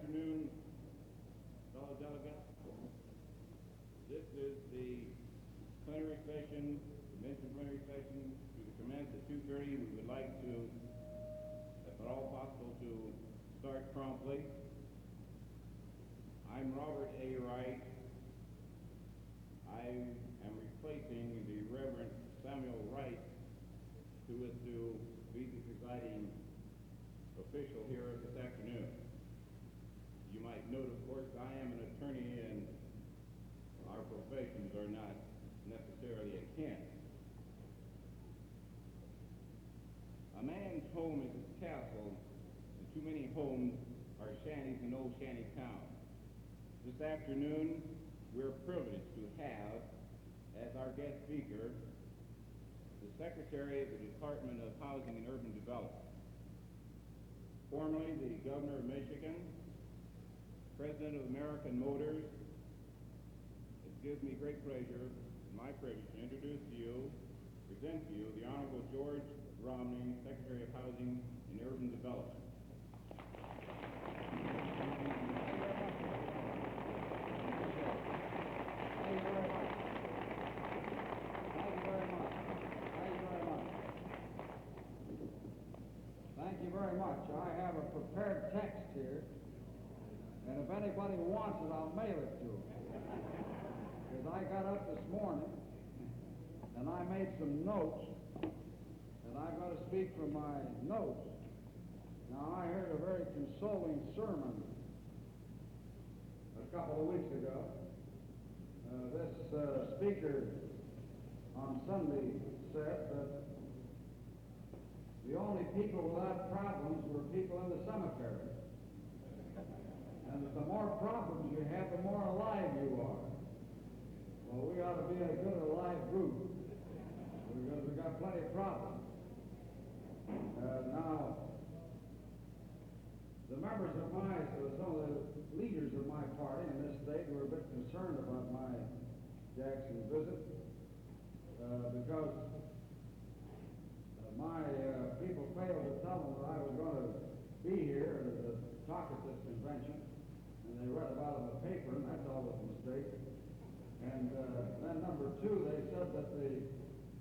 afternoon, fellow delegates. This is the plenary session, convention plenary session to commence at 2:30. We would like to, if at all possible, to start promptly. I'm Robert A. Wright. I am replacing the Reverend Samuel Wright, who is to be the presiding official here this afternoon. You might note, of course, I am an attorney and our professions are not necessarily akin. A man's home is his castle, and too many homes are shanties in old shanty town. This afternoon, we're privileged to have as our guest speaker the Secretary of the Department of Housing and Urban Development, formerly the Governor of Michigan, President of American Motors. It gives me great pleasure, my privilege, to introduce to you, present to you, the Honorable George Romney, Secretary of Housing and Urban Development. Thank you very much. Thank you very much. Thank you very much. Thank you very much. I have a prepared text here, and if anybody wants it, I'll mail it to them. Because I got up this morning, and I made some notes, and I've got to speak from my notes. Now, I heard a very consoling sermon a couple of weeks ago. This speaker on Sunday said that the only people without problems were people in the cemetery. And that the more problems you have, the more alive you are. Well, we ought to be a good alive group, because we've got plenty of problems. Now, the members of some of the leaders of my party in this state were a bit concerned about my Jackson visit, because my people failed to tell them that I was going to be here to talk at this convention, and they read about it in the paper, and that's always a mistake. And then number two, they said that the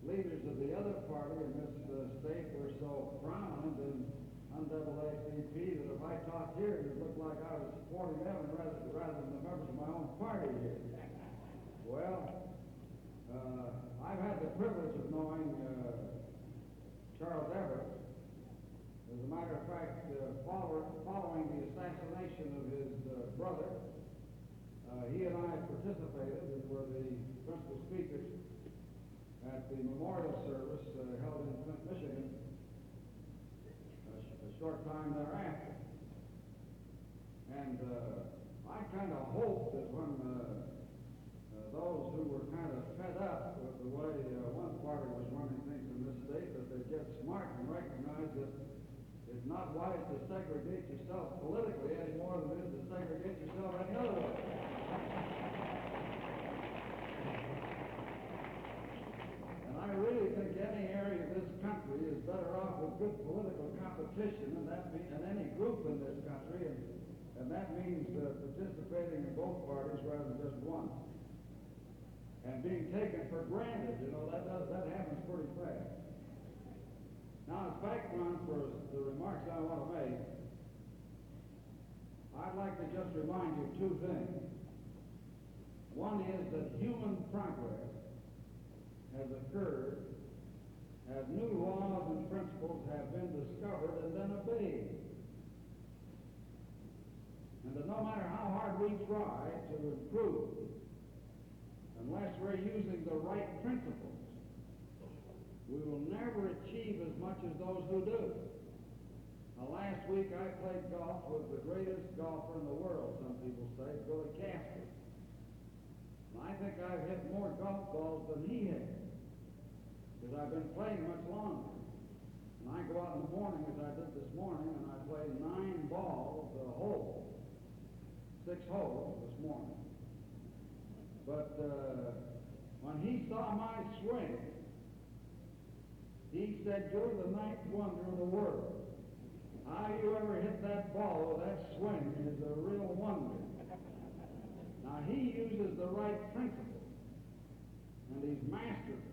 leaders of the other party in this state were so prominent in NAACP that if I talked here, it would look like I was supporting them rather than the members of my own party here. Well, I've had the privilege of knowing Charles Everett. As a matter of fact, following the assassination of his brother, he and I participated and were the principal speakers at the memorial service held in Flint, Michigan, a short time thereafter. And I kind of hoped that when those who were kind of fed up with the way one party was running things in this state, that they'd get smart and recognize that it's not wise to segregate yourself politically any more than it is to segregate yourself any other way. And I really think any area of this country is better off with good political competition, and any group in this country, and that means participating in both parties rather than just one. And being taken for granted, that happens pretty fast. Now, as background for the remarks I want to make, I'd like to just remind you two things. One is that human progress has occurred as new laws and principles have been discovered and then obeyed. And that no matter how hard we try to improve, unless we're using the right principles, we will never achieve as much as those who do. Now, last week I played golf with the greatest golfer in the world, some people say, Billy Casper. And I think I've hit more golf balls than he has, because I've been playing much longer. And I go out in the morning, as I did this morning, and I play 9 balls a hole, 6 holes this morning. But when he saw my swing, he said, "You're the 9th wonder in the world. How you ever hit hit that ball with that swing is a real wonder. Now, he uses the right principle, and he's mastered it.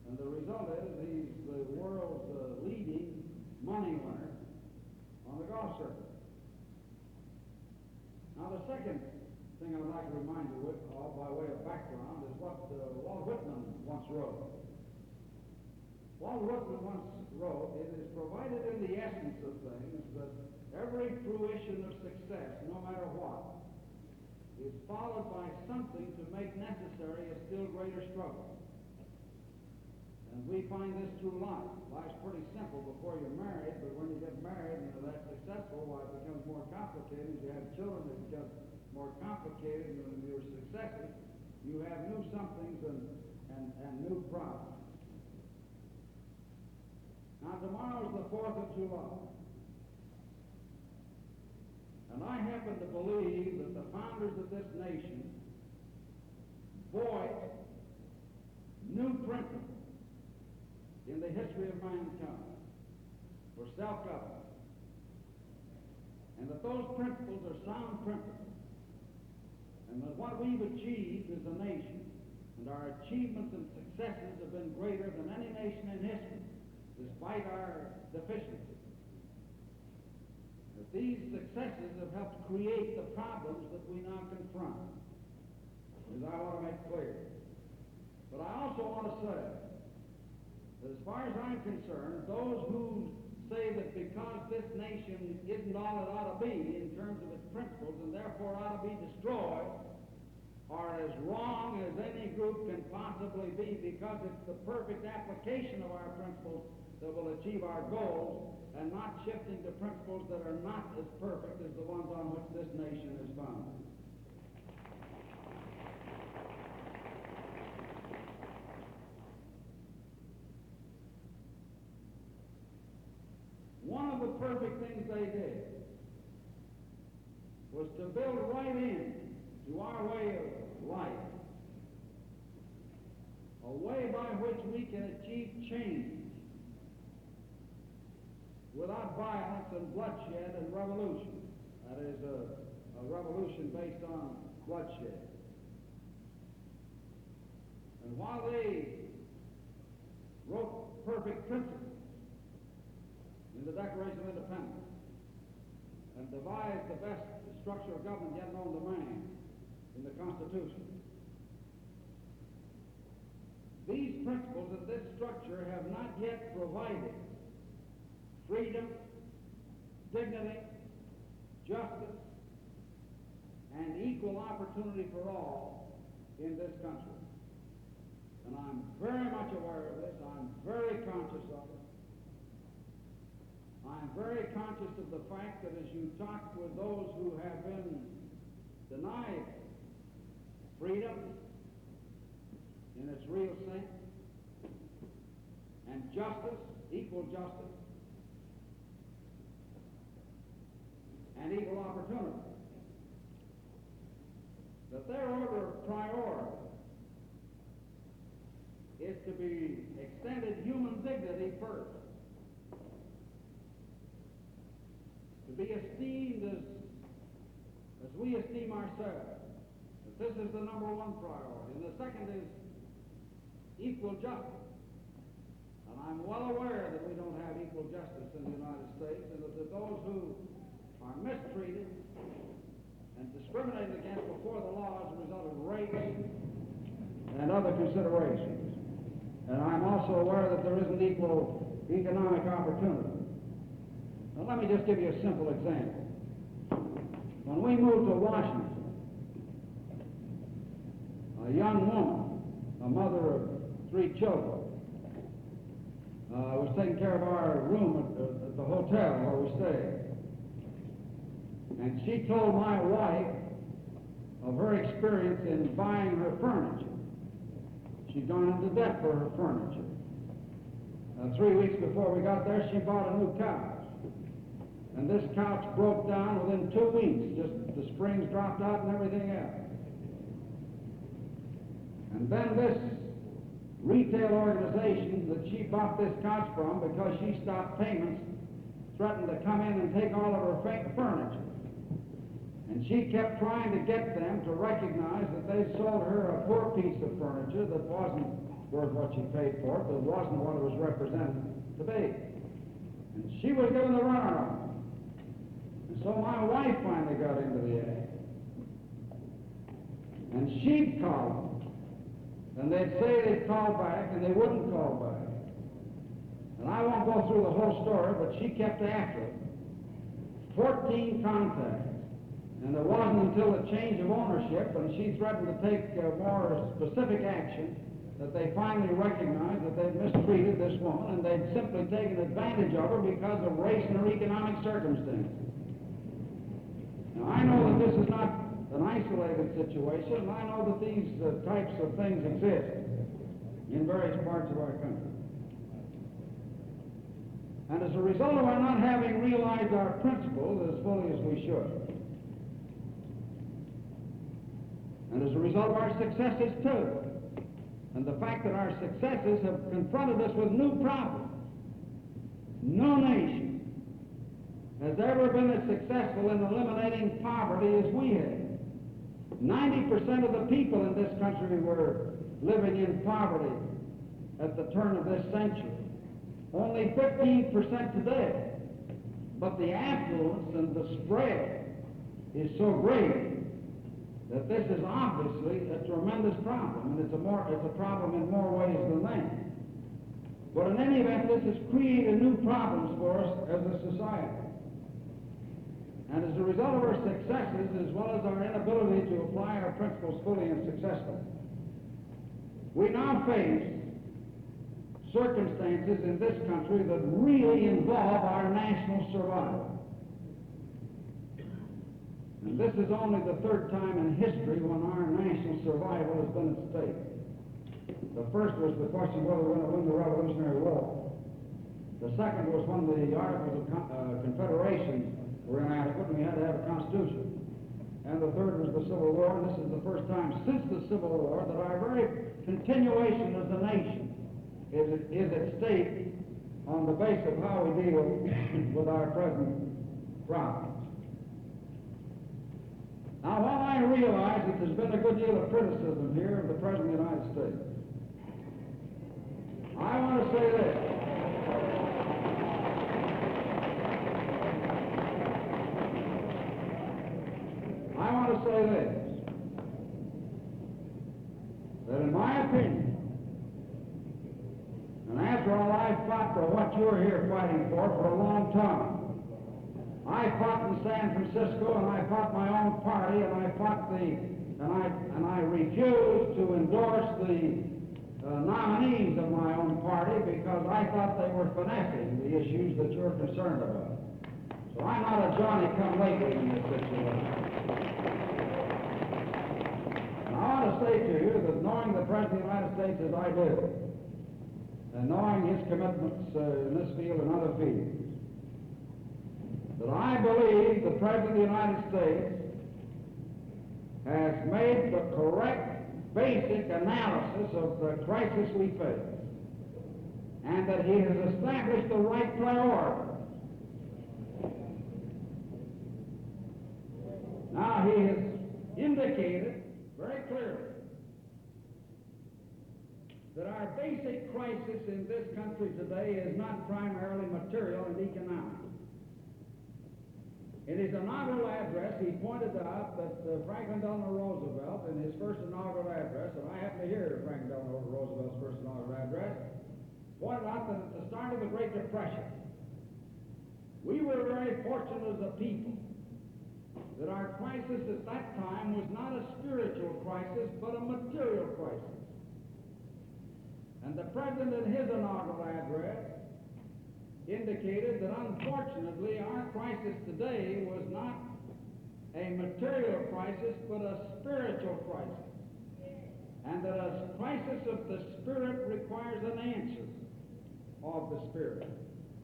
And the result is he's the world's leading money winner on the golf circuit. Now, the second thing I'd like to remind you of by way of background is what Walt Whitman once wrote. Walt Whitman once wrote, "It is provided in the essence of things that every fruition of success, no matter what, is followed by something to make necessary a still greater struggle." And we find this through life. Life's pretty simple before you're married, but when you get married and you're that successful, why, it becomes more complicated. You have children, it becomes more complicated. And when you're successful, you have new somethings and new problems. Now, tomorrow's the 4th of July. And I happen to believe that the founders of this nation voiced new principles in the history of mankind for self-government. And that those principles are sound principles. And that what we've achieved as a nation, and our achievements and successes have been greater than any nation in history, despite our deficiencies. That these successes have helped create the problems that we now confront, as I want to make clear. But I also want to say that as far as I'm concerned, those who say that because this nation isn't all it ought to be in terms of its principles and therefore ought to be destroyed are as wrong as any group can possibly be, because it's the perfect application of our principles that will achieve our goals, and not shifting to principles that are not as perfect as the ones on which this nation is founded. One of the perfect things they did was to build right in to our way of life a way by which we can achieve change without violence and bloodshed and revolution. That is a revolution based on bloodshed. And while they wrote perfect principles in the Declaration of Independence and devised the best structure of government yet known to man in the Constitution, these principles of this structure have not yet provided freedom, dignity, justice, and equal opportunity for all in this country. And I'm very much aware of this. I'm very conscious of it. I'm very conscious of the fact that as you talk with those who have been denied freedom in its real sense, and justice, equal justice, and equal opportunity, that their order of priority is to be extended human dignity first, to be esteemed as we esteem ourselves. That this is the number one priority. And the second is equal justice. And I'm well aware that we don't have equal justice in the United States, and that those who are mistreated and discriminated against before the law as a result of race and other considerations. And I'm also aware that there isn't equal economic opportunity. Now, let me just give you a simple example. When we moved to Washington, a young woman, a mother of 3 children, was taking care of our room at the hotel where we stayed. And she told my wife of her experience in buying her furniture. She'd gone into debt for her furniture. 3 weeks before we got there, she bought a new couch. And this couch broke down within 2 weeks. Just the springs dropped out and everything else. And then this retail organization that she bought this couch from, because she stopped payments threatened to come in and take all of her furniture. And she kept trying to get them to recognize that they sold her a poor piece of furniture that wasn't worth what she paid for it, that wasn't what it was represented to be. And she was given the runaround. And so my wife finally got into the act. And she'd call them. And they'd say they'd call back, and they wouldn't call back. And I won't go through the whole story, but she kept after it. 14 contacts. And it wasn't until the change of ownership, and she threatened to take more specific action, that they finally recognized that they'd mistreated this woman, and they'd simply taken advantage of her because of race and her economic circumstances. Now, I know that this is not an isolated situation, and I know that these types of things exist in various parts of our country. And as a result of our not having realized our principles as fully as we should, and as a result of our successes too, and the fact that our successes have confronted us with new problems. No nation has ever been as successful in eliminating poverty as we have. 90% of the people in this country were living in poverty at the turn of this century. Only 15% today. But the affluence and the spread is so great that this is obviously a tremendous problem, and it's a problem in more ways than that. But in any event, this has created new problems for us as a society. And as a result of our successes, as well as our inability to apply our principles fully and successfully, we now face circumstances in this country that really involve our national survival. And this is only the third time in history when our national survival has been at stake. The first was the question whether we're going to win the Revolutionary War. The second was when the Articles of Confederation were inadequate and we had to have a constitution. And the third was the Civil War, and this is the first time since the Civil War that our very continuation as a nation is at stake on the basis of how we deal with our present problems. Now, while I realize that there's been a good deal of criticism here of the President of the United States, I want to say this. I want to say this, that in my opinion, and after all, I've fought for what you're here fighting for a long time. I fought in San Francisco, and I fought my own party, and I refused to endorse the nominees of my own party because I thought they were finessing the issues that you're concerned about. So I'm not a Johnny-come-lately in this situation. And I want to say to you that knowing the President of the United States as I do, and knowing his commitments in this field and other fields, that I believe the President of the United States has made the correct basic analysis of the crisis we face, and that he has established the right priorities. Now, he has indicated very clearly that our basic crisis in this country today is not primarily material and economic. In his inaugural address, he pointed out that Franklin Delano Roosevelt, in his first inaugural address, and I happened to hear Franklin Delano Roosevelt's first inaugural address, pointed out that at the start of the Great Depression, we were very fortunate as a people that our crisis at that time was not a spiritual crisis, but a material crisis. And the President, in his inaugural address, indicated that unfortunately our crisis today was not a material crisis but a spiritual crisis, and that a crisis of the spirit requires an answer of the spirit.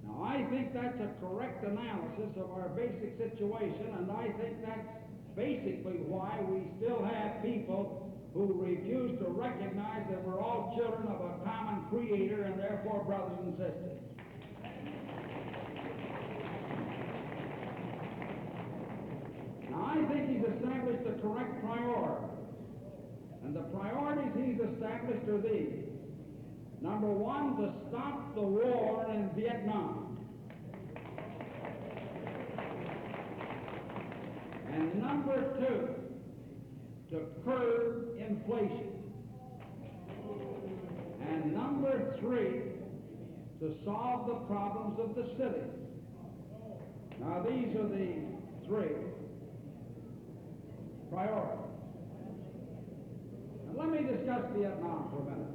Now, I think that's a correct analysis of our basic situation, and I think that's basically why we still have people who refuse to recognize that we're all children of a common creator and therefore brothers and sisters. correct priorities. And the priorities he's established are these. Number one, to stop the war in Vietnam. And number two, to curb inflation. And number three, to solve the problems of the cities. Now, these are the three priorities. And let me discuss Vietnam for a minute.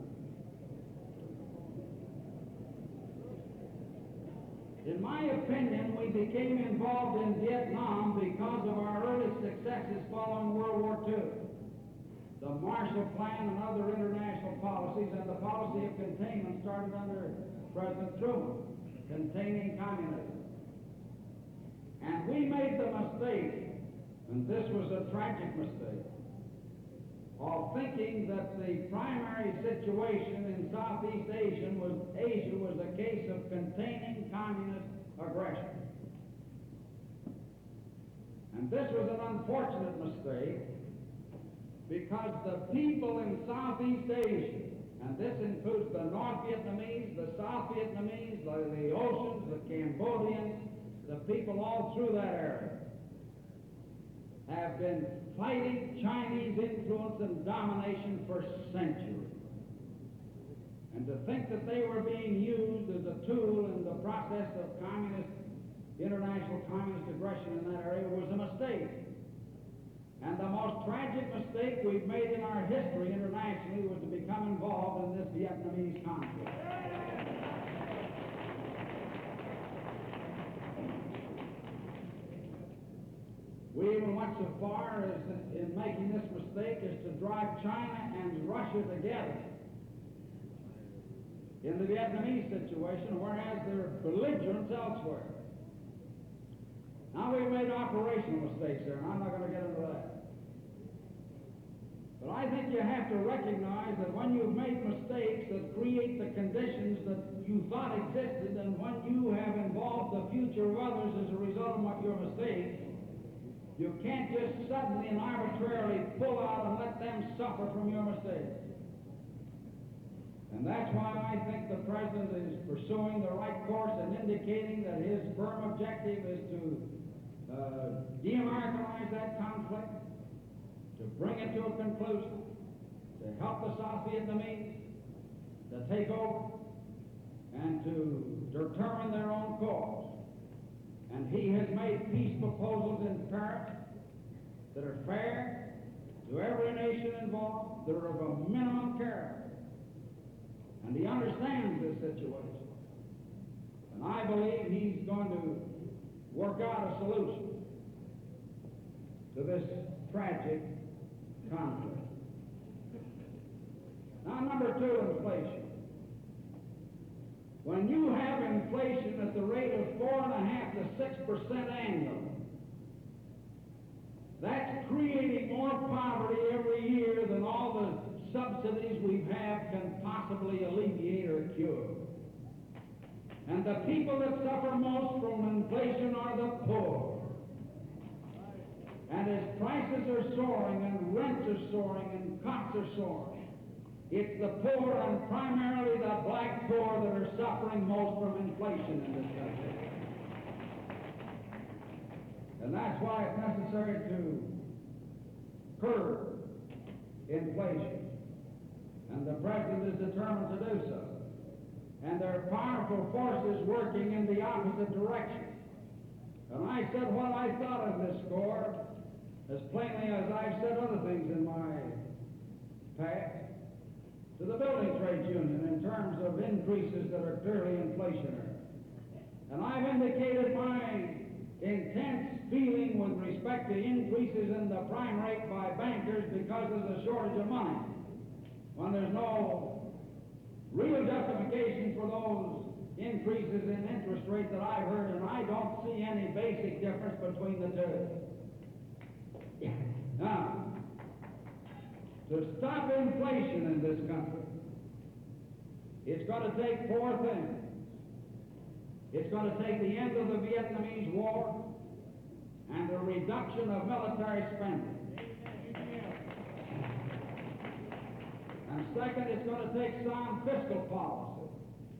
In my opinion, we became involved in Vietnam because of our early successes following World War II. The Marshall Plan and other international policies, and the policy of containment started under President Truman, containing communism. And we made the mistake, and this was a tragic mistake, of thinking that the primary situation in Southeast Asia was a case of containing communist aggression. And this was an unfortunate mistake, because the people in Southeast Asia, and this includes the North Vietnamese, the South Vietnamese, the Laotians, the Cambodians, the people all through that area, have been fighting Chinese influence and domination for centuries. And to think that they were being used as a tool in the process of international communist aggression in that area was a mistake. And the most tragic mistake we've made in our history internationally was to become involved in this Vietnamese conflict. We even went so far as in making this mistake as to drive China and Russia together in the Vietnamese situation, whereas they're belligerents elsewhere. Now, we made operational mistakes there, and I'm not going to get into that. But I think you have to recognize that when you've made mistakes that create the conditions that you thought existed, and when you have involved the future of others as a result of your mistakes, you can't just suddenly and arbitrarily pull out and let them suffer from your mistakes. And that's why I think the President is pursuing the right course and indicating that his firm objective is to de-Americanize that conflict, to bring it to a conclusion, to help the South Vietnamese to take over, and to determine their own course. And he has made peace proposals in Paris that are fair to every nation involved, that are of a minimum character. And he understands this situation. And I believe he's going to work out a solution to this tragic conflict. Now, number two, inflation. When you have inflation at the rate of 4.5% to 6% annually, that's creating more poverty every year than all the subsidies we have can possibly alleviate or cure. And the people that suffer most from inflation are the poor. And as prices are soaring and rents are soaring and costs are soaring, it's the poor, and primarily the black poor, that are suffering most from inflation in this country. And that's why it's necessary to curb inflation. And the President is determined to do so. And there are powerful forces working in the opposite direction. And I said what I thought of this score as plainly as I've said other things in my past to the building trades union in terms of increases that are clearly inflationary. And I've indicated my intense feeling with respect to increases in the prime rate by bankers because of the shortage of money, when there's no real justification for those increases in interest rate that I've heard, and I don't see any basic difference between the two. Now, to stop inflation in this country, it's going to take four things. It's going to take the end of the Vietnamese War and a reduction of military spending. Second, it's going to take sound fiscal policy.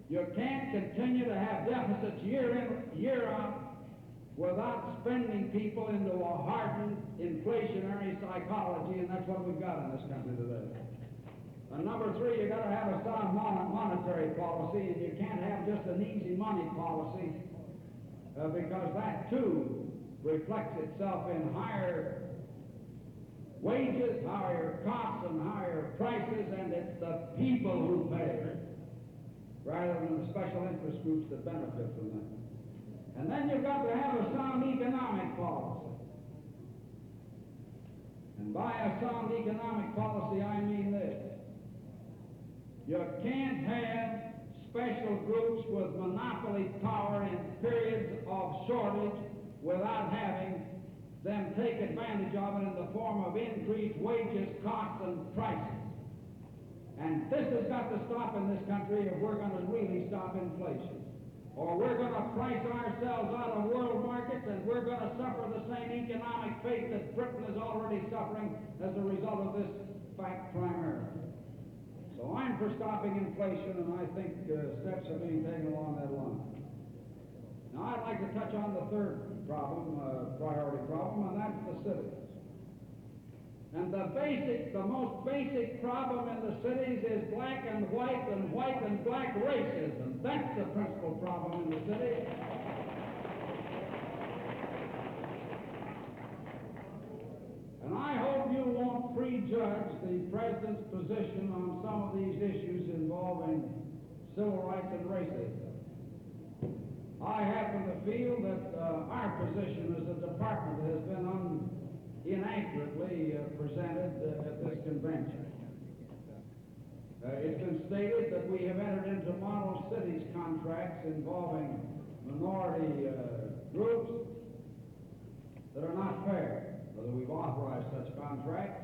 You can't continue to have deficits year in, year out without spending people into a hardened inflationary psychology, and that's what we've got in this country today. And number three, you got to have a sound monetary policy, and you can't have just an easy money policy because that too reflects itself in higher wages, higher costs, and higher prices, and it's the people who pay rather than the special interest groups that benefit from that. And then you've got to have a sound economic policy. And by a sound economic policy, I mean this. You can't have special groups with monopoly power in periods of shortage without having them take advantage of it in the form of increased wages, costs, and prices. And this has got to stop in this country if we're going to really stop inflation. Or we're going to price ourselves out of world markets, and we're going to suffer the same economic fate that Britain is already suffering as a result of this fact primarily. So I'm for stopping inflation, and I think steps are being taken along that line. Now I'd like to touch on the third problem, priority problem, and that's the cities. And the most basic problem in the cities is black and white and black racism. That's the principal problem in the cities. And I hope you won't prejudge the President's position on some of these issues involving civil rights and racism. I happen to feel that our position as a department has been inaccurately presented at this convention. It's been stated that we have entered into model cities contracts involving minority groups that are not fair. Whether we've authorized such contracts,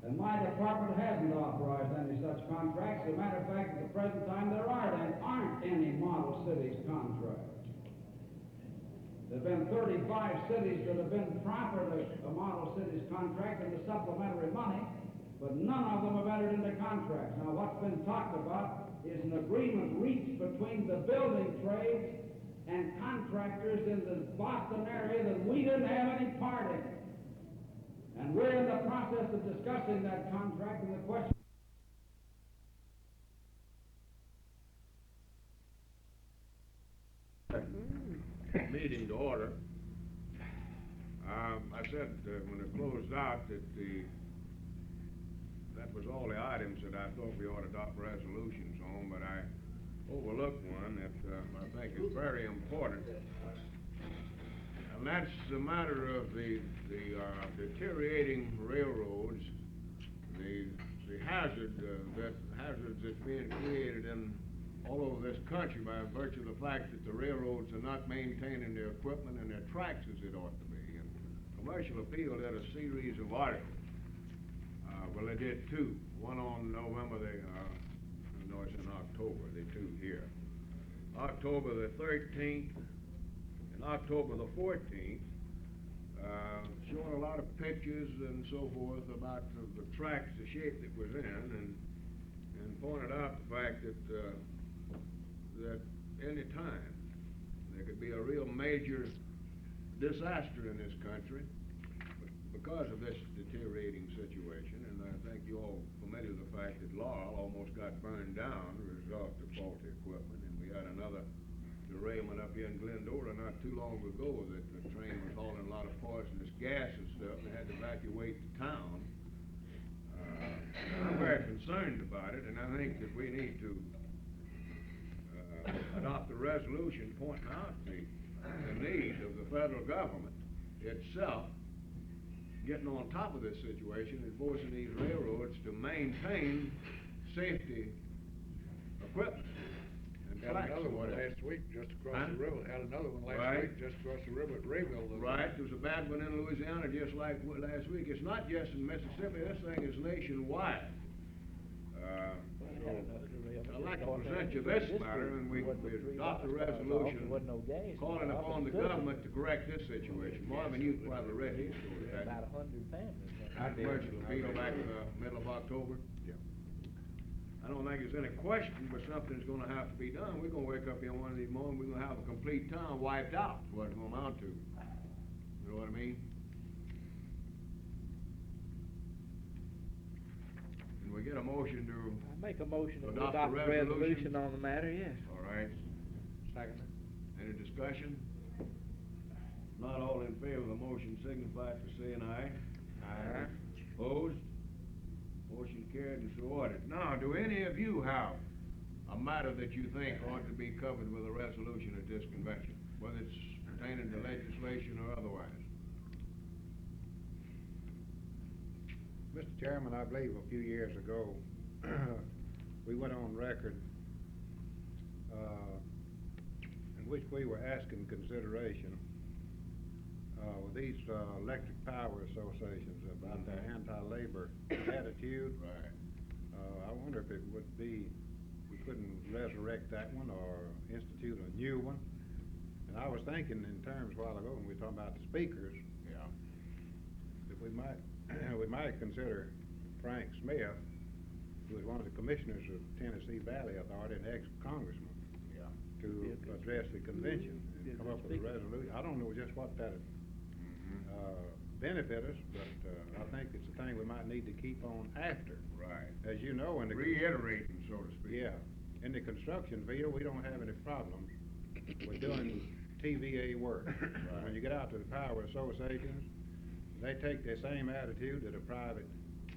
and my department hasn't authorized any such contracts. As a matter of fact, at the present time, there aren't any model cities contracts. There have been 35 cities that have been proffered a model cities contract and the supplementary money, but none of them have entered into contracts. Now, what's been talked about is an agreement reached between the building trades and contractors in the Boston area that we didn't have any part in. And we're in the process of discussing that contract, and the question meeting to order. I said when it closed out that that was all the items that I thought we ought to adopt resolutions on, but I overlooked one that I think is very important, and that's the matter of the deteriorating railroads, the hazards that's being created in all over this country by virtue of the fact that the railroads are not maintaining their equipment and their tracks as it ought to be. And Commercial Appeal did a series of articles. Well, they did two. One on November, no, it's in October, they two here. October the 13th and October the 14th, showing a lot of pictures and so forth about the tracks, the shape that was in, and pointed out the fact that that any time there could be a real major disaster in this country because of this deteriorating situation. And I think you're all familiar with the fact that Laurel almost got burned down as a result of faulty equipment, and we had another derailment up here in Glendora not too long ago that the train was hauling a lot of poisonous gas and stuff, and they had to evacuate the town. I'm very concerned about it, and I think that we need to adopt a resolution pointing out the need of the federal government itself getting on top of this situation and forcing these railroads to maintain safety equipment. Had another one last week just across the river. Had another one last week just across the river at Rayville. Right, there was a bad one in Louisiana just like last week. It's not just in Mississippi, this thing is nationwide. I'd like to present you this matter, and we adopt a resolution calling upon the government to correct this situation. Marvin, you probably read his story. About 100 families. Commercial Appeal back in the middle of October. Yeah. I don't think there's any question, but something's gonna have to be done. We're gonna wake up here one of these mornings, we're gonna have a complete town wiped out, is what it's gonna amount to. You know what I mean? Can we get a motion to, I make a motion to Adopt adopt the a resolution. resolution on the matter, yes. all right, Second. any discussion? Not all in favor of the motion signify by saying aye. Aye. Opposed? Motion carried and so ordered. Now, do any of you have a matter that you think ought to be covered with a resolution at this convention, whether it's pertaining to legislation or otherwise? Mr. Chairman, I believe a few years ago, we went on record, in which we were asking consideration, with these, electric power associations about their anti-labor attitude. Right. I wonder if it would be, we couldn't resurrect that one or institute a new one. And I was thinking in terms a while ago, when we were talking about the speakers, Yeah. that we might, we might consider Frank Smith, who is one of the commissioners of Tennessee Valley Authority and ex-congressman, Yeah. to address the convention and come up with a resolution. I don't know just what that benefit us, but I think it's a thing we might need to keep on after. Right. As you know, in the Reiterating, so to speak. yeah, in the construction field, we don't have any problems with doing TVA work. When you get out to the power associations, they take the same attitude that a private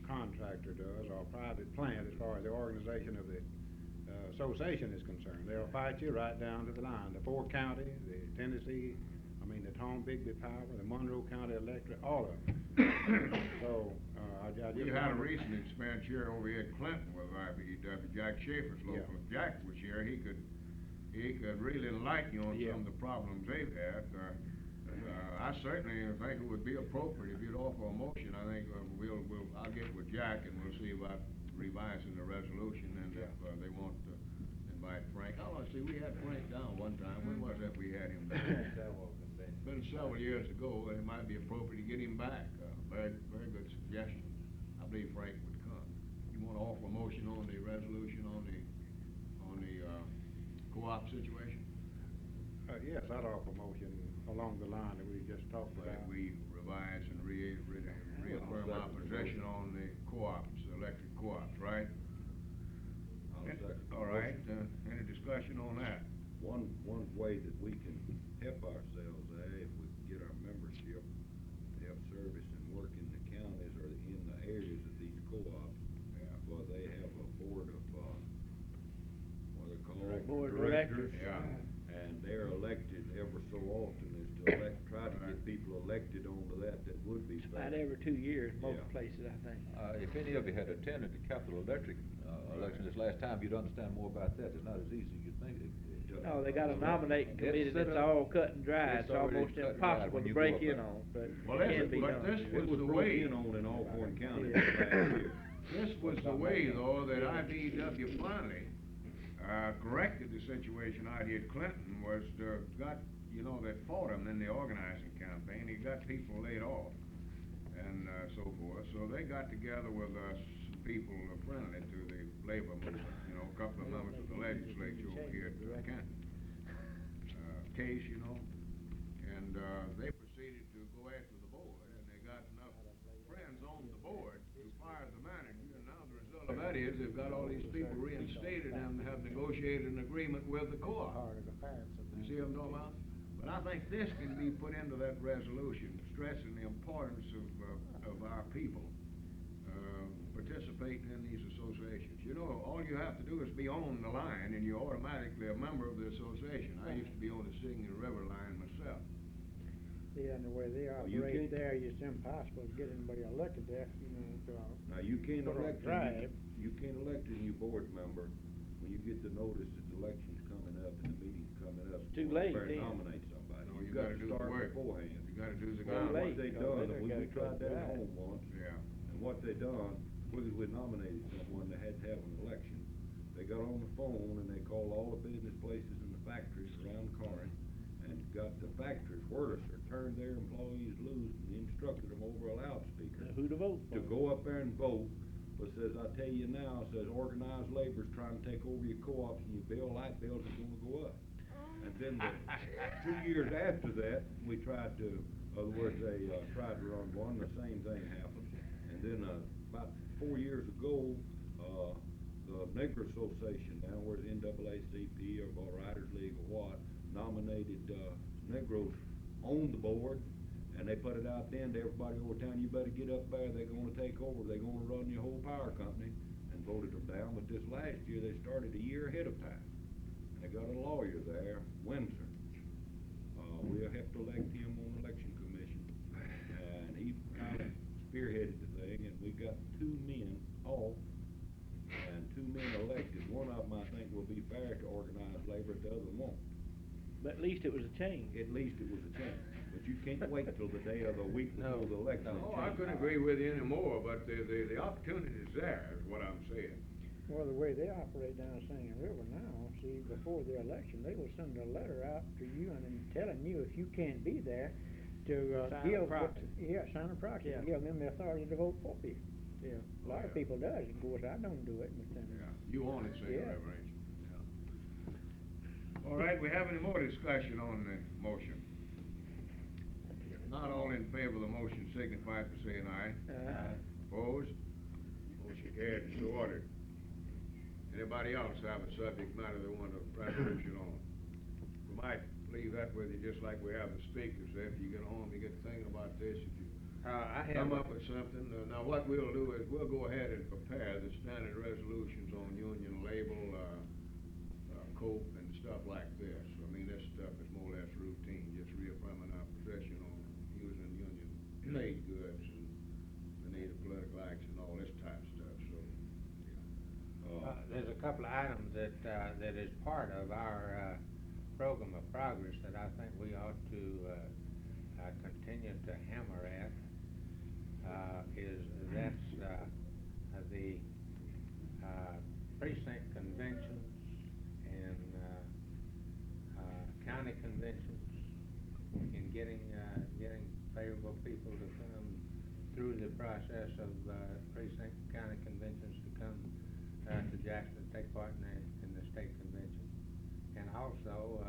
contractor does, or a private plant, as far as the organization of the association is concerned. They'll fight you right down to the line. The four counties, the Tennessee, the Tom Bigby Power, the Monroe County Electric, all of them. So, I just. We had a recent experience here over here at Clinton with IBEW, Jack Schaefer's local. Yeah. If Jack was here, he could really enlighten you on Yeah. some of the problems they've had. I certainly think it would be appropriate if you'd offer a motion. I think I'll get with Jack and we'll see about revising the resolution, and if they want to invite Frank. I want to see, we had Frank down one time. When was that we had him down? It's been several years ago, and it might be appropriate to get him back. Very good suggestion. I believe Frank would come. You want to offer a motion on the resolution on the co-op situation? Yes, I'd offer a motion along the line that we just talked That about. we revise and reaffirm our position on the co-ops, electric co-ops, right? All right, any discussion on that? One way that we can help ourselves, if we can get our membership to have service and work in the counties or in the areas of these co-ops. Yeah. Well, they have a board of, what are they called? Board of directors. Yeah. And they're elected ever so often, is to try to get people elected onto that would be fair. About every 2 years, most Yeah. places, I think. If any of you had attended the Capital Electric election this last time, you'd understand more about that. It's not as easy as you think. No, they got a nominating committee set that's up- all cut and dry. It's already almost cut and dried impossible when to you go break up in there. on, but Well, it can be but done. this It was was the broke way. in on in Alcorn County Yeah. last year. This was the way, though, that IBEW finally corrected the situation out here at Clinton, was they fought him in the organizing campaign. He got people laid off and so forth. So they got together with some people friendly to the labor movement, a couple of members of the legislature over here at Kent. Case, and they proceeded to go after the board, and they got enough friends on the board to fire the manager, and now the result of that is they've got all these people reinstated and have negotiated an agreement with the co-op. You see what I'm talking about? But I think this can be put into that resolution, stressing the importance of our people participating in these associations. All you have to do is be on the line, and you're automatically a member of the association. I used to be on the Singing River line myself. Yeah, and the way they you operate can't- there, it's impossible to get anybody elected there, Now, you can't Put on elect, drive. you can't elect a new board member when you get the notice that the election's coming up and the meeting's coming up. Too Go late up there and then. Nominate somebody. No, You've you got gotta to do the start work. beforehand. You gotta do the Well, What late. they because done, they we gotta tried cut that at drive. home once. Yeah. And what they done, we nominated someone that had to have an election. They got on the phone and they called all the business places and the factories around Corinth and got the factories, Wurlitzer, turned their employees loose and instructed them over a loudspeaker Who to vote for. to go up there and vote but says, I tell you now, says organized labor's trying to take over your co-ops and your light bills are gonna go up. And then the 2 years after that, we tried to, in other words, they, tried to run one, the same thing happened. And then, about 4 years ago, the Negro Association, now where the NAACP or Writers League or what, nominated, Negroes on the board, and they put it out then to everybody over town, you better get up there, they're gonna take over, they're gonna run your whole power company, and voted them down. But this last year, they started a year ahead of time. They got a lawyer there, Windsor. We'll have to elect him on the election commission, and he kind of spearheaded the thing, and we got 2 men off, and 2 men elected. One of them, I think, will be fair to organized labor, the other won't. But at least it was a change. At least it was a change, but you can't wait till the day of the week before the election. Oh, I couldn't agree with you anymore, but the opportunity's there, is what I'm saying. Well, the way they operate down Singing River now, see, before the election, they will send a letter out to you and then telling you if you can't be there to, Sign a proxy. sign a proxy, Yeah. give them the authority to vote for you. Yeah. A lot of people does, of course, I don't do it, but then. Yeah, you own it, Singing Yeah. River, ain't you? Yeah. All right, we have any more discussion on the motion? If not, all in favor of the motion signify by saying aye. Opposed? Motion carried, so ordered. Anybody else have a subject matter they want a resolution on? We might leave that with you, just like we have the speakers. After you get home, you get thinking about this, if you come up with something. Now, what we'll do is, we'll go ahead and prepare the standard resolutions on union label, COPE and stuff like this. I mean, this stuff is more or less routine, just reaffirming our position on using union trade goods and the need of political action, all this type of stuff, so. There's a couple of items that is part of our program of progress that I think we ought to continue to hammer at. That's the precinct conventions and county conventions, in getting favorable people to come through the process of precinct and county conventions to come to Jackson to take part in the state convention. And also,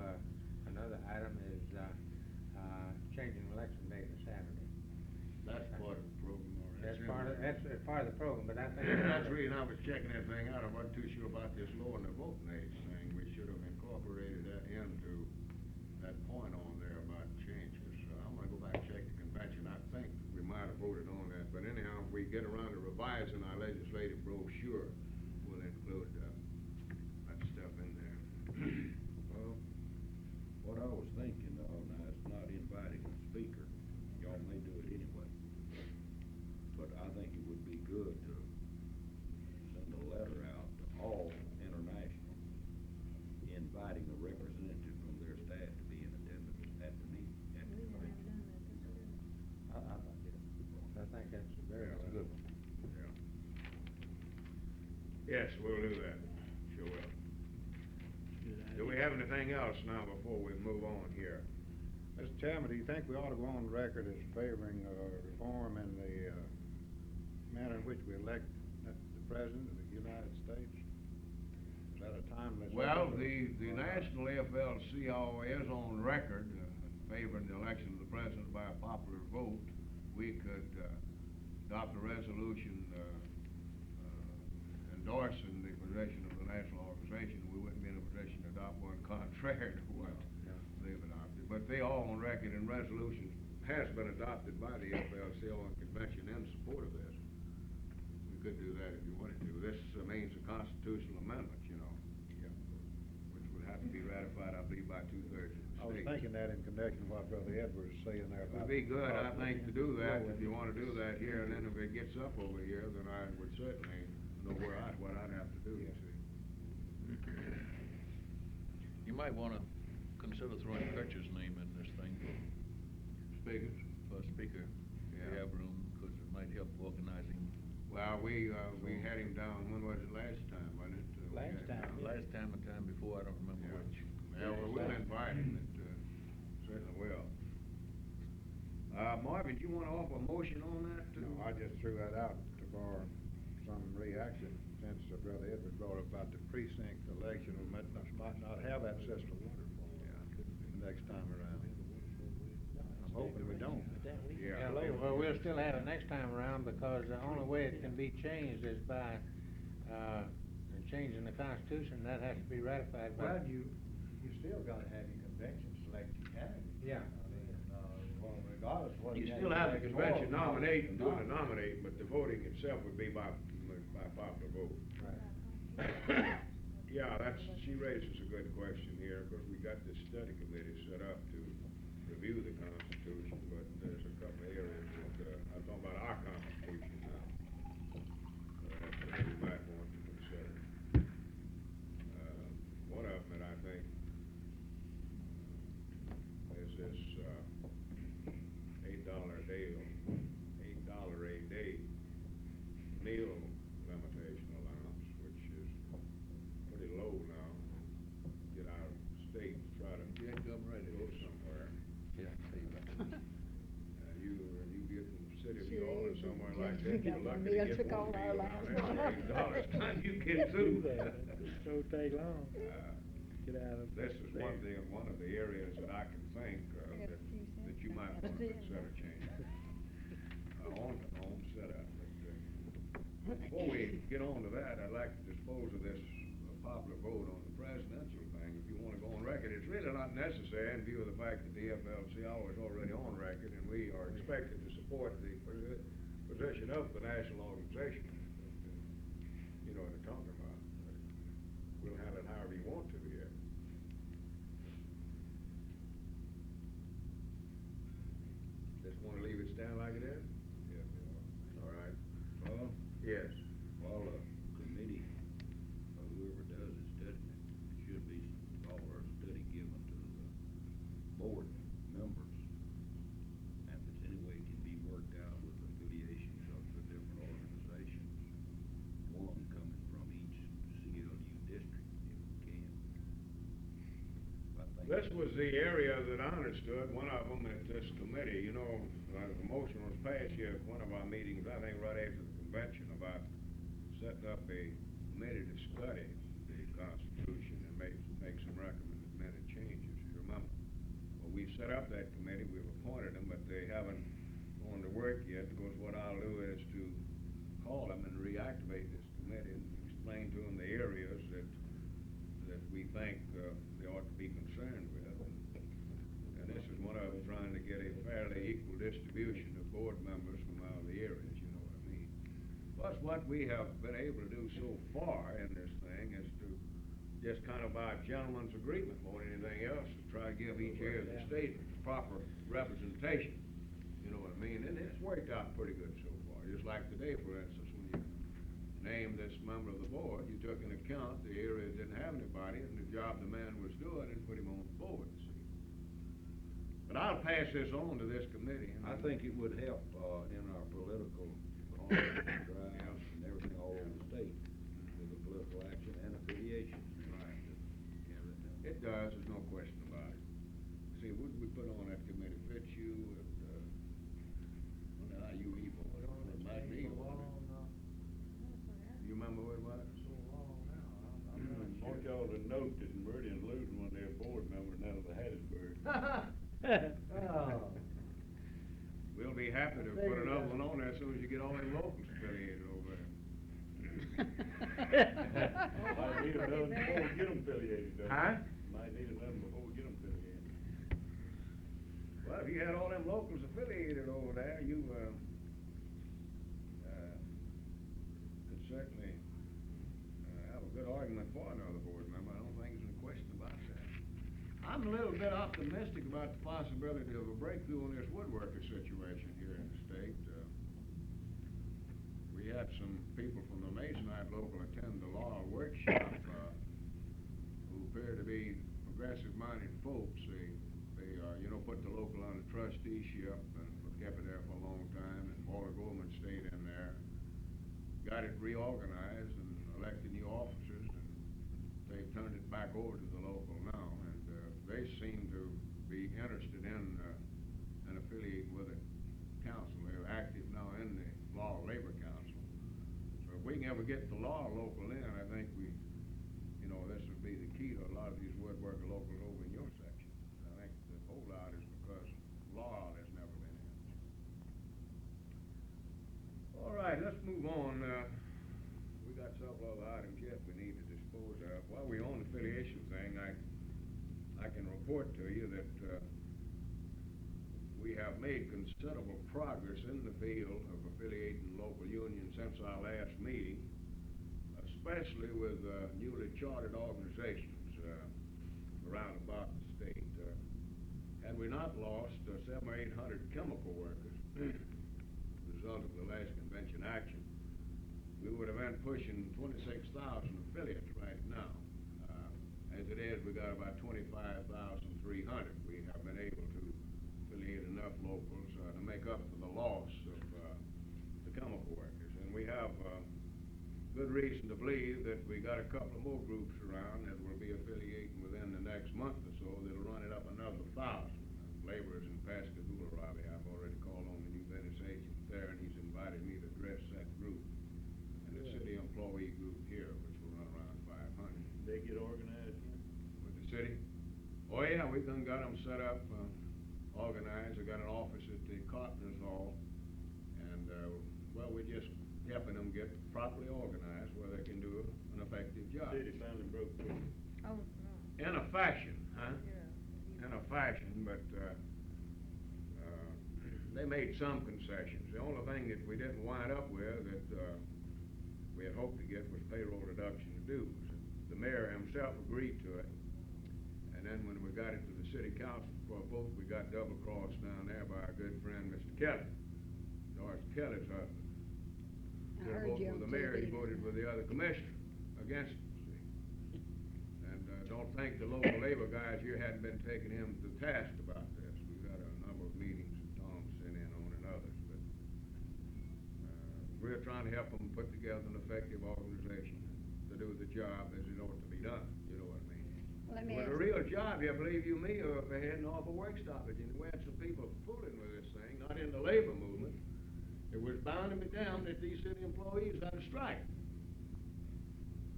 another item is changing election day to Saturday. That's part of the program, all right. That's part of the program, but I think. That's the reason I was checking that thing out. I wasn't too sure about this lowering the voting age thing. We should have incorporated that into that point on there about changes. I'm gonna go back and check the convention. I think we might have voted on that, but anyhow, if we get around to revising our legislative brochure, we'll include that stuff in there. Well, what I was thinking, now it's not inviting a speaker, y'all may do it anyway. But I think it would be good to send a letter out to all international, inviting a representative from their staff to be in attendance at the meeting, at the convention. I think that's very Yeah, good. Yeah. Yes, we'll do that. Sure will. Do we have anything else now before we move on here? Mr. Chairman, do you think we ought to go on record as favoring, reform in the, manner in which we elect the President of the United States? Is that a timeless? Well, the National AFL-CIO is on record favoring the election of the President by a popular vote. We could adopt a resolution endorsing the position of the national organization. We wouldn't be in a position to adopt one contrary to what they've adopted. But they all on record, and resolution has been adopted by the AFL-CIO and convention in support of this. We could do that if you wanted to. This means a constitutional amendment, you know, which would have to be ratified, I believe, by 2/3 of the states. I was thinking that in connection with what Brother Edwards is saying there It about. would be good, I think, to do that, if you wanna do that here, and then if it gets up over here, then I would certainly know what I'd have to do, you see. You might wanna consider throwing Kirch's name in this thing Speakers? for speaker. Yeah. We have room, cause it might help organizing. Well, we had him down, when was it, last time, wasn't it? We Last had him time, down. yeah. Last time or time before, I don't remember Yeah. which. Yeah, well, we'll invite him, certainly will. Marvin, do you wanna offer a motion on that too? No, I just threw that out to bar some reaction, since Brother Edward brought up about the precinct election, we might not have that system the next time around. I'm hoping we don't. Yeah, well, we'll still have it next time around, because the only way it can be changed is by, changing the Constitution. That has to be ratified by. Well, you still gotta have your convention select your candidate. Yeah. I mean, well, regardless of what. You still have the convention nominate and do the nominate, but the voting itself would be by popular vote. Right. Yeah, she raises a good question here, because we got this study committee set up to review the Constitution, but there's a couple of areas that, I'm talking about our Constitution now, that we might want to consider. One of them that I think is this, $8 a day meal limitation allowance, which is pretty low now. Get out of state and try to go somewhere. Yeah, see that. You get in the city of New Orleans, somewhere like that, We you're got lucky one to meal get took one all our meal lives. on that $8 time you get through. So take long. Get out of. This is one of the areas that I can think of that you might want to consider changing. On setup. But, before we get on to that, I'd like to dispose of this popular vote on the presidential thing. If you want to go on record, it's really not necessary in view of the fact that the FLCL is already on record, and we are expected to support the position of the national organization. You know what I'm talking about. We'll have it however you want to here. Just want to leave it stand like it is? All right. Well, Yes. while a committee, or whoever does it, studying it, it should be all our study given to the board members. And if it's any way it can be worked out with affiliations of the different organizations, one coming from each CLU district, if we can. I think This was the area that I understood, one of them at this committee, you know, the motion was passed here at one of our meetings, I think right after the convention, about setting up a committee to study the Constitution and make some recommended changes, you remember? Well, we've set up that committee, we've appointed them, but they haven't gone to work yet, because what I'll do is to call them and reactivate this committee and explain to them the areas that we think they ought to be concerned with. And this is one of them, trying to get a fairly equal distribution of board members from all the areas, you know what I mean? Plus, what we have been able to do so far in this thing is to just kind of by gentleman's agreement more than anything else, to try to give each area of the state proper representation. You know what I mean? And it's worked out pretty good so far. Just like today, for instance, when you named this member of the board, you took into account the area that didn't have anybody and the job the man was doing and put him on the board, see? But I'll pass this on to this committee. I think it would help, in our political drives and everything all over the state, with the political action and affiliations. Right. It does, there's no question about it. See, what did we put on that committee? Fitzhugh and, you evil, it might be. You remember what it was? I want y'all to note that Meridian losing one of their board members now to Hattiesburg. We'll be happy to put another one on there as soon as you get all them locals affiliated over there. Might need another before we get them affiliated, though. Huh? Might need another before we get them affiliated. Well, if you had all them locals affiliated over there, you, could certainly, have a good argument for another board member. I don't think there's any question about that. I'm a little bit optimistic about the possibility of a breakthrough on this woodworker situation here in the state. We had some people from the Masonite local attend the law workshop, who appear to be progressive-minded folks. They, you know, put the local on the trusteeship and kept it there for a long time, and Walter Goldman stayed in there, got it reorganized and elected new officers, and they've turned it back over to the local now, and they seem to be interested in and affiliate with the council. They're active now in the Law Labor Council. So if we can ever get the law local in, I think we, you know, this would be the key to a lot of these wood worker locals over in your section. I think the holdout is because law has never been in. All right, let's move on. We got several other items yet we need to dispose of. While we're on the affiliation thing, I can report to you that we have made considerable progress in the field of affiliating local unions since our last meeting, especially with newly chartered organizations around about the state. Had we not lost 700 or 800 chemical workers, result of the last convention action, we would have been pushing 26,000 affiliates right now. As it is, we got about 25,300. We have been able to affiliate enough locals to make up for the loss of the chemical workers. And we have good reason to believe that we got a couple of more groups around that will be affiliating within the next month or so that'll run it up another 1,000. Laborers in Pascagoula, Robbie, I've already called on the new business agent there, and he's invited me to address that group. And the city employee group here, which will run around 500. They get organized here? With the city? Oh yeah, we've done got them set up, organized. They got an office at the Carpenters Hall, and well, we're just helping them get properly organized where they can do an effective job. City finally broke through. Oh, no. In a fashion, huh? Yeah. In a fashion, but they made some concessions. The only thing that we didn't wind up with that we had hoped to get was payroll reduction of dues. The mayor himself agreed to it, and then when we got it to the city council for a vote, we got double-crossed down there by our good friend, Mr. Kelly, Doris Kelly's husband. I Instead of heard voting you with on the mayor, he TV. voted with the other commissioner against it, see. And don't think the local labor guys here hadn't been taking him to task about this. We've got a number of meetings that Tom's sent in on and others, but we're trying to help them put together an effective organization to do the job as it ought to be done, you know what I mean? Well, let me But ask. a real job here, believe you me, or if they had an awful work stoppage, and we had some people fooling with this thing, not in the labor movement. It was bound to be down that these city employees had a strike.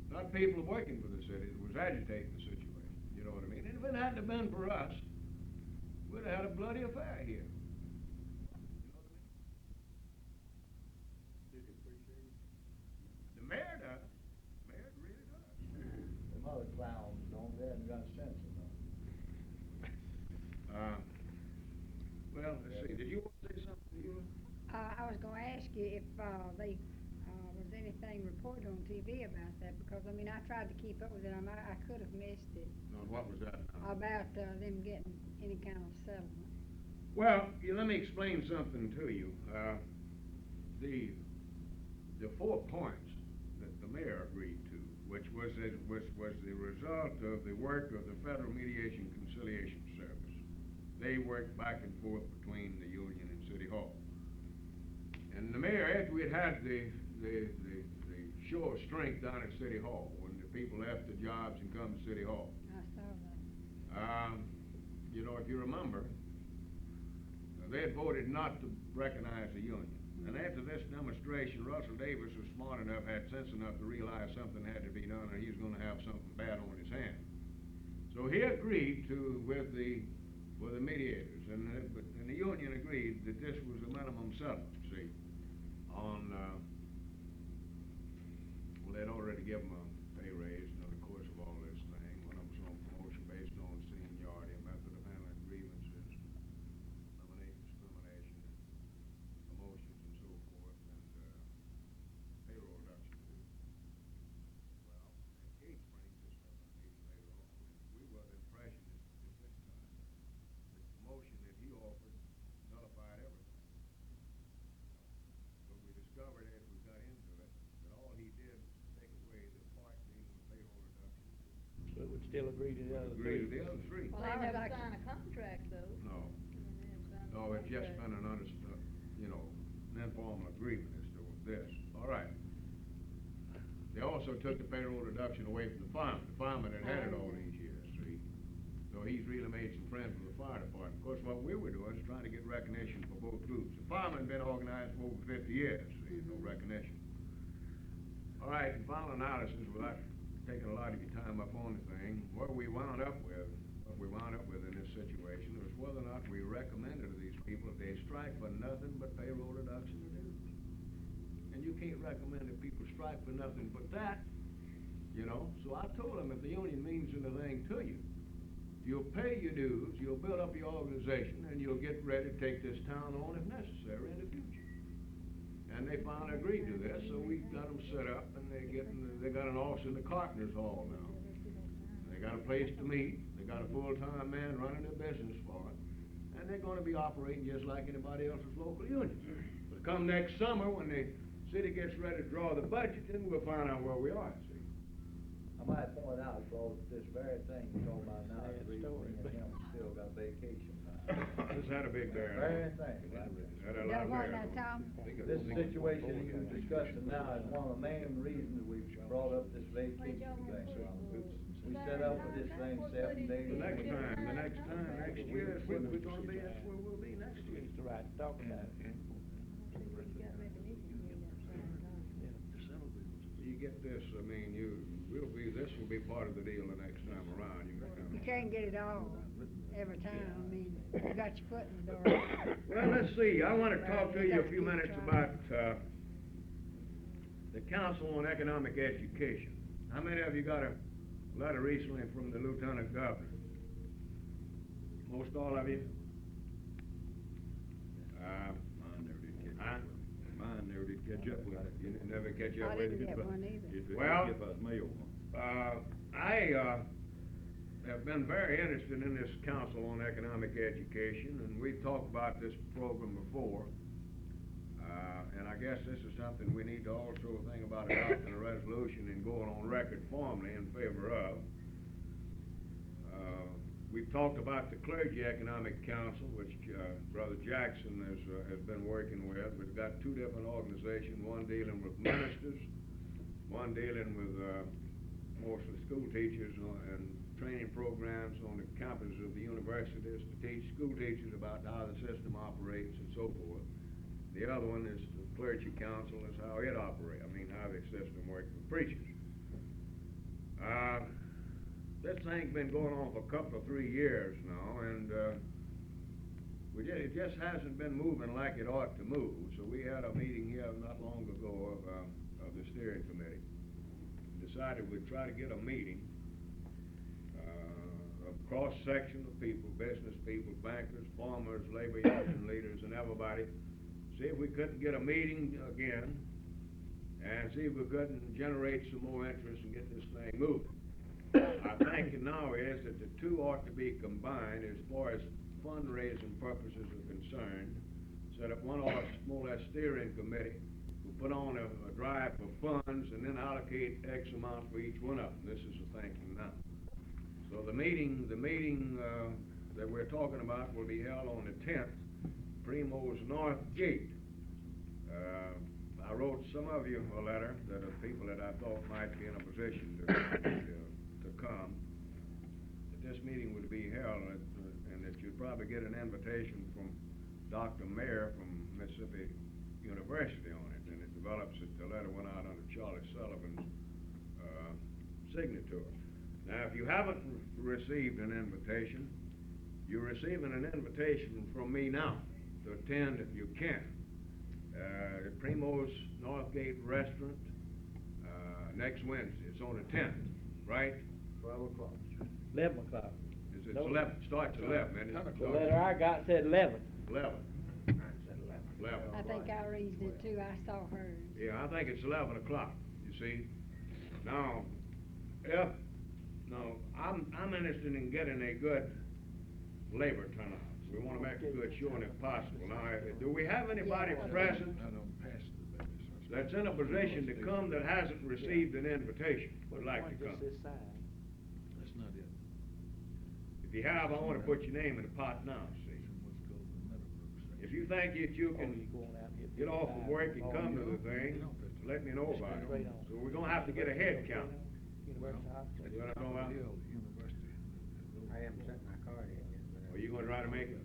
Not people working for the city that was agitating the situation, you know what I mean? And if it hadn't have been for us, we'd have had a bloody affair here. You know what I mean? City appreciate it. The mayor does. The mayor really does. Them other clowns they haven't got sense enough. Well, let's see, did you want to say something, Eula? I was gonna ask you if, they, was anything reported on TV about that, because, I mean, I tried to keep up with it, I could have missed it, No, what was that now? about, them getting any kind of settlement. Well, let me explain something to you. The 4 points that the mayor agreed to, which was the result of the work of the Federal Mediation Conciliation Service. They worked back and forth between the union and City Hall. And the mayor, after we had the show of strength down at City Hall, when the people left their jobs and come to City Hall, I saw that. you know, if you remember, they had voted not to recognize the union. And after this demonstration, Russell Davis was smart enough, had sense enough to realize something had to be done, or he was gonna have something bad on his hands. So he agreed with the mediators, and the union agreed that this was a minimum settlement, see, on, well, they'd already given them a pay raise in the course of all this thing. One of them was on promotion based on seniority, method of handling grievances, eliminating discrimination, promotions and so forth, and payroll reduction too. Well, and Gates brings this up in a meeting later on. We were of the impression at this time that the promotion that he offered nullified everything. But we discovered as we got into it that all he did was take away the part dealing with payroll reduction. So it would still agree to the other Agree three. to the other 3. Well, They I would never like to- sign a contract, though. No. They haven't signed a No, it's just contract. been an informal agreement as to this. All right. They also took the payroll reduction away from the fireman. The fireman had had it all these years, see? So he's really made some friends with the fire department. Of course, what we were doing is trying to get recognition for both groups. The fireman had been organized for over 50 years, see, no recognition. All right, in final analysis, without taking a lot of your time up on the thing, what we wound up with in this situation was whether or not we recommended to these people if they strike for nothing but payroll reduction or dues. And you can't recommend that people strike for nothing but that, you know. So I told them if the union means anything to you, you'll pay your dues, you'll build up your organization, and you'll get ready to take this town on if necessary in the future. And they finally agreed to this, so we got them set up, and they got an office in the Carpenters Hall now. They got a place to meet, they got a full-time man running their business for it, and they're gonna be operating just like anybody else's local union. But come next summer, when the city gets ready to draw the budget, then we'll find out where we are, see. I might point out, Claude, this very thing you're talking about now, the reason me and him still got vacation time. This had a big bearing. Very thing. Had a lot of That one, bearing. Tom? This situation you're discussing now is one of the main reasons we brought up this vacation thing. We set up with this thing 7 days. The next year, is where we're gonna be, that's where we'll be next year. It's the right to talk about it. You get this, I mean, this will be part of the deal the next time around. You can't get it all every time, I mean, you got your foot in the door. Well, let's see, I wanna talk to you a few minutes about, the Council on Economic Education. How many of you got a letter recently from the Lieutenant Governor? Most all of you? Mine never did catch up with it. You never catch up I with didn't it? get one either. Well, If I was mail. I have been very interested in this Council on Economic Education, and we've talked about this program before. And I guess this is something we need to also think about adopting a resolution and going on record formally in favor of. We've talked about the Clergy Economic Council, which Brother Jackson has been working with. We've got two different organizations, one dealing with ministers, one dealing with mostly school teachers and training programs on the campuses of the universities to teach school teachers about how the system operates and so forth. The other one is the Clergy Council, is how it operates, how the system works for preachers. This thing's been going on for a couple of 3 years now, and it just hasn't been moving like it ought to move. So we had a meeting here not long ago of the steering committee. Decided we'd try to get a meeting, a cross-section of people, business people, bankers, farmers, labor union leaders, and everybody. See if we couldn't get a meeting again, and see if we couldn't generate some more interest and get this thing moving. I think now is that the two ought to be combined as far as fundraising purposes are concerned. Set up one more or less steering committee who put on a drive for funds and then allocate X amount for each one of them. This is the thinking now. So the meeting that we're talking about will be held on the 10th, Primo's North Gate. I wrote some of you a letter that are people that I thought might be in a position to come. That this meeting would be held, and that you'd probably get an invitation from Dr. Mayer from Mississippi University on it, and it develops that the letter went out under Charlie Sullivan's signature. Now, if you haven't received an invitation, you're receiving an invitation from me now to attend if you can. At Primo's Northgate Restaurant, next Wednesday. It's on the 10th, right? 12 o'clock. 11 o'clock. It's 11, starts at 11, and it's The letter I got said 11. 11. 11. I think I read it too, I saw hers. Yeah, I think it's 11 o'clock, you see. Now, I'm interested in getting a good labor turnout. We want to make a good showing if possible. Now, do we have anybody present that's in a position to come that hasn't received an invitation, would like to come? That's not it. If you have, I want to put your name in the pot now, see. If you think that you can get off from work and come to the thing, let me know about it. So we're gonna have to get a head count. I haven't sent my card in yet. Are you gonna try to make it?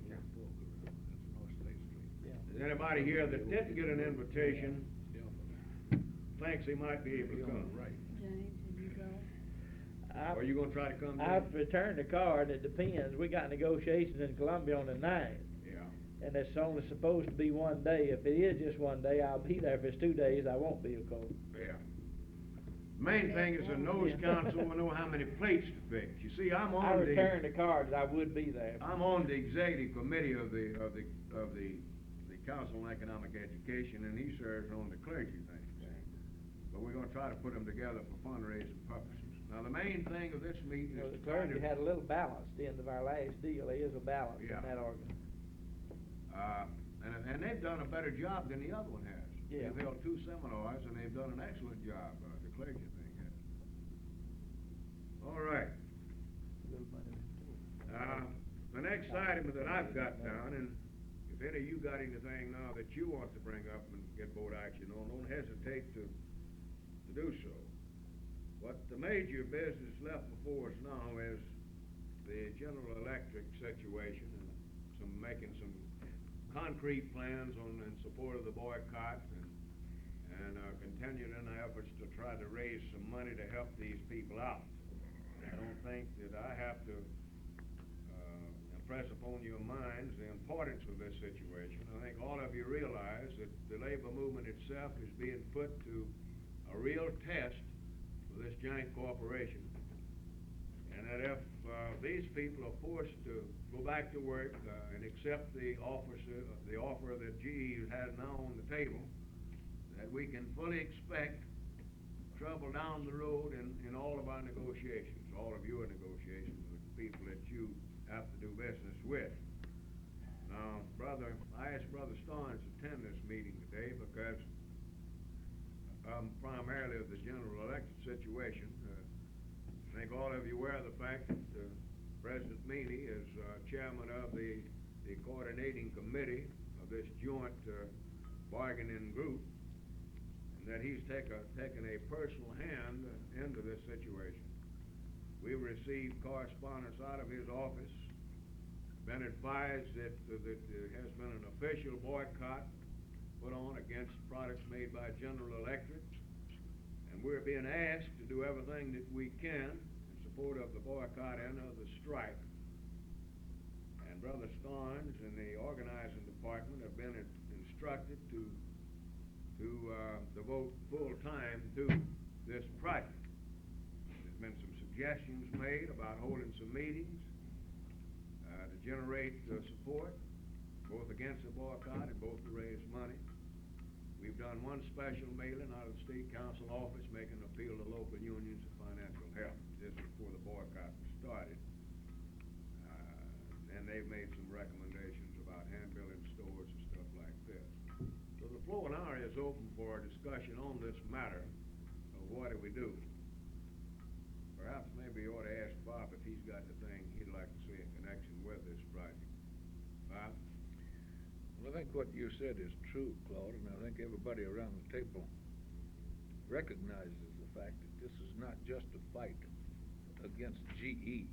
Is anybody here that didn't get an invitation thinks he might be able to come. Right. James, did you go? Are you gonna try to come, I've James? returned the card, it depends, we got negotiations in Columbia on the 9th. Yeah. And it's only supposed to be one day. If it is just one day, I'll be there. If it's 2 days, I won't be, of course. Yeah. Main thing is the nose council will know how many plates to fix. You see, I'm I on returned the cards, I would be there. I'm on the executive committee of the Council on Economic Education, and he serves on the clergy thing. But we're gonna try to put them together for fundraising purposes. Now, the main thing of this meeting You know, is the to try clergy to, had a little balance at the end of our last deal. There is a balance in Yeah. that argument. and they've done a better job than the other one has. Yeah. They've held 2 seminars, and they've done an excellent job, the clergy thing has. All right. Little money. The next item that I've got down, and if any of you got anything now that you want to bring up and get board action on, don't hesitate to do so. But the major business left before us now is the General Electric situation and making some concrete plans in support of the boycott and continuing in our efforts to try to raise some money to help these people out. I don't think that I have to impress upon your minds the importance of this situation. I think all of you realize that the labor movement itself is being put to a real test for this giant corporation. And that if these people are forced to go back to work and accept the offer that GE has now on the table, that we can fully expect trouble down the road in all of our negotiations, all of your negotiations with the people that you have to do business with. Now, I asked Brother Starnes to attend this meeting today because primarily of the General Electric situation. I think all of you are aware of the fact that President Meany is chairman of the coordinating committee of this joint bargaining group, and that he's taken a personal hand into this situation. We've received correspondence out of his office, been advised that there has been an official boycott put on against products made by General Electric, and we're being asked to do everything that we can in support of the boycott and of the strike. And Brother Starnes and the organizing department have been instructed to devote full time to this project. There's been some suggestions made about holding some meetings to generate support, both against the boycott and both to raise money. We've done one special mailing out of the State Council office making an appeal to local unions for financial help. This was before the boycott was started. And they've made some recommendations about hand-building stores and stuff like this. So the floor now is open for a discussion on this matter of what do we do. Perhaps maybe you ought to ask Bob if he's got the thing he'd like to see in connection with this project. Bob? Well, I think what you said is true, Claude, and I think everybody around the table recognizes the fact that this is not just a fight against GE.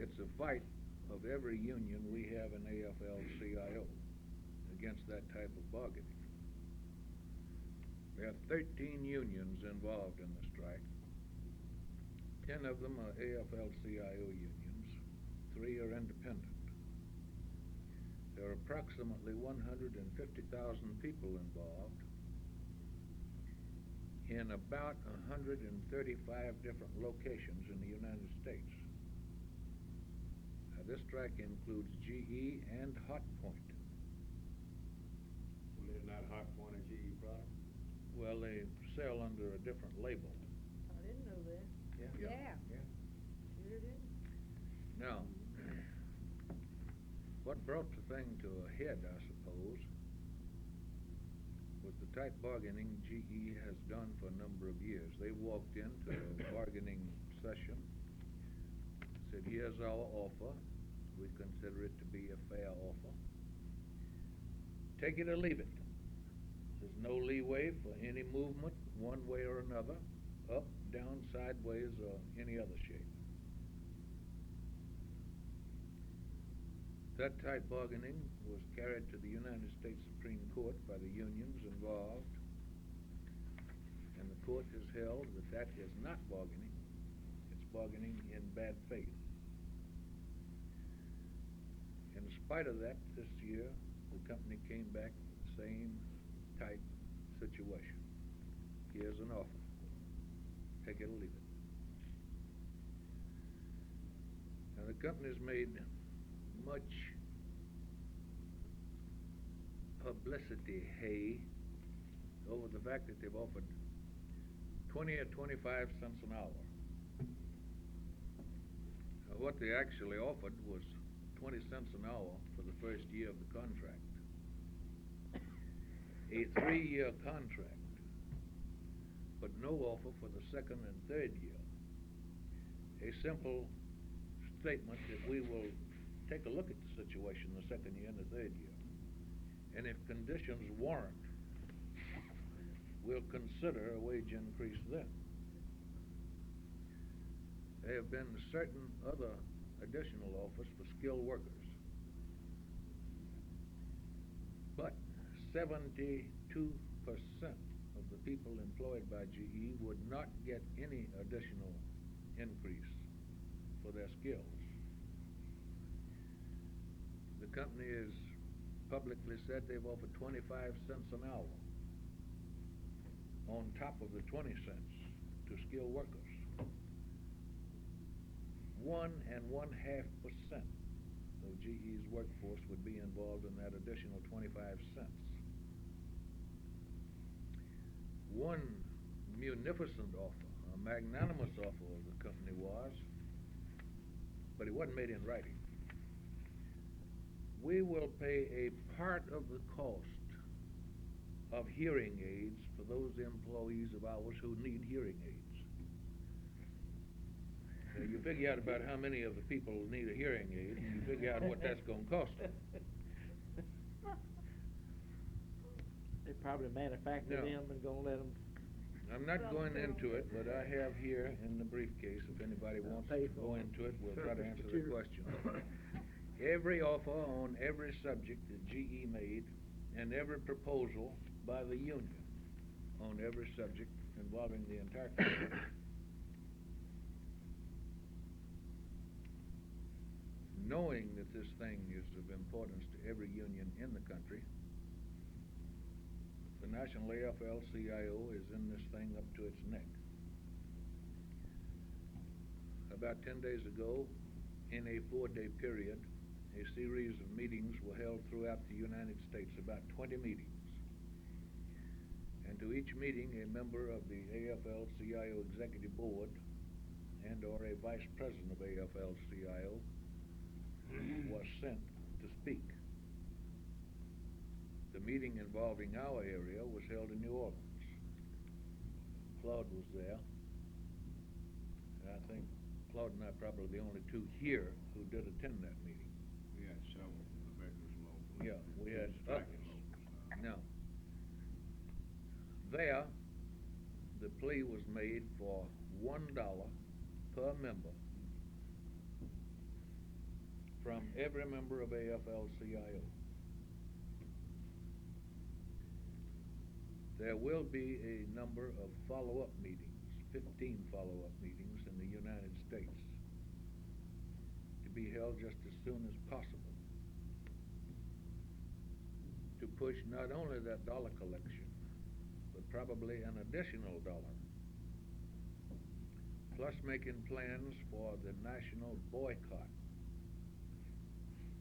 It's a fight of every union we have in AFL-CIO against that type of bargaining. We have 13 unions involved in the strike. 10 of them are AFL-CIO unions, 3 are independent. There are approximately 150,000 people involved in about 135 different locations in the United States. Now, this strike includes GE and Hotpoint. Well, isn't that Hotpoint a GE product? Well, they sell under a different label. I didn't know that. Yeah. Sure didn't. Now, what brought the thing to a head, I suppose, was the tight bargaining GE has done for a number of years. They walked into a bargaining session, said, here's our offer. We consider it to be a fair offer. Take it or leave it. There's no leeway for any movement one way or another, up, down, sideways, or any other shape. That type bargaining was carried to the United States Supreme Court by the unions involved, court has held that that is not bargaining, it's bargaining in bad faith. In spite of that, this year, the company came back with the same type situation. Here's an offer. Take it or leave it. Now, the company's made much publicity hay over the fact that they've offered 20 or 25 cents an hour. Now, what they actually offered was 20 cents an hour for the first year of the contract. A 3-year contract, but no offer for the second and third year. A simple statement that we will take a look at the situation the second year and the third year. And if conditions warrant, we'll consider a wage increase then. There have been certain other additional offers for skilled workers. But 72% of the people employed by GE would not get any additional increase for their skills. The company has publicly said they've offered 25 cents an hour on top of the 20 cents to skilled workers. 1.5% of GE's workforce would be involved in that additional 25 cents. One munificent offer, a magnanimous offer of the company was, but it wasn't made in writing. We will pay a part of the cost of hearing aids for those employees of ours who need hearing aids. Now, you figure out about how many of the people need a hearing aid, and you figure out what that's going to cost them. They probably manufacture No. them and gonna let them. I'm not going into it, but I have here in the briefcase, if anybody wants to go into it, we'll try to answer the question. Every offer on every subject that GE made, and every proposal by the union on every subject involving the entire country, knowing that this thing is of importance to every union in the country, the National AFL-CIO is in this thing up to its neck. About 10 days ago, in a 4-day period, a series of meetings were held throughout the United States, about 20 meetings. And to each meeting, a member of the AFL-CIO Executive Board and or a vice president of AFL-CIO was sent to speak. The meeting involving our area was held in New Orleans. Claude was there, and I think Claude and I probably the only two here who did attend that meeting. We had several from the Beggars Local. Yeah, we had Striking others. locals. Now, there, the plea was made for $1 per member from every member of AFL-CIO. There will be a number of follow-up meetings, 15 follow-up meetings in the United States, to be held just as soon as possible, to push not only that dollar collection, but probably an additional dollar, plus making plans for the national boycott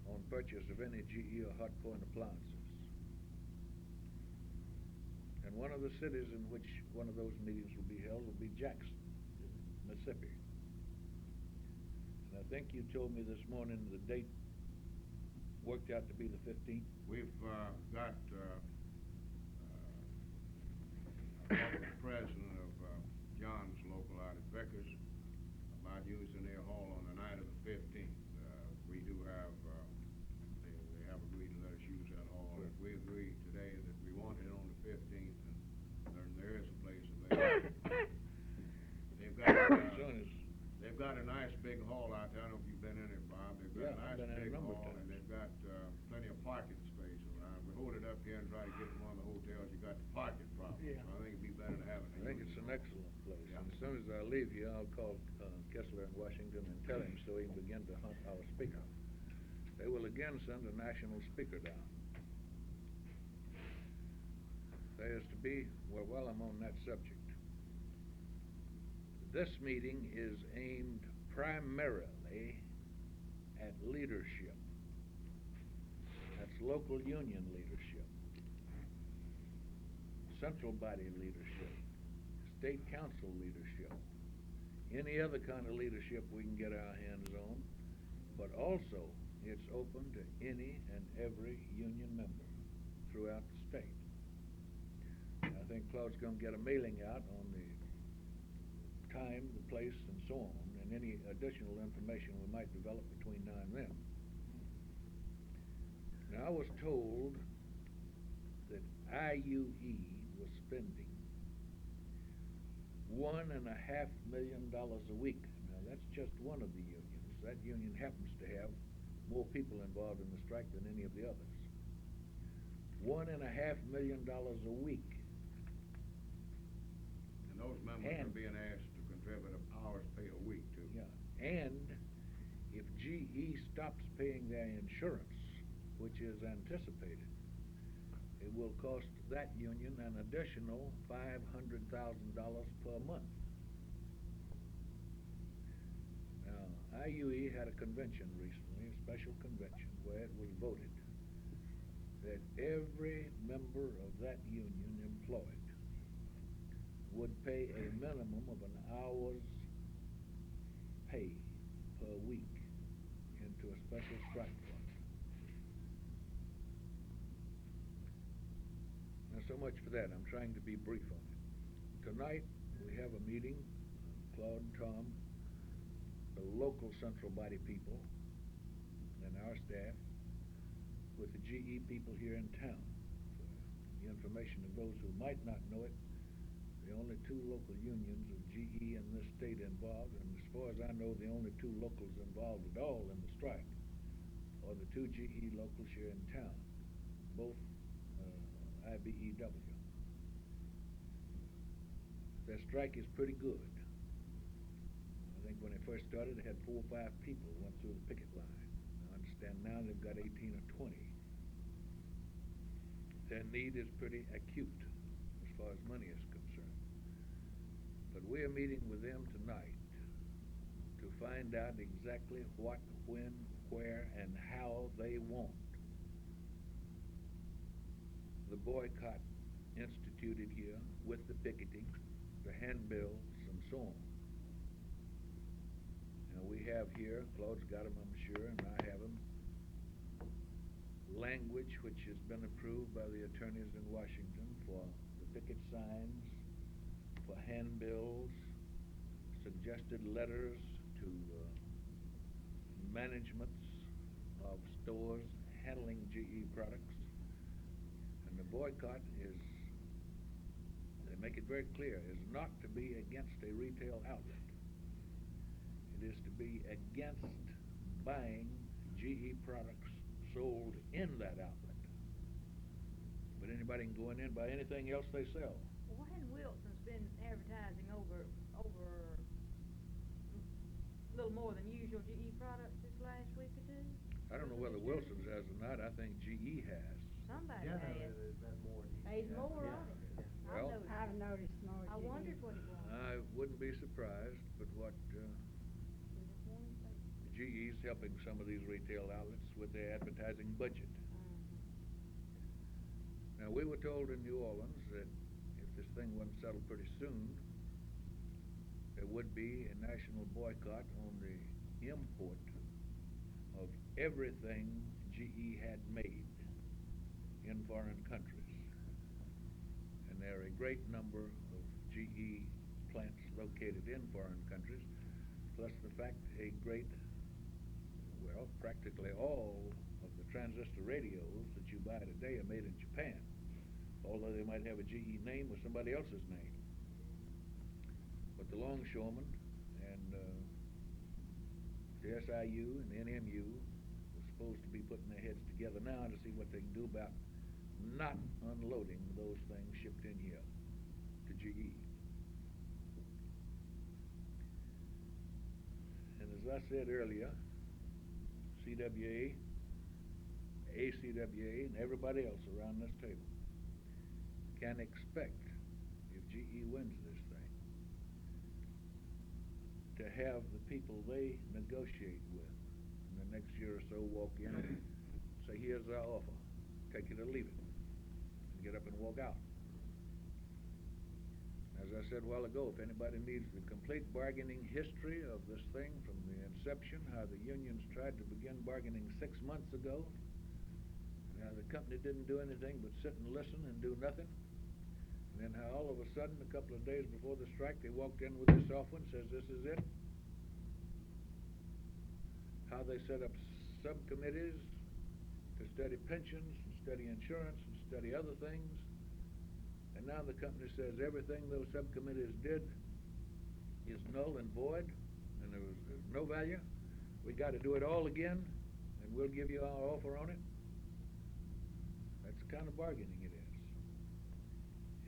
on purchase of any GE or Hot Point appliances. And one of the cities in which one of those meetings will be held will be Jackson, Mississippi. And I think you told me this morning the date worked out to be the 15th. We've got the president of John's local out at Beckers about using their hall on the night of the 15th. We do have, they have agreed to let us use that hall. If we agree today that we want it on the 15th, and there is a place available. They've got a nice big hall out there. I don't know if you've been in it, Bob. They've got a nice big hall, and they've got plenty of parking space around. We up here and try to get it in one of the hotels, you got the parking problem. Yeah. So I think it'd be better to have it. I think it's an excellent place, Yeah. and as soon as I leave here, I'll call Kessler in Washington and tell him so he can begin to hunt our speaker. They will again send a national speaker down. There is to be, well, while I'm on that subject, this meeting is aimed primarily at leadership. That's local union leadership, central body leadership, state council leadership, any other kind of leadership we can get our hands on, but also it's open to any and every union member throughout the state. And I think Claude's gonna get a mailing out on the time, the place, and so on, and any additional information we might develop between now and then. Now, I was told that IUE was spending $1.5 million a week. Now, that's just one of the unions. That union happens to have more people involved in the strike than any of the others. $1.5 million a week. And those members are being asked to contribute an hour's pay a week too. Yeah, and if GE stops paying their insurance, which is anticipated, it will cost that union an additional $500,000 per month. Now, IUE had a convention recently, a special convention, where it was voted that every member of that union employed would pay a minimum of an hour's pay per week into a special strike fund. Now, so much for that. I'm trying to be brief on it. Tonight, we have a meeting, Claude, Tom, the local central body people, and our staff, with the GE people here in town. For the information of those who might not know it, the only two local unions of GE in this state involved, and as far as I know, the only two locals involved at all in the strike are the two GE locals here in town, both IBEW. Their strike is pretty good. I think when they first started, they had 4 or 5 people went through the picket line. I understand now they've got 18 or 20. Their need is pretty acute as far as money is concerned. But we are meeting with them tonight to find out exactly what, when, where, and how they want the boycott instituted here with the picketing, the handbills, and so on. Now we have here, Claude's got them, I'm sure, and I have them, language which has been approved by the attorneys in Washington for the picket signs, for handbills, suggested letters to managements of stores handling GE products. And the boycott is, they make it very clear, is not to be against a retail outlet. It is to be against buying GE products sold in that outlet. But anybody can go in and buy anything else they sell. Well, why hadn't Wilson's been advertising over a little more than usual GE products this last week or two? I don't know whether Wilson's has or not. I think GE has. Somebody Yeah, has. there's been more. There's more Yeah. on it. Well, I've noticed more. I GE. wondered what it was. I wouldn't be surprised, but what We just wanted to say. GE's helping some of these retail outlets with their advertising budget. Now, we were told in New Orleans that if this thing wasn't settled pretty soon, there would be a national boycott on the import of everything GE had made in foreign countries. And there are a great number of GE plants located in foreign countries, plus the fact practically all of the transistor radios that you buy today are made in Japan, although they might have a GE name or somebody else's name. But the longshoremen and the SIU and the NMU are supposed to be putting their heads together now to see what they can do about not unloading those things shipped in here to GE. And as I said earlier, CWA, ACWA, and everybody else around this table can expect, if GE wins this thing, to have the people they negotiate with in the next year or so walk in and say, here's our offer, take it or leave it, and get up and walk out. As I said a while ago, if anybody needs the complete bargaining history of this thing from the inception, how the unions tried to begin bargaining 6 months ago, and how the company didn't do anything but sit and listen and do nothing, and then how all of a sudden, a couple of days before the strike, they walked in with this offer and says, this is it. How they set up subcommittees to study pensions and study insurance and study other things. And now the company says everything those subcommittees did is null and void, and there's no value. We got to do it all again, and we'll give you our offer on it. That's the kind of bargaining it is.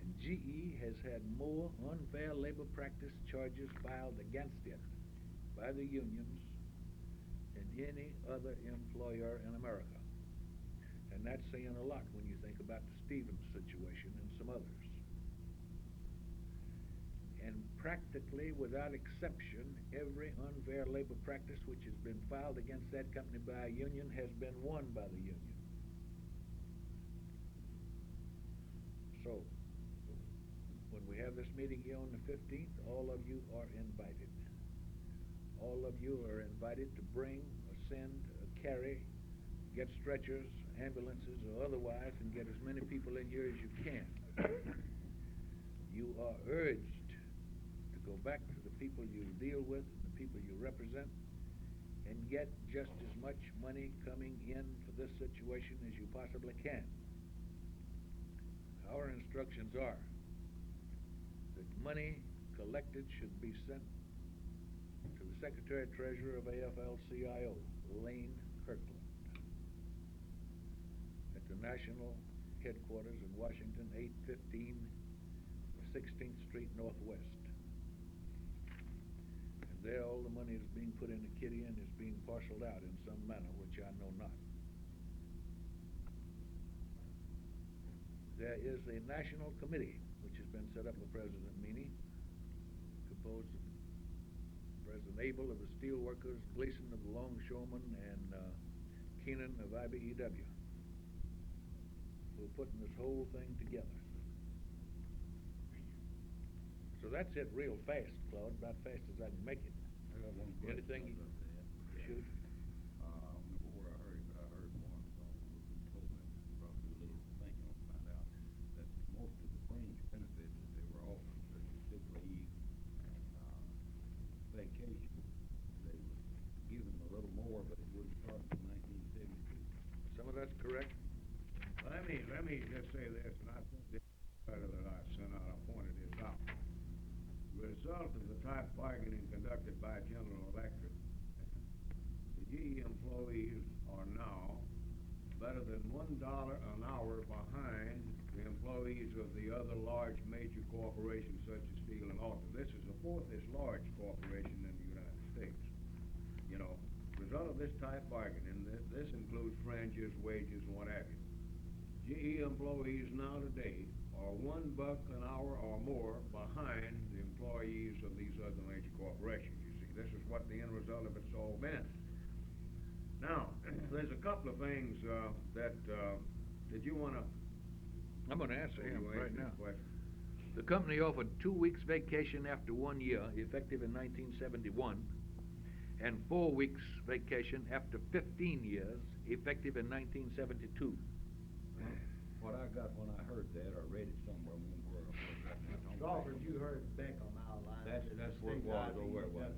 And GE has had more unfair labor practice charges filed against it by the unions than any other employer in America. And that's saying a lot when you think about the Stevens situation and some others. And practically without exception, every unfair labor practice which has been filed against that company by a union has been won by the union. So, when we have this meeting here on the 15th, all of you are invited. All of you are invited to bring, or send, or carry, get stretchers, ambulances, or otherwise, and get as many people in here as you can. You are urged to go back to the people you deal with, and the people you represent, and get just as much money coming in for this situation as you possibly can. Our instructions are that money collected should be sent to the Secretary-Treasurer of AFL-CIO, Lane Kirkland, at the National Headquarters in Washington, 815 16th Street Northwest. And there all the money is being put in a kitty and is being parceled out in some manner, which I know not. There is a national committee which has been set up by President Meany, composed of President Abel of the Steelworkers, Gleason of the Longshoremen, and Keenan of IBEW, who are putting this whole thing together. So that's it real fast, Claude, about fast as I can make it. I got one question Anything about that. Shoot. I don't know where I heard it, but I heard once, we've been told that, probably a little thinking on find out, that most of the fringe benefits that they were offering, such as sick leave, vacation, they were giving them a little more, but it wouldn't start until 1972. Some of that's correct. Let me just say this, and I think this letter that I sent out, I pointed this out. The result of the type bargaining conducted by General Electric, the GE employees are now better than $1 an hour behind the employees of the other large major corporations such as Steel and Alta. This is the fourth large corporation in the United States. You know, result of this type bargaining, this includes fringes, wages, and what have you. GE employees now today are $1 an hour or more behind the employees of these other major corporations. You see, this is what the end result of it's all been. Now, there's a couple of things that did you want to? I'm going to answer him right now. Question? The company offered 2 weeks vacation after 1 year, effective in 1971, and 4 weeks vacation after 15 years, effective in 1972. What I got when I heard that, or read it somewhere, Crawford, you heard Beck on our line. That's what it was, or where it was.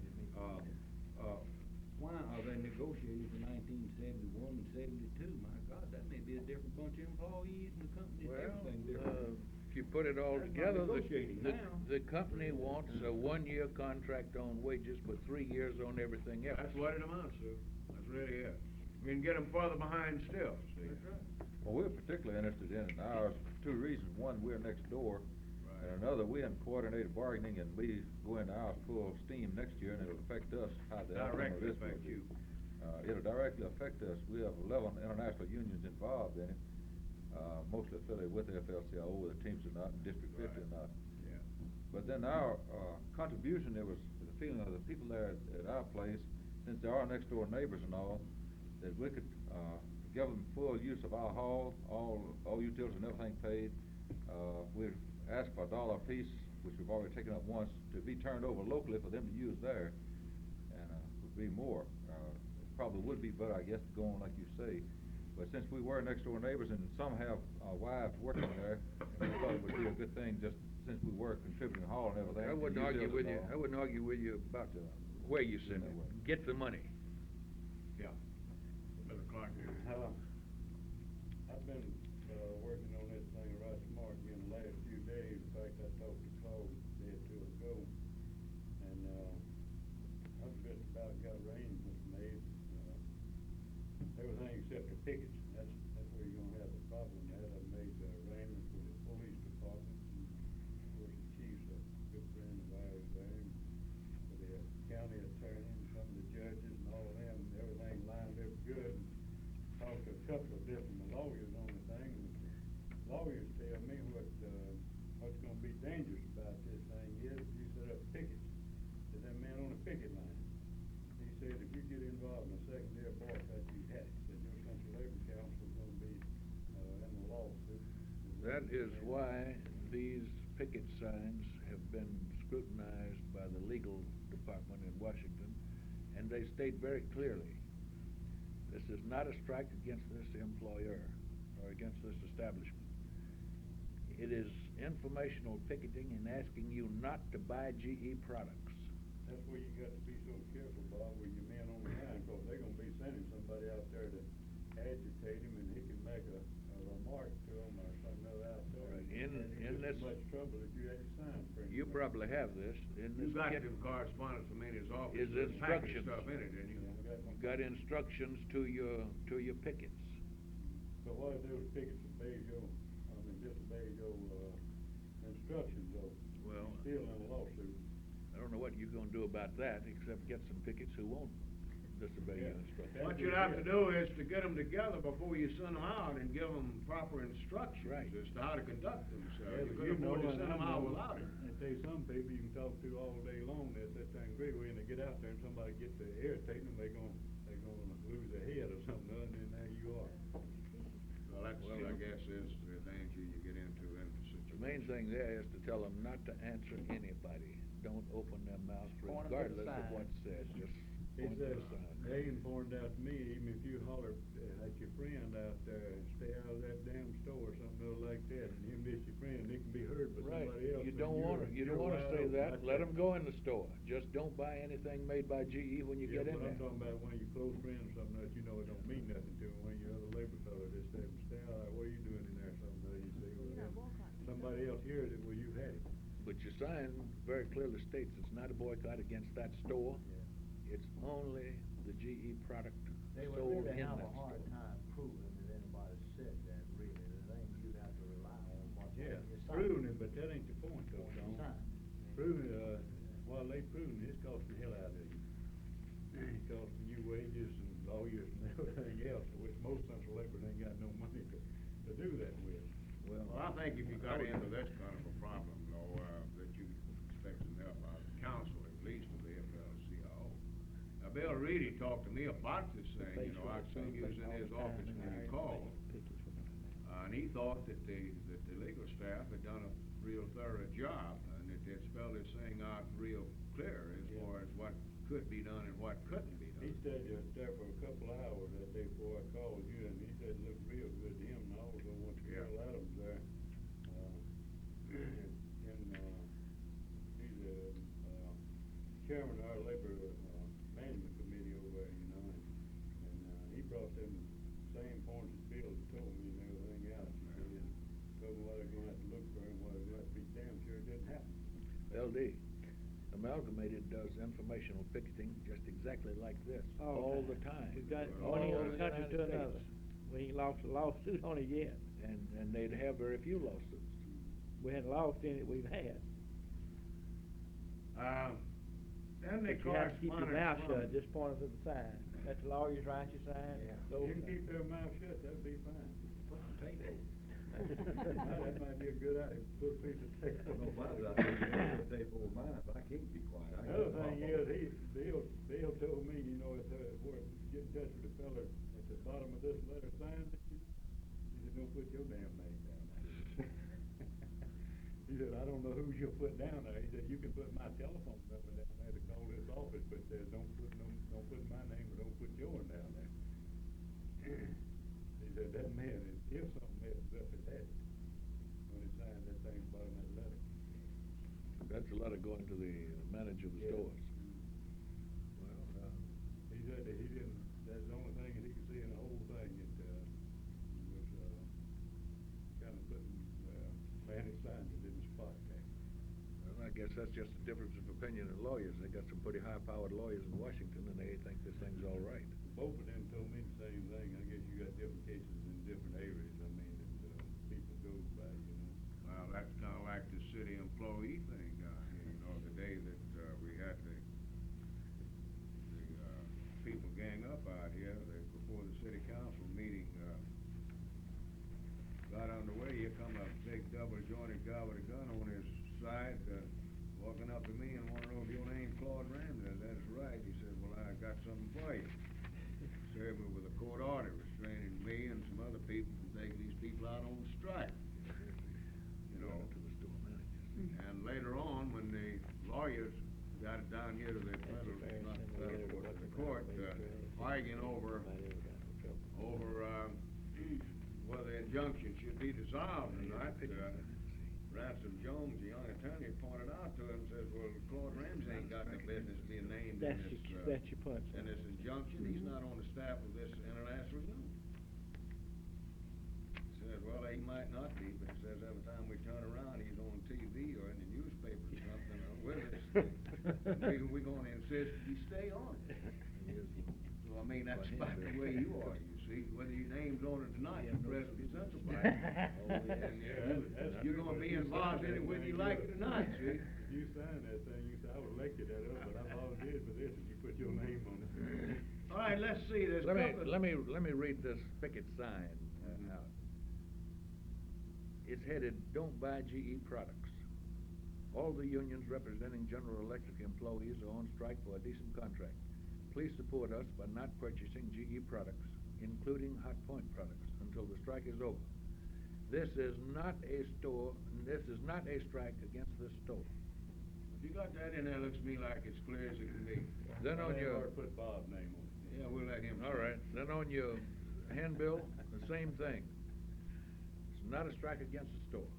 Why are they negotiating for 1971 and 72? My God, that may be a different bunch of employees in the company, everything different. If you put it all That's not together, negotiating now. the company wants a 1-year contract on wages, but 3 years on everything else. That's what it amounts to. That's really it. You can get them further behind still, see? That's right. Well, we're particularly interested in ours for two reasons. One, we're next door. Right. And another, we in coordinated bargaining, and we go into ours full steam next year, and it'll affect us how the outcome of Directly this will affect be. you. It'll directly affect us. We have 11 international unions involved in it, mostly affiliated with the FLCIO, the Teamsters not, and District 50 Right. not. Yeah. But then our contribution, there was the feeling of the people there at our place, since they are next door neighbors and all, that we could give them full use of our hall, all utilities and everything paid. We'd ask for $1 a piece, which we've already taken up once, to be turned over locally for them to use there, and would be more. Probably would be better, I guess, to go on like you say. But since we were next door neighbors and some have wives working there, we thought it would be a good thing, just since we were contributing hall and everything. I wouldn't and argue utilities with and you, all. I wouldn't argue with you about where you send it. Get the money. Yeah. Mr. Clark. I've been, working on this thing right smart in the last few days. In fact, I talked to Claude a day or two ago, and, I've just about got arrangements made, everything except the pickets. That's where you're gonna have a problem at. I've made arrangements with the police department, and of course the chief's a good friend of ours there, and with the county attorney and some of the judges and all of them, everything lined up good. Talked to a couple of different lawyers on the thing, and lawyers tell me what's gonna be dangerous about this thing is if you set up pickets, there's that man on the picket line. He said if you get involved in a secondary boycott, you had it. Said your Central Labor Council is gonna be, in the lawsuit. That is why these picket signs have been scrutinized by the legal department in Washington, and they state very clearly, this is not a strike against this employer or against this establishment. It is informational picketing and asking you not to buy GE products. That's where you got to be so careful, Bob, with your men on the line, because they're gonna be sending somebody out there to agitate him, and he can make a remark to them or something out there. Right. And In it's this- much trouble if you had your sign printed. You probably have this in this You got kit. them correspondence from in his office. Is with package instructions. stuff in it, didn't you? You got instructions to your pickets. But what if those pickets obey disobey your, instructions, though? Well, You're still in a lawsuit. I don't know what you're gonna do about that, except get some pickets who won't disobey your Yeah. instructions. What you'd have to do is to get them together before you send them out and give them proper instructions Right. as to how to conduct Yeah, themselves. but You couldn't afford to and send them I out know, without it. I tell you, some people you can talk to all day long, that thing great way, and they get out there and somebody gets to irritating them, they're gonna lose their head or something, and then there you are. Well, that's, I guess, is the danger you get into in the situation. The main thing there is to tell them not to answer anybody. Don't open their mouths Point 'em to the regardless of sign. what's said, just He point to said, the sign. they even pointed out to me, even if you holler at your friend out there, and stay out of that damn store or something like that, and you miss your friend, it can be heard by Right, somebody else. you and don't wanna you're say wide open. that, That's let it. them go in the store. Just don't buy anything made by GE when you get in Yeah, but I'm there. talking about one of your close friends or something that you know it don't mean nothing to, one of your other labor fellows, just stay out there, what are you doing in there, something, you say, You're not well, boycotting. somebody else hears it, well, you had it. But your sign very clearly states it's not a boycott against that store. It's only the GE product They would sold in really that have a store. hard time proving that anybody said that, really. The thing you'd have to rely on what's on Yeah, your sign. proving it, but that ain't the point, though, On your Don. sign. Proving, while they proving it, it's costing the hell out of you. It's costing you wages and lawyers and everything else, which most central laborers ain't got no money to do that with. Well, I think if you got into this kind of a problem, though, that you expect some help out of the council, at least of the FLCIO. Now, Bill Reedy talked to me about this thing, you know, I seen he was in his office when he called. And he thought that the legal staff had done a real thorough job, and that they'd spelled this thing out real clear as far as what could be done and what couldn't be He done. stayed there for a couple of hours that day before I called you, and he said it looked real good to him, and also once Carol Adams there, he's chairman of our labor, management committee over there, you know, and he brought them same points as Bill told me and everything else, he said, and told me what they're gonna have to look for and what they're gonna have to be damn sure it didn't happen. LD, Amalgamated does informational picketing just exactly like this, all the time. We've got All one over of the country United to States. another. We ain't lost a lawsuit on it yet. And they'd have very few lawsuits. We hadn't lost any that we've had. Then they But you have to keep your mouth correspondence shut, from- just point us at the sign. Let the lawyers write your sign. Yeah. Go You can from keep there. their mouth shut, that'd be fine. Put the tape over. That might be a good idea, put a piece of tape. Nobody's out there put tape over mine, but I can't be quiet. I Another gotta thing pop is, Bill told me, you know, where, get in touch with the fella at the bottom of this letter signed that you, he said, don't put your damn name down there. He said, I don't know who you'll put down there. He said, you can put my telephone number down there to call this office, but don't put my name, or don't put yours down there. He said, that man, if something messes up, it had it, when he signed that thing bottom of that letter. That's a letter going to the manager of the Yeah. stores. Well, He said that he didn't, that's the only thing that he could see in the whole thing, it, was, kinda putting, man, it signed it in the spot there. well, I guess that's just a difference of opinion in lawyers. They got some pretty high-powered lawyers in Washington, and they think this thing's all right. Both of them told me the same thing. I guess you got different cases in different areas, I mean, that, people go by, you know. Well, that's kinda like the city employee thing down here, you know, the day that, we had the people gang up out here, before the city council meeting, got underway, here come a big double-jointed guy with a gun on his side, walking up to me and wanted to know if your name's Claude Ramsey. That's right. He said, well, I got something for you. Served me with a court order restraining me and some other people from taking these people out on strike. You know, To the store manager. and later on, when the lawyers got it down here to the federal, not the federal court, to the court, arguing over, whether the injunction should be dissolved or not, Ransom Jones, the young attorney, pointed out to him, says, well, Claude Ramsey ain't got no business being named in That's your point, sir. in this injunction. He's not on the staff of this international union. Says, well, he might not be, but he says every time we turn around, he's on TV or in the newspaper or something, with us. We're gonna insist he stay on it. So, I mean, that's about the way you are, you see, whether your name's on it or not, you're president of Central Bank. And you're gonna be involved in it whether you like it or not, see? If you signed that thing, you said, I was elected that up, but I volunteered for this, and you put your name on it. All right, let's see, there's a couple of... Let me read this picket sign out. It's headed, "Don't buy GE products." All the unions representing General Electric employees are on strike for a decent contract. Please support us by not purchasing GE products, including Hot Point products, until the strike is over. This is not a strike against this store. If you got that in there, looks to me like it's clear as it can be. Then on They your, already put Bob's name on it. Yeah, we'll let him. all right, then on your handbill, the same thing. It's not a strike against the store.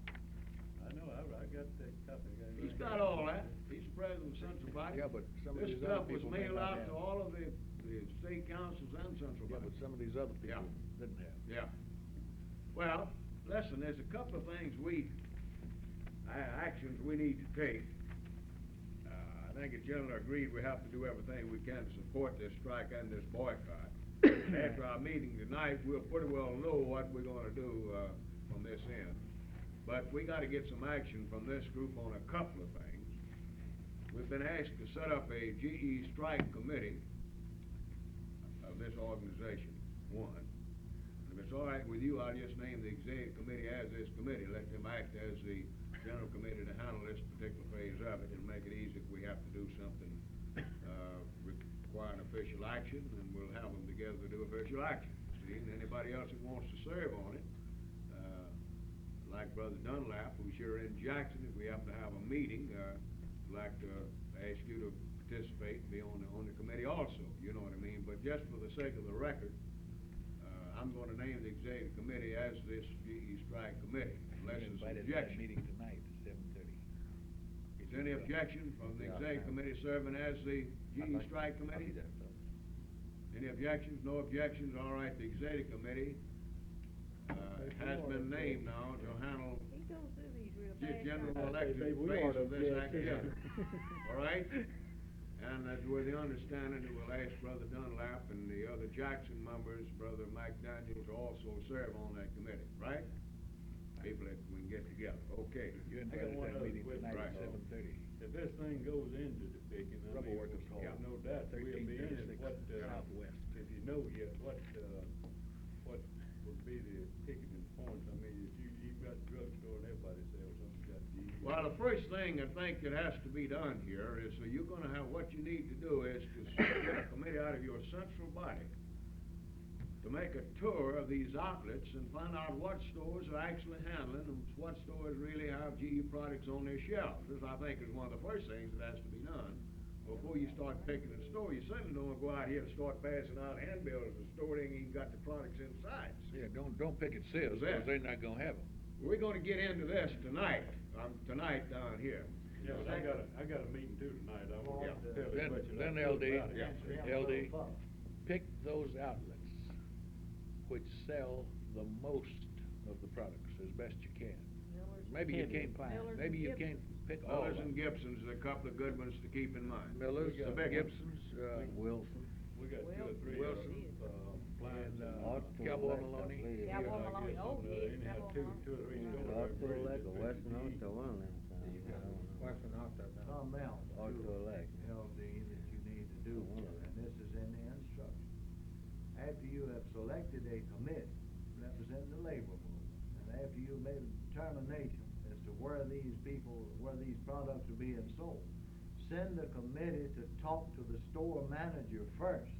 I know, I got that copy. He's got all that. He's president of Central Bank. Yeah, but some of This these other stuff was people may mailed not out to have. all of the state councils and Central Yeah, Bank. but some of these other people Yeah. didn't have. Yeah. Well, listen, there's a couple of things actions we need to take. I think it's generally agreed we have to do everything we can to support this strike and this boycott. After our meeting tonight, we'll pretty well know what we're gonna do, from this end. But we gotta get some action from this group on a couple of things. We've been asked to set up a GE strike committee of this organization, one. And if it's all right with you, I'll just name the executive committee as this committee, let them act as the general committee to handle this particular phase of it, and make it easy if we have to do something, requiring official action, and we'll have them together to do official action. See, and anybody else that wants to serve on it, like Brother Dunlap, who's here in Jackson, if we have to have a meeting, I'd like to ask you to participate and be on the committee also, you know what I mean? But just for the sake of the record, I'm gonna name the executive committee as this GE strike committee, unless there's Invited to that objection. meeting tonight at 7:30. Is there any objection from the Yeah, executive yeah. committee serving as the GE strike I'll committee? be there, so. Any objections? No objections? All right, the executive committee, has been named now to handle He goes through these real the fast. general I say, electric baby, we phase ought to of this object, too. activity. All right? And that with the understanding that we'll ask Brother Dunlap and the other Jackson members, Brother Mike Daniels, to also serve on that committee, right? People that we can get together, okay. You're I got invited to one that other meeting question. tonight at Right. 7:30. If this thing goes into the picking, I Rubber mean, Workers Hall. with no doubt, we'll be in it, 1336 Southwest. if you know yet, what would be the picketing points? I mean, if you've got drugstore and everybody sells something, you got GE. Well, the first thing I think that has to be done here is, so you're gonna have, what you need to do is to get a committee out of your central body to make a tour of these outlets and find out what stores are actually handling and what stores really have GE products on their shelves. This, I think, is one of the first things that has to be done before you start picking a store. You certainly don't wanna go out here and start passing out handbills and store ain't even got the products inside. Yeah, don't pick at Sears, That- because they're not gonna have them. We're gonna get into this tonight, tonight down here. Yeah, but I got a meeting too tonight, I won't Yeah. tell as much as I Then could LD, about it. LD, pick those outlets which sell the most of the products as best you can. Maybe you Henry can't, Klein. Miller's maybe you and can't pick all of Millers and them. Gibsons are a couple of good ones to keep in mind. Millers, The big ones. Gibsons, Wilson. We got two or three, Wilson, appliance and, and, Cowboy Maloney. Cowboy Maloney, oh, yeah, anyhow, Cowboy two or three stores. Auto every Elect or day. Western Auto, one of them. Western Auto, no. Some else. Auto Elect. LD that you need to do, and this is in the instruction. After you have selected a committee representing the labor movement, and after you've made a determination as to where these products are being sold, send the committee to talk to the store manager first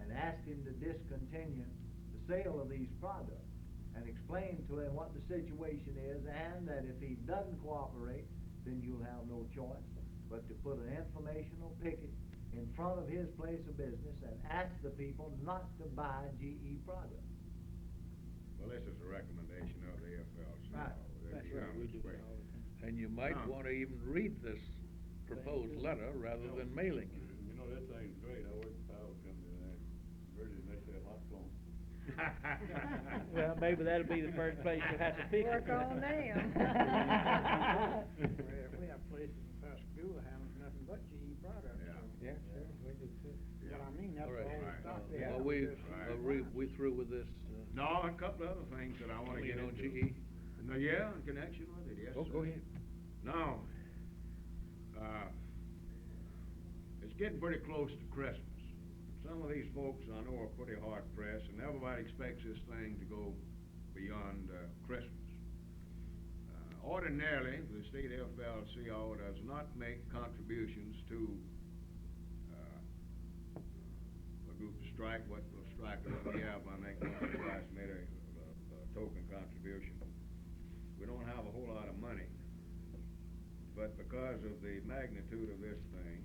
and ask him to discontinue the sale of these products and explain to him what the situation is, and that if he doesn't cooperate, then you'll have no choice but to put an informational picket in front of his place of business and ask the people not to buy GE products. Well, this is a recommendation of the AFL-CIO. Right. That's right, we do that all the time. And you might Now- wanna even read this proposed letter rather than mailing it. You know, that thing's great, I work for power company, and really, they sell hot clones. Well, maybe that'll be the first place you'll have to pick it. Work on them. We have places in Pascagoula having nothing but GE products. Yeah. so- Yeah, sure, we do too. But I mean, that's All all right. the Right. stock they Well, have. we, Right. we through with this, No, a couple of other things that I wanna you get know, into. GE? No, yeah, in connection with it, yes, Oh, sir. go ahead. Now, it's getting pretty close to Christmas. Some of these folks I know are pretty hard pressed, and everybody expects this thing to go beyond, Christmas. Ordinarily, the state AFL-CIO does not make contributions to, a group of strike, what the strike we have, I think, one of you guys made a token contribution. We don't have a whole lot of money, but because of the magnitude of this thing,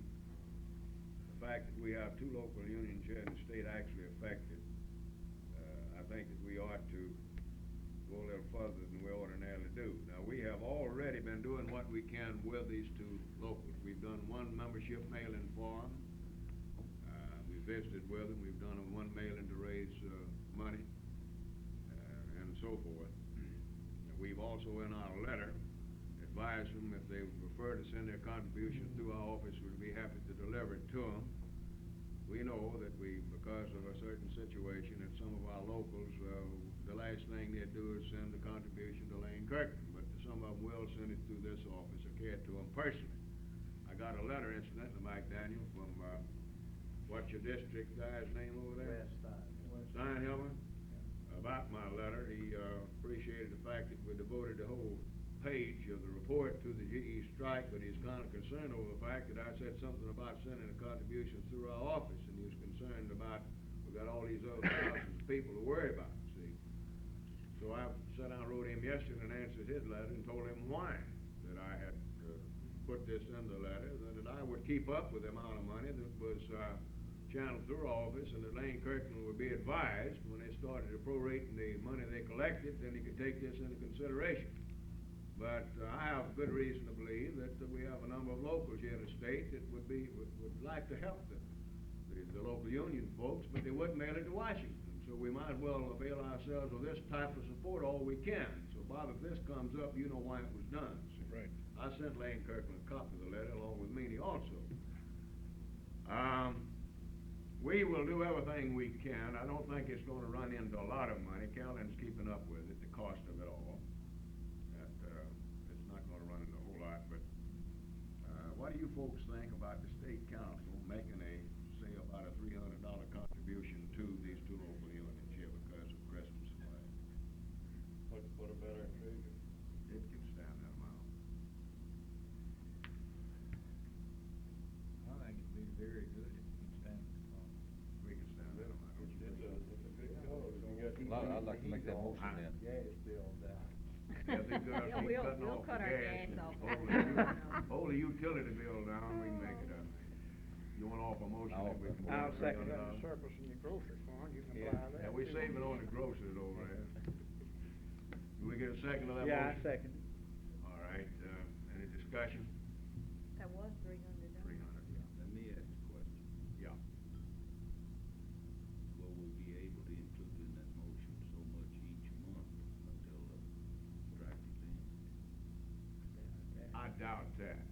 the fact that we have two local unions here in the state actually affected, I think that we ought to go a little further than we ordinarily do. Now, we have already been doing what we can with these two locals. We've done one membership mailing for them. We visited with them. We've done one mailing to raise money, and so forth. We've also, in our letter, advised them if they would prefer to send their contribution through our office, we'd be happy to deliver it to them. We know that because of a certain situation at some of our locals, the last thing they'd do is send the contribution to Lane Kirkland, but some of them will send it through this office or care to them personally. I got a letter, incidentally, Mike Daniel, from, what's your district guy's name over there? Steinhelmer, about my letter. He, appreciated the fact that we devoted the whole page of the report to the GE strike, but he's kind of concerned over the fact that I said something about sending a contribution through our office, and he was concerned about, we got all these other thousands of people to worry about, see. So I sat down, wrote him yesterday and answered his letter and told him why, that I had, put this in the letter, that I would keep up with the amount of money that was, channeled through our office, and that Lane Kirkland would be advised when they started prorating the money they collected, then he could take this into consideration. But I have good reason to believe that we have a number of locals here in the state that would like to help the local union folks, but they wouldn't mail it to Washington. So we might as well avail ourselves of this type of support all we can. So Bob, if this comes up, you know why it was done. Right. I sent Lane Kirkland a copy of the letter along with Meany also. We will do everything we can. I don't think it's gonna run into a lot of money. Carolyn's keeping up with it, the cost of it all. That, it's not gonna run into a whole lot, but, what do you folks think about the state council making say about a $300 contribution to these two local units here because of Christmas and what? What about our treasure? It can stand that amount. I think it'd be very good if you could stand it. We can stand that amount, don't you think? It's a good cause. We got I'd like to make that motion then. Gas bill down. If they go out, Yeah, keep we'll- cutting we'll off cut the our gas gas and off. hold the utility bill down, we can make it up. You want to offer a motion that we can? I'll do second $300? that surplus in your grocery fund, you can Yeah. apply that. Yeah, we too. saving on the groceries over there. Do we get a second to that motion? Yeah, I second. All right, any discussion? That was 300, huh? 300, yeah. Let me ask a question. Yeah. Will we be able to include in that motion so much each month until the strike is in? I doubt that.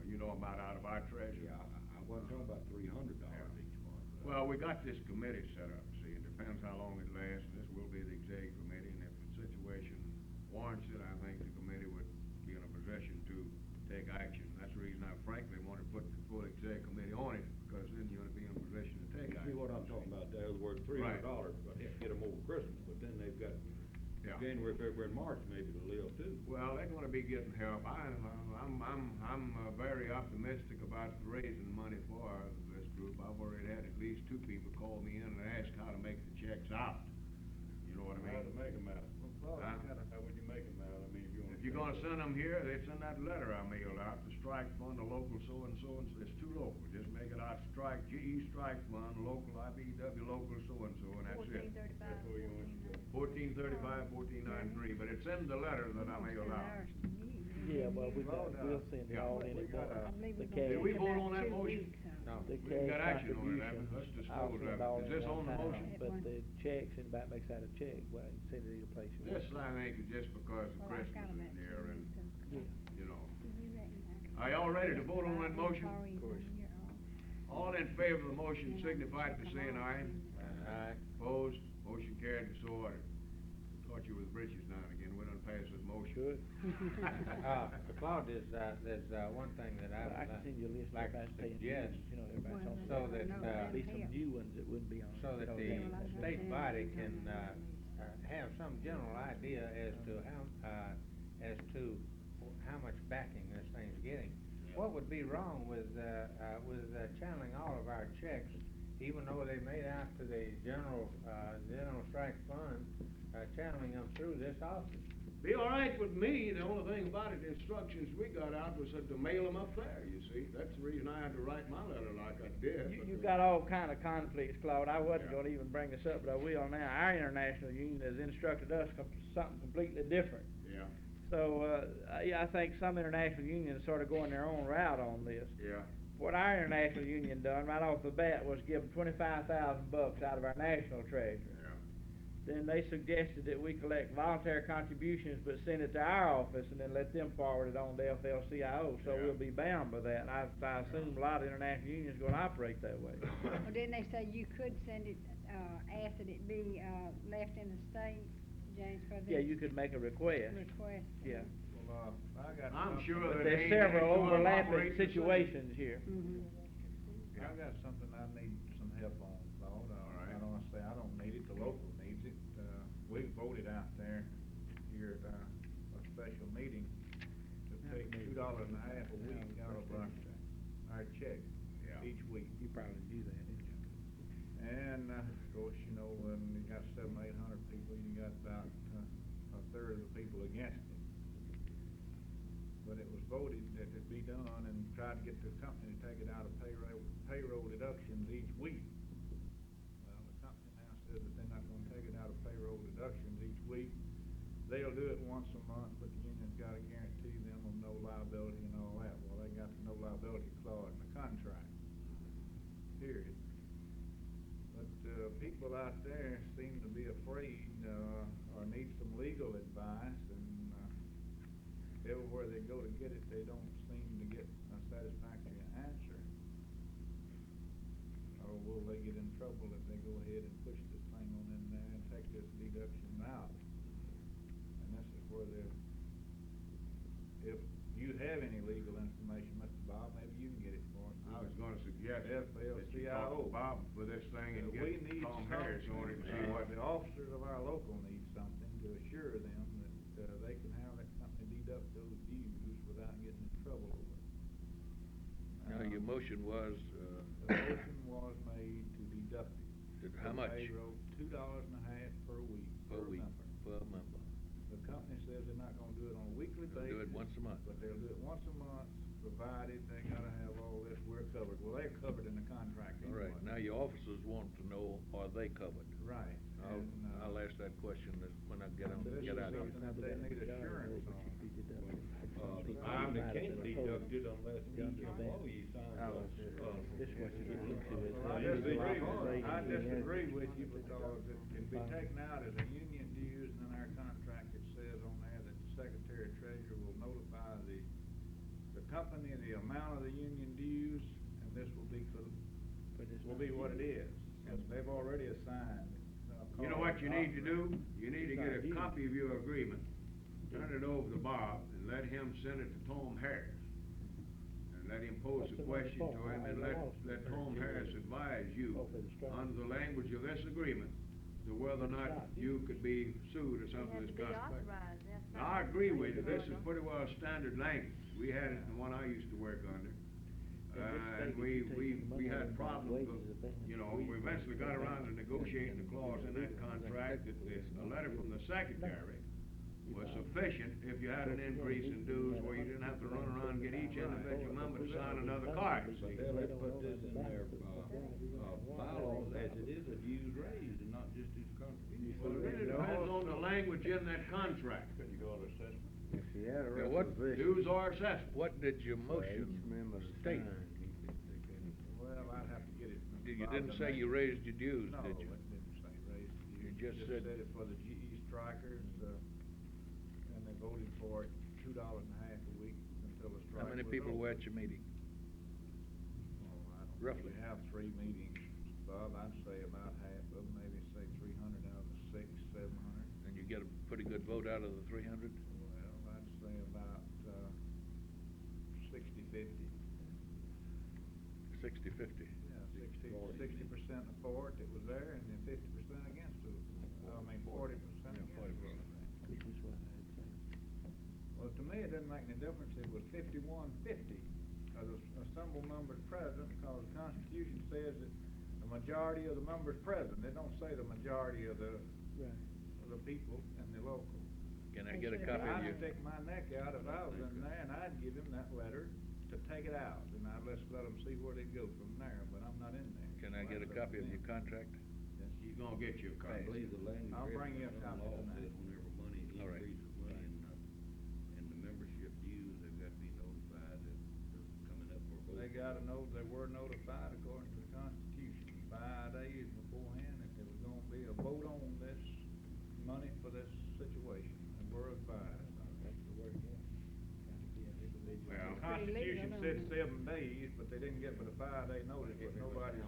You know about out of our treasury? Yeah, I wasn't talking about $300 each month. Well, we got this committee set up, see, it depends how long it lasts, and this will be the exec committee, and if the situation warrants it, I think the committee would be in a position to take action. That's the reason I frankly want to put the full exec committee on it, because then you're gonna be in a position to take You action. see what I'm talking about there, worth $300, but get them over Christmas, but then they've got Yeah. January, February, and March maybe to live too. Well, they're gonna be getting help. I'm very optimistic about raising money for this group. I've already had at least 2 people call me in and ask how to make the checks out. You know what I mean? How to make them out? Huh? How would you make them out? I mean, If you're gonna send them here, they send that letter I mailed out, the strike fund, the local so-and-so, and it's too local. Just make it out strike, GE strike fund, local IBW, local so-and-so, and that's it. 1435, That's where you want it to go. 1435, 1493, but it's in the letter that I mailed out. Yeah, well, we'll send it Yeah. all in We at got, once. I believe The we're gonna cash- Did we take vote about on that 2 motion? weeks, No. The We ain't got cash action on it, haven't we? contributions, Let's dispose I'll of send it. all Is in this at on the one time, motion? but the checks, anybody makes out a check, well, send it either place you want. This, I think, is just because of Well, I've Christmas got 'em is at near, and, Yeah. you know. Do you reckon I could- Are y'all ready to vote on that motion? Of course. All in favor of the motion signify by saying aye. Aye. Opposed, motion carried and so ordered. Thought you was britches now and again, we done passed this motion. Good. Claude, there's one thing that I I can send you a would list of like to everybody's paying suggest, dues, you know, everybody's on. so that, There'll be some new ones that wouldn't be on. it, so that because the they- state body can, have some general idea as to how much backing this thing's getting. What would be wrong with channeling all of our checks, even though they made out to the general strike fund, channeling them through this office? Be all right with me, the only thing about it, the instructions we got out was to mail them up there, you see. That's the reason I had to write my letter like I did. You got all kind of conflicts, Claude. I wasn't Yeah. gonna even bring this up, but I will now. Our international union has instructed us something completely different. Yeah, So, I think some international unions sort of going their own route on this. yeah. What our international union done right off the bat was give them $25,000 out of our national treasury. Yeah. Then they suggested that we collect voluntary contributions, but send it to our office and then let them forward it on to FLCIO, so Yeah. we'll be bound by that. And I assume a lot of international unions gonna operate that way. Well, didn't they say you could send it, ask that it be, left in the state, James, for this? Yeah, you could make a request, Request. yeah. Well, I got I'm something- sure But that there's ain't several gonna overlapping operate the same. situations here. I got something I need some help on, Claude. right. I don't say I don't need it, the local needs it. We voted out there here at, a special meeting to take $2.50 a week out of our check Yeah. each week. You probably do that, didn't you? And, of course, you know, when you got 700-800 people, you got about a third of the people against it. But it was voted that it be done and tried to get the company to take it out of payroll deductions each week. Well, the company now says that they're not gonna take it out of payroll deductions each week. They'll do it once a month, but the union's gotta guarantee them of no liability and all that. Well, they got the no liability clause in the contract, period. But, people out there seem to be afraid, or need some legal advice, and, everywhere they go to get it, they don't seem to get a satisfactory answer. or will they get in trouble if they go ahead and push this thing on in there and take this deduction out? And this is where if you have any legal information, Mr. Bob, maybe you can get it for us. I was gonna suggest that you talk to Bob for this thing and We get need Tom Harris on it and see what. The officers of our local need something to assure them that, they can have that company deduct those dues without getting in trouble over it. Uh-huh. Um, Now, your motion was, The motion was made to deduct it. how much? Payroll, $2.50 per week Per per week, member. per member. The company says they're not gonna do it on a weekly They'll basis. do it once a month. But they'll do it once a month, provided they gotta have all this, we're covered. Well, they're covered in the contract All anyway. right, now your officers want to know, are they covered? Right. And, I'll ask that question when I get this is out here. something that they need assurance on. They can't deduct it unless each employee signs up. Well, I disagree with you because it can be taken out as a union dues, and in our contract it says on there that the secretary treasurer will notify the company the amount of the union dues, and this will be what it is. And they've already assigned. You know what you need to do? You need to get a copy of your agreement, turn it over to Bob, and let him send it to Tom Harris. And let him pose the question to him, and let Tom Harris advise you, under the language of this agreement, to whether or not you could be sued or something of this It has to be consequence. authorized, that's Now, I agree with you, this is pretty well standard language. We had it in the one I used to work under. And we had problems, we eventually got around to negotiating the clause in that contract that a letter from the secretary was sufficient if you had an increase in dues where you didn't have to run around and get each individual member to sign another card. But they'll have to put this in their, bylaws as it is a dues raised and not just his contribution. Well, it really depends on the language in that contract. Now, what, Dues are assessed. what did your motion state? Well, I'd have to get it. from You Bob didn't to say make- you raised your dues, No, did you? it didn't say raise the dues. You It just said- said it for the GE strikers, and they voted for it $2.50 a week until the strike How many was people over. were at your meeting? Oh, I don't Roughly. really have 3 meetings, Bob. I'd say about half of them, maybe say 300 out of the 700. And you get a pretty good vote out of the 300? Well, I'd say about 60-50. 60-50. Yeah, 60% for it that was there, and then 50% against it. 40% against it. Well, to me, it doesn't make any difference. It was 51-50 as a simple member's president, because the Constitution says that the majority of the members present. It don't say the majority of the people in the local. Can I get a copy of I'd your, stick my neck out if I was in there, and I'd give him that letter to take it out, and I'd let them see where they go from there, but I'm not in there. can I get a copy of your contract? He's gonna get you a I copy. believe the language. I'll bring you a copy law tonight. says whenever money All right. increases money and the membership dues, they've got to be notified that they're coming up for a vote. They gotta know, they were notified according to the Constitution 5 days beforehand that there was gonna be a vote on this money for this situation, and we're advised. Well, The Constitution said 7 days, but they didn't give it a 5-day notice, but nobody's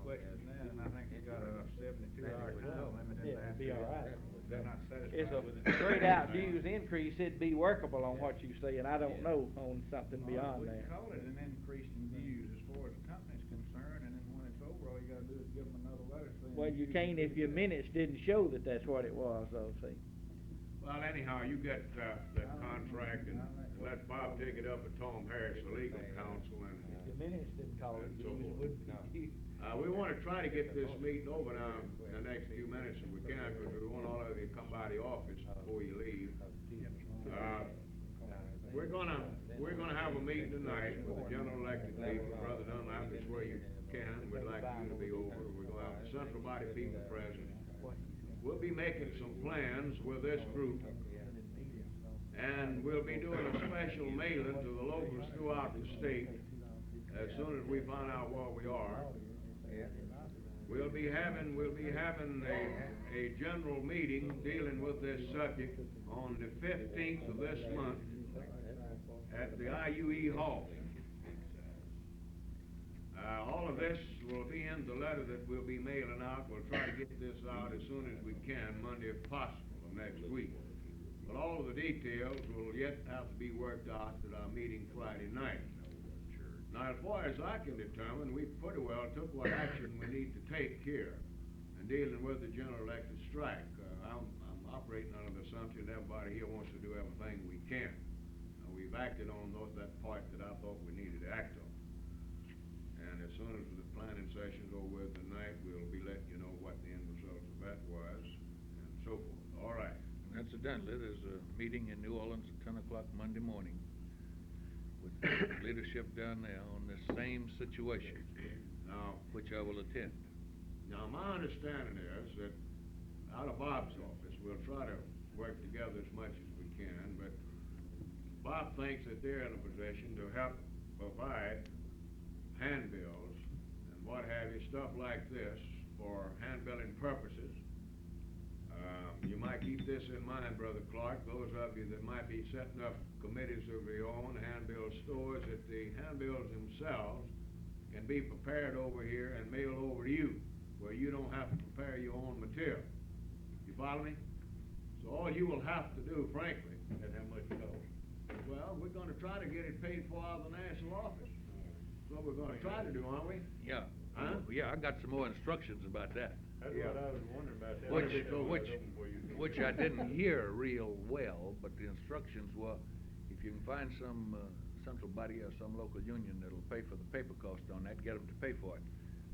questioning that, and I think they got a 72-hour time limit in there. Yeah, it'd be all right. They're not It's satisfied a with it. straight out dues increase, it'd be workable on what you say, and I don't know on something beyond We that. call it an increase in dues as far as the company's concerned, and then when it's over, all you gotta do is give them another letter saying. Well, you dues can't if your increased. minutes didn't show that that's what it was, though, see. Well, anyhow, you get, that contract and let Bob take it up with Tom Harris, the legal counsel, and The minutes didn't call it dues, it wouldn't we wanna try to get this meeting over now in the next few minutes if we can, because we want all of you to come by the office before you leave. We're gonna have a meeting tonight with the general elected people. Brother Dunlap, is where you can, we'd like you to be over. We're gonna have the central body people present. We'll be making some plans with this group, and we'll be doing a special mailing to the locals throughout the state as soon as we find out where we are. We'll be having a general meeting dealing with this subject on the 15th of this month at the IUE Hall. All of this will be in the letter that we'll be mailing out. We'll try to get this out as soon as we can, Monday if possible, of next week. But all of the details will yet have to be worked out at our meeting Friday night. Now, as far as I can determine, we pretty well took what action we need to take here in dealing with the general electric strike. I'm operating under the assumption that everybody here wants to do everything we can. We've acted on that part that I thought we needed to act on. And as soon as the planning session's over with tonight, we'll be letting you know what the end result of that was, and so forth. All right. Incidentally, there's a meeting in New Orleans at 10 o'clock Monday morning with leadership down there on the same situation, Now, which I will attend. Now, my understanding is that out of Bob's office, we'll try to work together as much as we can, but Bob thinks that they're in a position to help provide handbills and what have you, stuff like this for handbilling purposes. You might keep this in mind, Brother Clark, those of you that might be setting up committees of your own, handbill stores, that the handbills themselves can be prepared over here and mailed over to you, where you don't have to prepare your own material. You follow me? So all you will have to do, frankly. And how much it costs? Well, we're gonna try to get it paid for out of the national office. That's what we're gonna try to do, aren't we? Yeah. Huh? Yeah, I got some more instructions about that. That's Yeah. what I was wondering about that. Which I didn't hear real well, but the instructions were, if you can find some, central body or some local union that'll pay for the paper cost on that, get them to pay for it.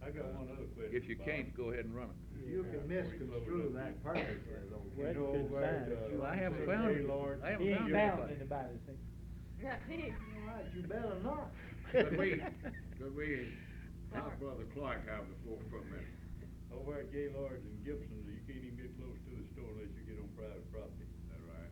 I got one other question. If you Bob. can't, go ahead and run it. You can misconstrue that perfectly, though. Well, You know, couldn't over find at, it. I haven't St. found it. Gaylord, I haven't He found ain't found anybody. anybody, see. Got big. All right, you better not. Could we, our Brother Clark have the floor for a minute? Over at Gaylord's and Gibson's, you can't even get close to the store unless you get on private property. That right?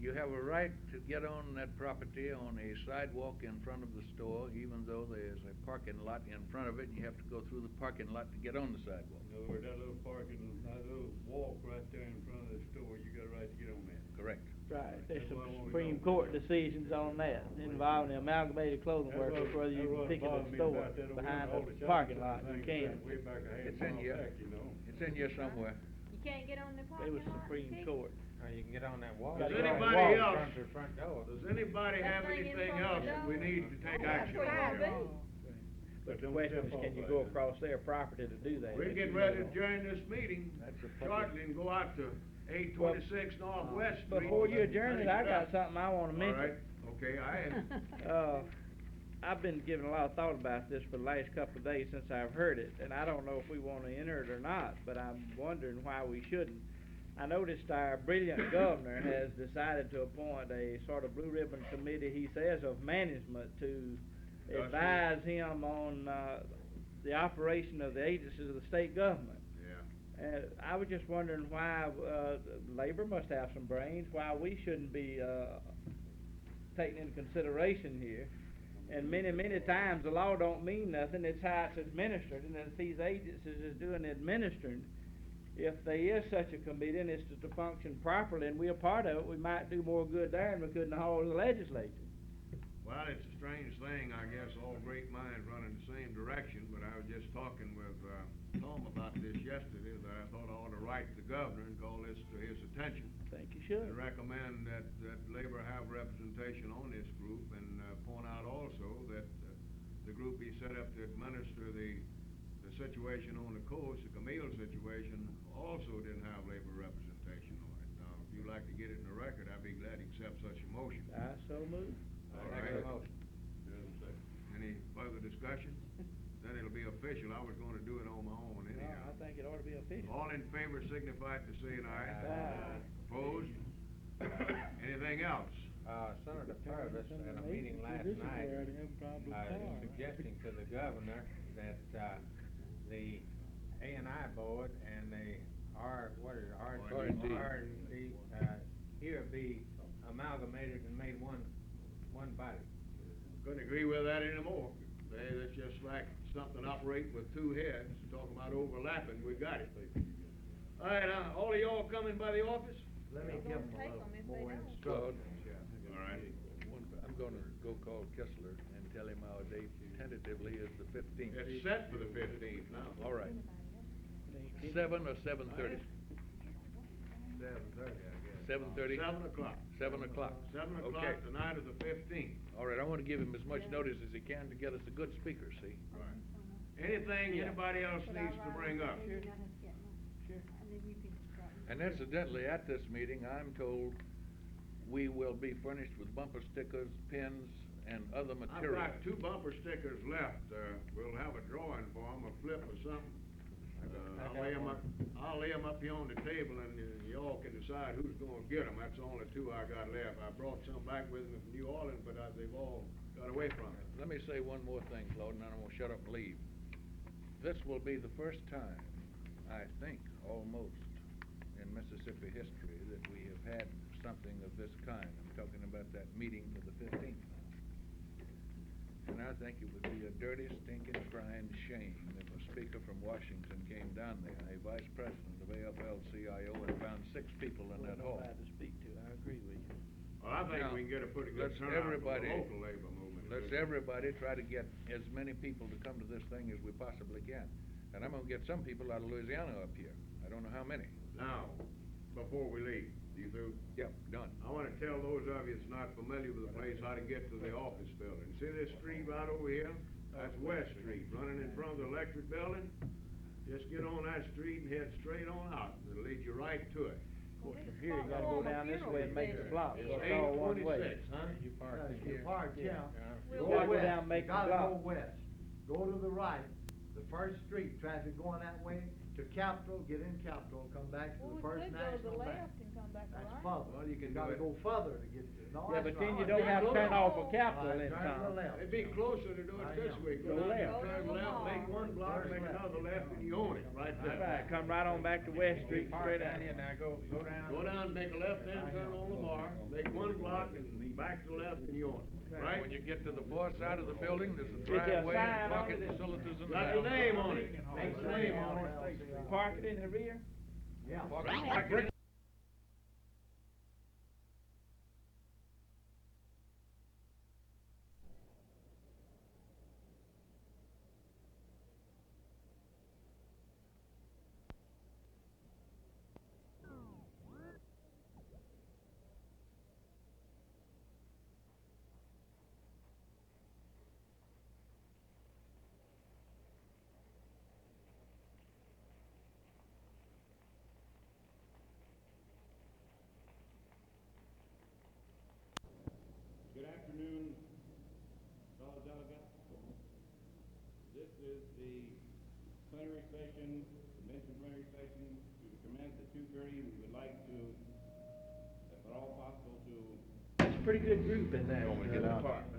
You have a right to get on that property on a sidewalk in front of the store, even though there's a parking lot in front of it, and you have to go through the parking lot to get on the sidewalk. In other words, that little walk right there in front of the store, you got a right to get on that. Correct. Right, there's That's some what I wanna Supreme know. Court decisions on that involving the amalgamated clothing That's workers, what- whether you that's can what pick at bothered the me store about that over behind all the shopping parking center lot, you things can. back way back a half It's in mile here. back, you know. It's in here somewhere. You can't get on the It parking was lot? Supreme Keith? Court. Or you can get on that wall. Does Right anybody in else- front of the front door. Does anybody That have thing in anything front of else the that we door? need to take Oh, action that's on? right. But the don't question step is, can off you that. go across their property to do that? We're If getting you ready to know. adjourn this meeting That's a public- shortly and go out to 826 Northwest Street. Before you adjourn it, I Finish got up. something I wanna All mention. right, okay, I've been giving a lot of thought about this for the last couple of days since I've heard it, and I don't know if we wanna enter it or not, but I'm wondering why we shouldn't. I noticed our brilliant governor has decided to appoint a sort of blue ribbon committee, he says, of management to Yes, sir. advise him on, the operation of the agencies of the state government. Yeah. And I was just wondering why, labor must have some brains, why we shouldn't be, taken into consideration here. And many, many times, the law don't mean nothing, it's how it's administered, and if these agencies is doing the administering, if there is such a committee and it's to function properly and we're part of it, we might do more good there than we could in the whole of the legislature. Well, it's a strange thing, I guess, all great minds run in the same direction, but I was just talking with, Tom about this yesterday, that I thought I ought to write the governor and call this to his attention. Think you should. And recommend that Labor have representation on this group, and, point out also that, the group be set up to administer the situation on the coast, the Camille situation, also didn't have labor representation on it. Now, if you'd like to get it in the record, I'd be glad to accept such a motion. I so move. All Make right. a motion. Any further discussion? Then it'll be official. I was gonna do it on my own No, anyhow. I think it ought to be official. All in favor signify by saying aye. Aye. Opposed? Anything else? Senator Purvis at a meeting last night, is suggesting to the governor that, the A&I board and the R&D. R&D, here be amalgamated and made one body. Couldn't agree with that anymore. That's just like something operating with two heads, talking about overlapping, we got it. All right, all of y'all coming by the office? Let me give them a little more instruction. All right. I'm gonna go call Kessler and tell him our date, tentatively is the 15th. It's set for the 15th now. All right. 7 or 7:30? 7:30, I guess. 7:30? 7 o'clock. 7 o'clock. 7 Okay. o'clock the night of the 15th. All right, I want to give him as much notice as he can to get us a good speaker, see? Right. Anything anybody else needs to bring up? And incidentally, at this meeting, I'm told we will be furnished with bumper stickers, pins, and other I've material. got 2 bumper stickers left. We'll have a drawing for them, a flip or something. I'll lay 'em up here on the table and y'all can decide who's gonna get 'em. That's the only 2 I got left. I brought some back with me from New Orleans, but they've all got away from me. Let me say one more thing, Claude, and then I'm gonna shut up and leave. This will be the first time, I think, almost, in Mississippi history that we have had something of this kind. I'm talking about that meeting for the 15th. And I think it would be a dirty, stinking, crying shame if a speaker from Washington came down there, a vice president of AFL-CIO, and found 6 people in that hall. Nobody to speak to, I agree with you. Well, I think Now, we can get a pretty good let's turnout for the everybody- local labor movement. Let's everybody try to get as many people to come to this thing as we possibly can. And I'm gonna get some people out of Louisiana up here. I don't know how many. Now, before we leave, you through? Yep, done. I wanna tell those of you that's not familiar with the place how to get to the office building. See this street right over here? That's West Street, running in front of the electric building. Just get on that street and head straight on out. It'll lead you right to it. Of course, from here, you gotta go down this way and make the block, It's so it's all one way. 826, huh? You park Yeah, in you here. park, yeah. You gotta go down and make the Gotta go block. west. Go to the right, the first street, traffic going that way to Capitol, get in Capitol, come back to Well, the we First could go to the National Bank. left and come back That's around. further. Well, you can do gotta it. go further to get to, no, Yeah, that's but then you right. don't have to turn off a Capitol Right, in turn to the town. left. It'd be closer to do it this way. Go down, left. Turn left, make one block, make another left, and you own it, right That's there. right, come right on back to West Street, Park straight down out. here, now go down. Go down, make a left-hand turn on Lamar, make one block, and back to the left, and you own it, right? When you get to the far side of the building, there's a Is there a driveway sign and on parking it? facilities in the Got your back. name on it, makes your name on it. Park it in the rear? Yeah. Parking- Good afternoon, fellow delegates. This is the plenary session, convention plenary session to commence at 2:30. We would like to, if at all possible, to That's a pretty good group in that department.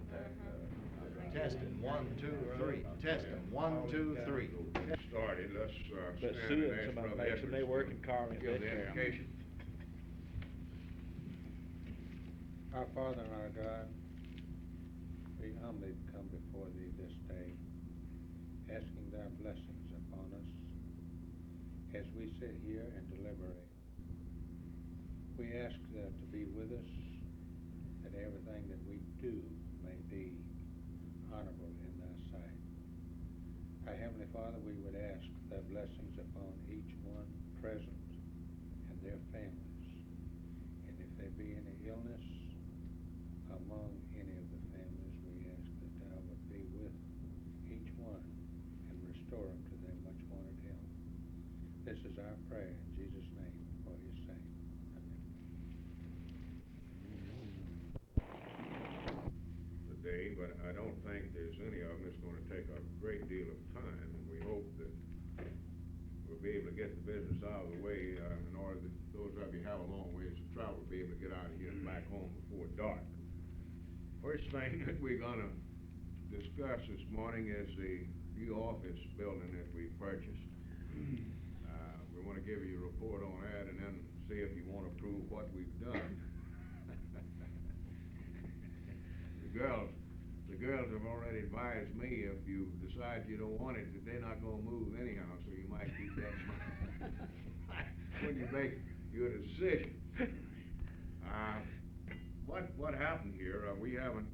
Testing, 1, 2, 3, testing, 1, 2, 3. Get started, let's, But stand Sue and and ask some of them Brother make some, they Edwards work to in Carmen, give the they care. invocation. Our Father and our God, we humbly come before thee this day, asking thy blessings upon us as we sit here and deliberate. We ask to be with us, that everything that we do may be honorable in thy sight. Our Heavenly Father, we would ask thy blessings upon each one present and their families. And if there be any illness among any of the families, we ask that thou would be with each one and restore unto them much wanted health. This is our prayer in Jesus' name, for his sake. Amen. Today, but I don't think there's any of them that's gonna take a great deal of time, and we hope that we'll be able to get the business out of the way, in order that those of you who have a long ways to travel will be able to get out of here and back home before dark. First thing that we're gonna discuss this morning is the new office building that we purchased. We wanna give you a report on that and then see if you wanna approve what we've done. The girls have already advised me if you decide you don't want it, that they're not gonna move anyhow, so you might keep that in mind when you make your decision. What happened here, we haven't,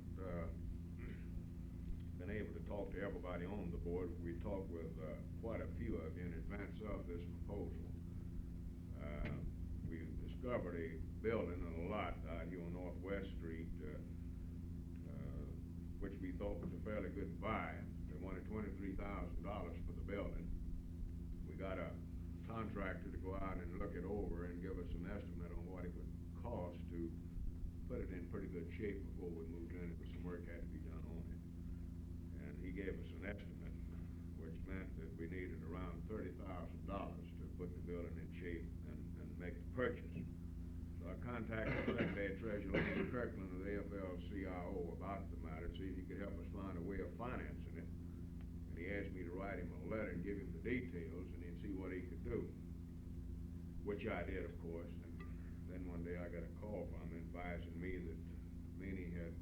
been able to talk to everybody on the board. We talked with, quite a few of you in advance of this proposal. We discovered a building and a lot out here on Northwest Street, which we thought was a fairly good buy. They wanted $23,000 for the building. We got a contractor to go out and look it over and give us an estimate on what it would cost to put it in pretty good shape before we moved in. Because some work had to be done on it. And he gave us an estimate, which meant that we needed around $30,000 to put the building in shape and make the purchase. So I contacted Secretary Treasurer Lane Kirkland of the AFL-CIO about the matter, see if he could help us find a way of financing it. And he asked me to write him a letter and give him the details, and he'd see what he could do, which I did, of course. And then one day I got a call from him advising me that Meany had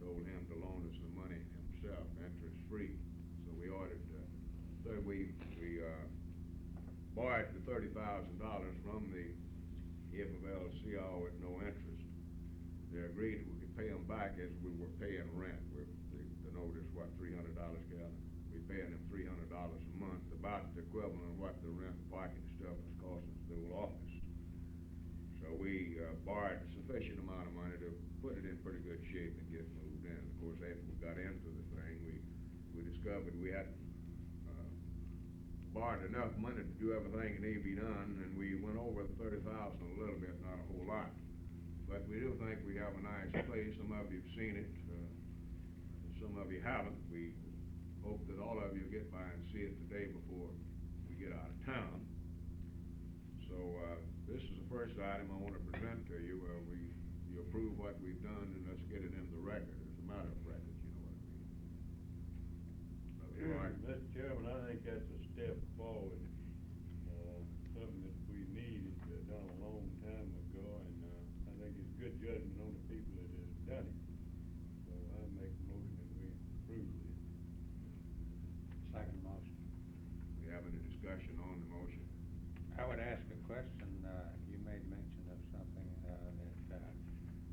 told him to loan us some money himself, interest-free. So we ordered, we borrowed the $30,000 from the AFL-CIO at no interest. They agreed that we could pay them back as we were paying rent. The note is, what, $300, Calvin? We paying them $300 a month, about the equivalent of what the rent, parking stuff was costing us the old office. So we borrowed a sufficient amount of money to put it in pretty good shape and get moved in. Of course, after we got into the thing, we discovered we hadn't borrowed enough money to do everything that needed to be done, and we went over the $30,000 a little bit, not a whole lot. But we do think we have a nice place. Some of you have seen it, some of you haven't. We hope that all of you get by and see it today before we get out of town. So this is the first item I want to present to you. You approve what we've done, and let's get it in the record. It's a matter of record, you know what I mean. Right. Mr. Chairman, I think that's a step forward, something that we needed done a long time ago, and I think it's good judgment on the people that have done it. So I make a motion that we approve this. Second motion. We have any discussion on the motion? I would ask a question. You made mention of something, that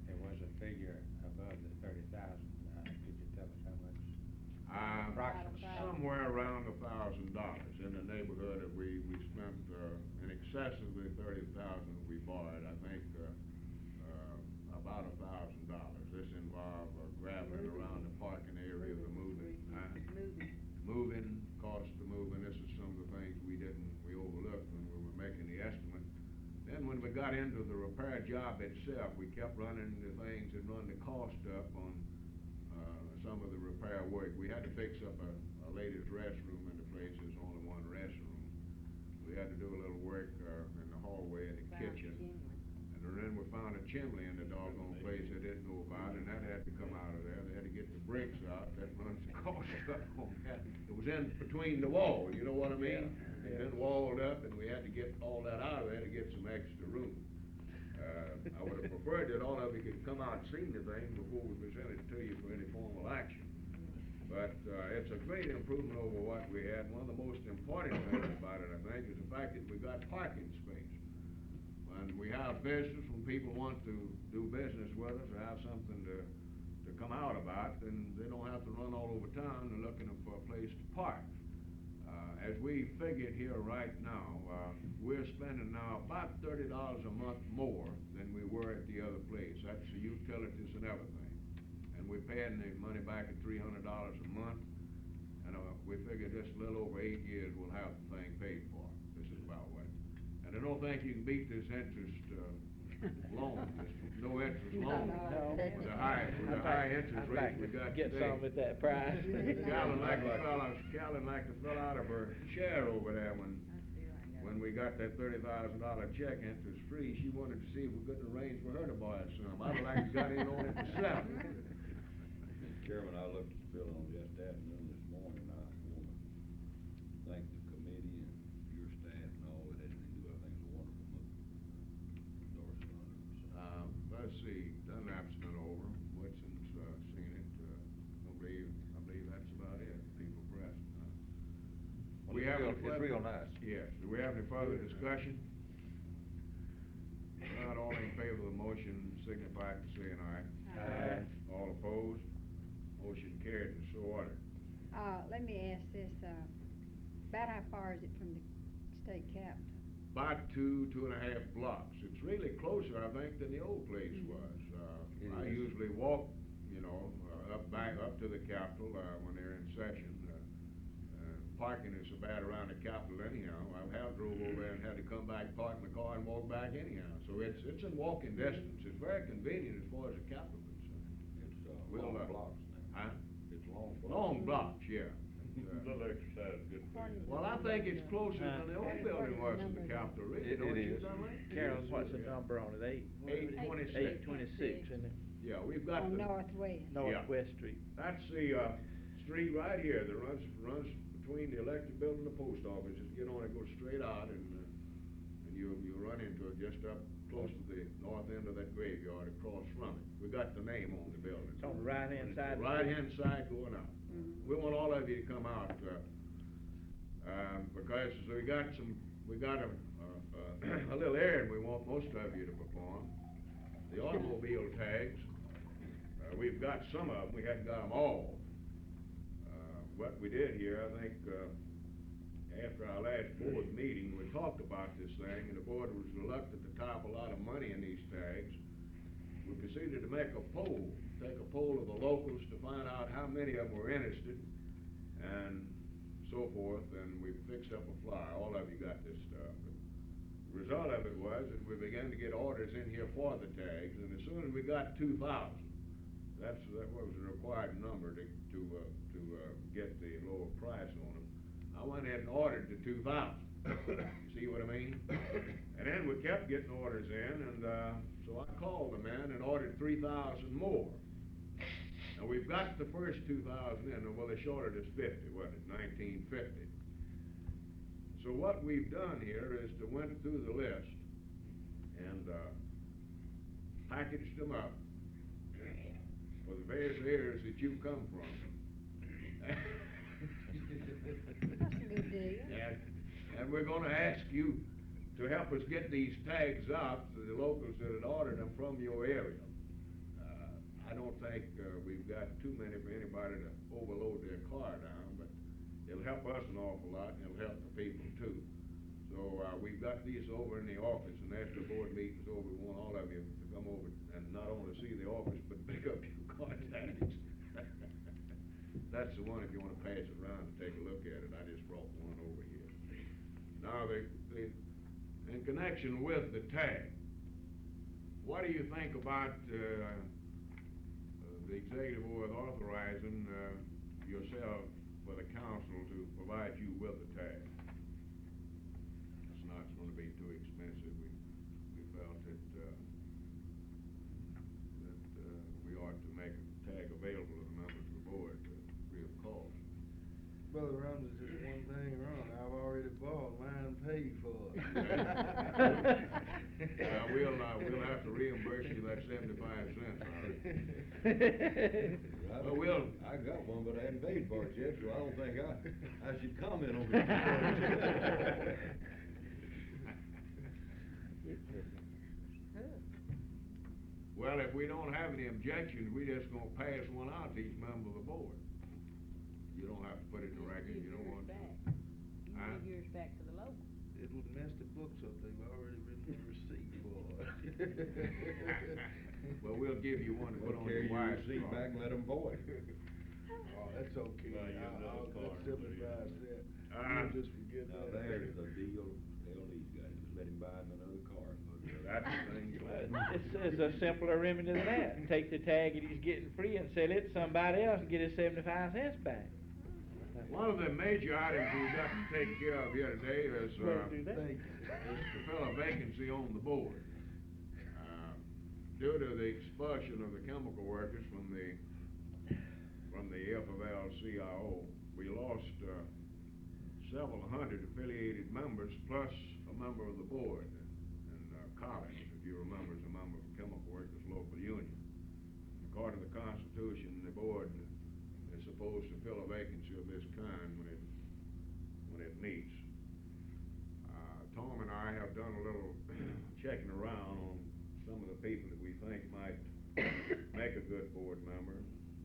there was a figure above the 30,000. Could you tell us how much? Approximately. Somewhere around $1,000 in the neighborhood that we spent in excess of the 30,000 that we borrowed. I think about $1,000. This involved graveling around the parking area, the moving, cost of moving. This is some of the things we overlooked when we were making the estimate. Then when we got into the repair job itself, we kept running into things that run the cost up on some of the repair work. We had to fix up a ladies' restroom in the place. There's only one restroom. We had to do a little work in the hallway and the kitchen. And then we found a chimney in the doggone place they didn't know about, and that had to come out of there. They had to get the bricks out. That runs the cost up on that. It was in between the walls, you know what I mean? It had been walled up, and we had to get all that out of there to get some extra room. I would have preferred that all of you could come out and see the thing before we presented it to you for any formal action. But it's a great improvement over what we had. One of the most important things about it, I think, is the fact that we've got parking space. When we have business, when people want to do business with us or have something to come out about, then they don't have to run all over town and looking for a place to park. As we figured here right now, we're spending now about $30 a month more than we were at the other place. That's the utilities and everything. And we're paying the money back at $300 a month. And we figured just a little over 8 years we'll have the thing paid for. This is about what. And I don't think you can beat this interest loan, this no interest loan. No. With the high interest rate we got Get today. some at that price. Calvin like to fell out of her chair over there when we got that $30,000 check interest free. She wanted to see if we couldn't arrange for her to borrow some. I'd like to got in on it myself. Mr. Chairman, I looked at the bill on just afternoon this morning. I want to thank the committee and your staff and all that had to do. I think it's a wonderful move. Endorse it 100%. Let's see, Dunlap's been over, Woodson's seen it. I believe that's about it. People present. Well, We have it's real nice. Yes. Do we have any further discussion? Not all in favor of the motion signify by saying aye. Aye. All opposed? Motion carried and so ordered. Let me ask this, about how far is it from the state capitol? About 2.5 blocks. It's really closer, I think, than the old place was. It I is. usually walk, back up to the Capitol, when they're in session. Parking is so bad around the Capitol anyhow. I have drove over there and had to come back, park my car and walk back anyhow. So it's in walking distance. It's very convenient as far as the Capitol is concerned. It's, We'll, long blocks now. Huh? It's long blocks. Long blocks, yeah. Little exercise, good for you. Well, I think it's closer than the old building was to the Capitol, really, don't you, is. Dunley? Carolyn, what's the number on it, 826. 826, isn't it? Yeah, we've got On the, Northwest. Northwest Street. that's the, street right here that runs between the electric building and the post office. Just get on it, go straight out, and you run into it just up close to the north end of that graveyard across from it. We got the name on the building. It's on the right-hand side. Right-hand side going out. We want all of you to come out, because we got a little errand we want most of you to perform. The automobile tags, we've got some of them, we hadn't got them all. What we did here, I think, after our last board meeting, we talked about this thing, and the board was reluctant to top a lot of money in these tags. We proceeded to make a poll, take a poll of the locals to find out how many of them were interested, and so forth, and we fixed up a flyer. All of you got this stuff. The result of it was that we began to get orders in here for the tags, and as soon as we got 2,000, that was the required number to get the lower price on them. I went ahead and ordered the 2,000. You see what I mean? And then we kept getting orders in, and so I called the man and ordered 3,000 more. And we've got the first 2,000 in, well, they shorted us 50, wasn't it, 1950. So what we've done here is to went through the list and packaged them up for the various areas that you come from. That's a good deal. And we're gonna ask you to help us get these tags out to the locals that had ordered them from your area. I don't think we've got too many for anybody to overload their car down, but it'll help us an awful lot, and it'll help the people too. So, we've got these over in the office, and after the board meeting's over, we want all of you to come over and not only see the office, but pick up your car tags. That's the one, if you wanna pass it around and take a look at it, I just brought one over here. Now, in connection with the tag, what do you think about, the executive board authorizing, yourself for the council to provide you with a tag? It's not gonna be too expensive. We felt that we ought to make a tag available to the members of the board free of cost. Brother Ramos, just one thing wrong, I've already bought mine, paid for it. We'll have to reimburse you that 75 cents, Well, I got one, but I hadn't paid for it yet, so I don't think I should comment on it. Well, if we don't have any objections, we just gonna pass one out to each member of the board. You don't have to put it in the record, you don't want to. You Huh? give yours back to the local. It would mess the books up, they've already written the receipt for it. Well, we'll give you one to put We'll on carry your your wife's receipt car. back and let them void. Oh, that's okay, Buy you another I'll car, that's 75 cents, Uh, you'll just forget Now, that. there's the deal, tell these guys, just let him buy him another car. That's the thing. It's a simpler remedy than that. Take the tag that he's getting free and sell it to somebody else and get his 75 cents back. One of the major items we've got to take care of here today is, Better do that. Thank you. is to fill a vacancy on the board. Due to the expulsion of the chemical workers from the FFL-CIO, we lost, several hundred affiliated members, plus a member of the board. And Collins, if you remember, is a member of the Chemical Workers Local Union. According to the Constitution, the board is supposed to fill a vacancy of this kind when it meets. Tom and I have done a little checking around on some of the people that we think might make a good board member.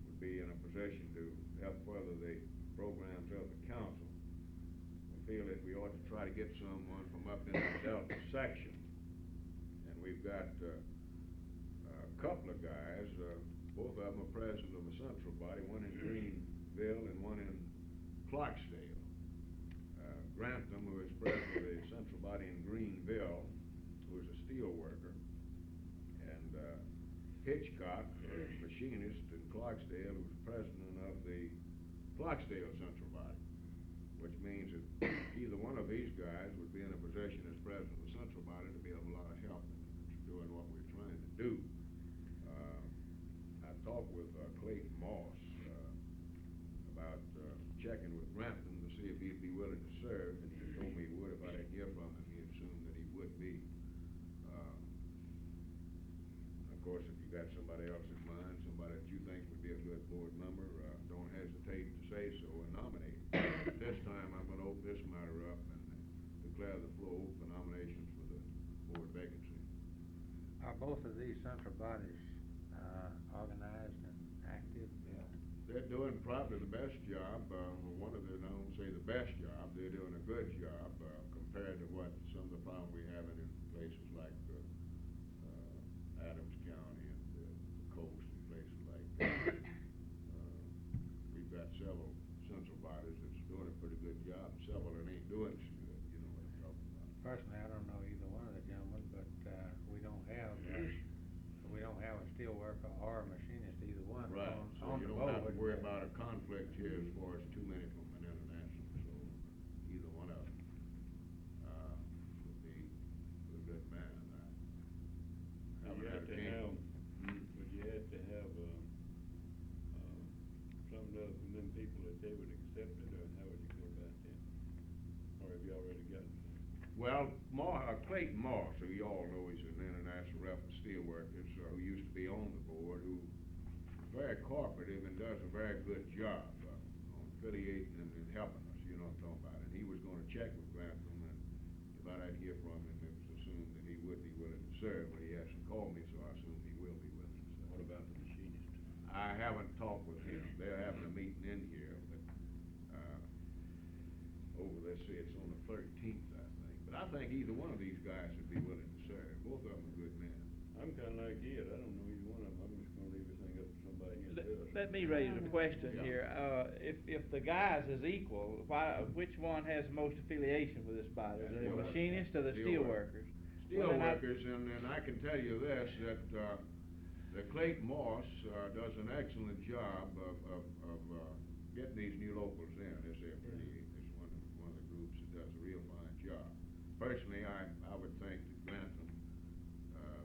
We would be in a position to help further the programs of the council. We feel that we ought to try to get someone from up in the Delta section. And we've got, a couple of guys, both of them are president of a central body, one in Greenville and one in Clarksdale. Grantham, who is president of the central body in Greenville, who is a steel worker, and Hitchcock, a machinist in Clarksdale, who's president of the Clarksdale central body, which means that either one of these guys would be in a position as president of the central body to be of a lot of help in doing what we're trying to do. I talked with Clayton Moss about checking with Grantham to see if he'd be willing to serve, and he told me he would. If I didn't hear from him, he assumed that he would be. Of course, if you got somebody else in mind, somebody that you think would be a good board member, don't hesitate to say so and nominate. This time, I'm gonna open this matter up and declare the floor open for nominations for the board vacancy. Are both of these central bodies, organized and active? They're doing probably the best job, one of them, I don't say the best job, they're doing a good job, compared to what some of the problems we have in places like, Adams County and, the coast and places like that. We've got several central bodies that's doing a pretty good job, and several that ain't doing so good, you know what I'm talking about. Personally, I don't know either one of the gentlemen, but, we don't have a steel worker or a machinist, either one. Right, so on you the don't have to board. worry about a conflict here as far as too many from an international, so either one of them, would be a good man. I haven't You had have a to chance. have, but you have to have, some of them people that they would accept it, or how would you go about that? Or have you already gotten? Well, Clayton Moss, who you all know is an international reference steelworkers, who used to be on the board, who is very cooperative and does a very good job on affiliating and helping us, you know what I'm talking about. And he was gonna check with Grantham, and if I didn't hear from him, it was assumed that he would be willing to serve, but he hasn't called me, so I assume he will be willing to serve. What about the machinist? I haven't talked with him. They're having a meeting in here, but, let's see, it's on the 13th, I think. But I think either one of these guys would be willing to serve. Both of them are good men. I'm kinda like Ed, I don't know either one of them, I'm just gonna leave everything up to somebody here Let, to do it. let me raise a question Yeah. here. If the guys is equal, which one has most affiliation with this body? The Steel workers. machinist or the Steel steel workers. workers? Steel Well, then workers, and I can tell you this, that Clayton Moss, does an excellent job of getting these new locals in. It's one of the groups that does a real fine job. Personally, I would think that Grantham,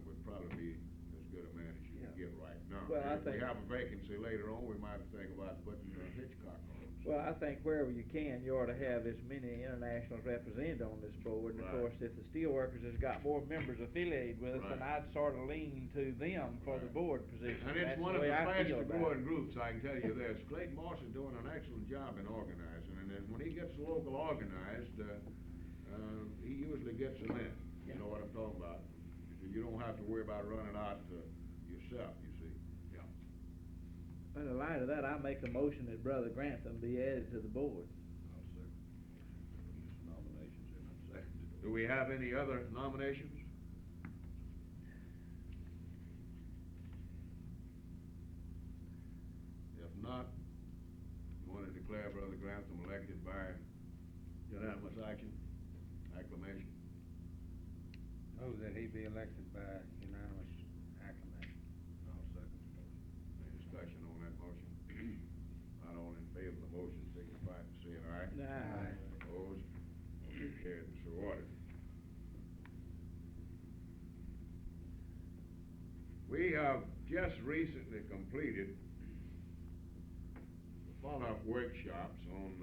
would probably be as good a man as you can get right now. Well, I If we think- have a vacancy later on, we might think about putting Hitchcock on. Well, I think wherever you can, you ought to have as many internationals represented on this board. And of Right. course, if the steelworkers has got more members affiliated with us, then Right. I'd sort of lean to them for the Right. board position. And it's That's one of way the I feel fastest about it. growing groups, I can tell you this. Clayton Moss is doing an excellent job in organizing, and then when he gets the local organized, he usually gets them in. You know what I'm talking about? You don't have to worry about running out yourself, you see. Yeah. In the light of that, I make a motion that Brother Grantham be added to the board. I'll second. There's nominations in it, seconded. Do we have any other nominations? If not, you want to declare Brother Grantham elected by unanimous action, acclamation? Move that he be elected by unanimous acclamation. I'll second the motion. Any discussion on that motion? Not all in favor of the motion, signify by saying aye. Aye. Opposed? Motion carried and so ordered. We have just recently completed follow-up workshops on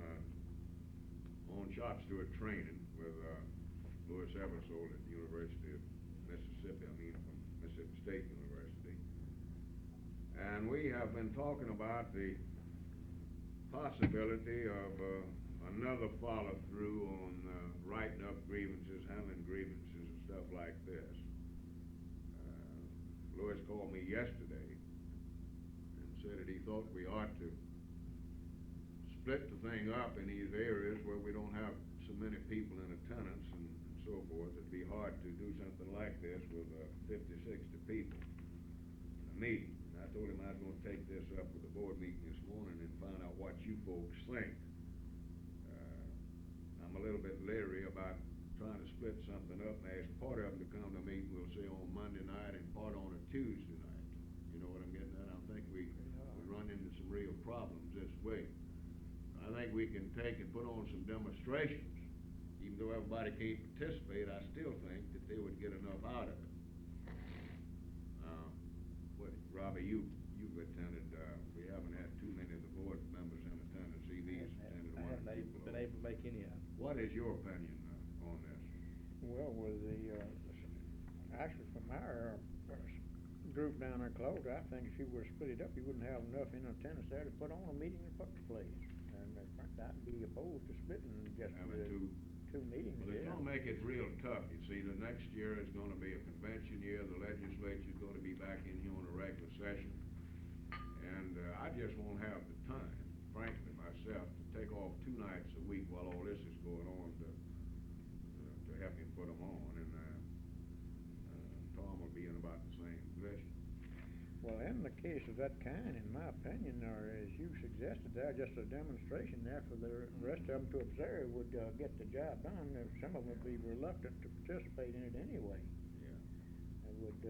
shop steward training with, Louis Eversole at the University of Mississippi, from Mississippi State University. And we have been talking about the possibility of, another follow-through on, writing up grievances, handling grievances and stuff like this. Louis called me yesterday and said that he thought we ought to split the thing up in these areas where we don't have so many people in attendance and so forth. It'd be hard to do something like this with 50, 60 people in a meeting. And I told him I was gonna take this up with the board meeting this morning and find out what you folks think. I'm a little bit leery about trying to split something up and ask part of them to come to a meeting, we'll say on Monday night and part on a Tuesday night. You know what I'm getting at? I think we run into some real problems this way. I think we can take and put on some demonstrations. Even though everybody can't participate, I still think that they would get enough out of it. Robbie, you've attended, we haven't had too many of the board members in attendance. EV's attended I one or haven't two. been able to make any of it. What is your opinion on this? Well, with actually from our group down there close, I think if you were to split it up, you wouldn't have enough in attendance there to put on a meeting in the public place. And frankly, I'd be opposed to splitting just Having two meetings. Well, it's gonna make it real tough. You see, the next year is gonna be a convention year, the legislature's gonna be back in here on a regular session. And, I just won't have the time, frankly, myself, to take off 2 nights a week while all this is going on to help him put them on. And, Tom will be in about the same position. Well, in the case of that kind, in my opinion, or as you suggested there, just a demonstration there for the rest of them to observe would get the job done. Some of them would be reluctant to participate in it anyway. Yeah. It would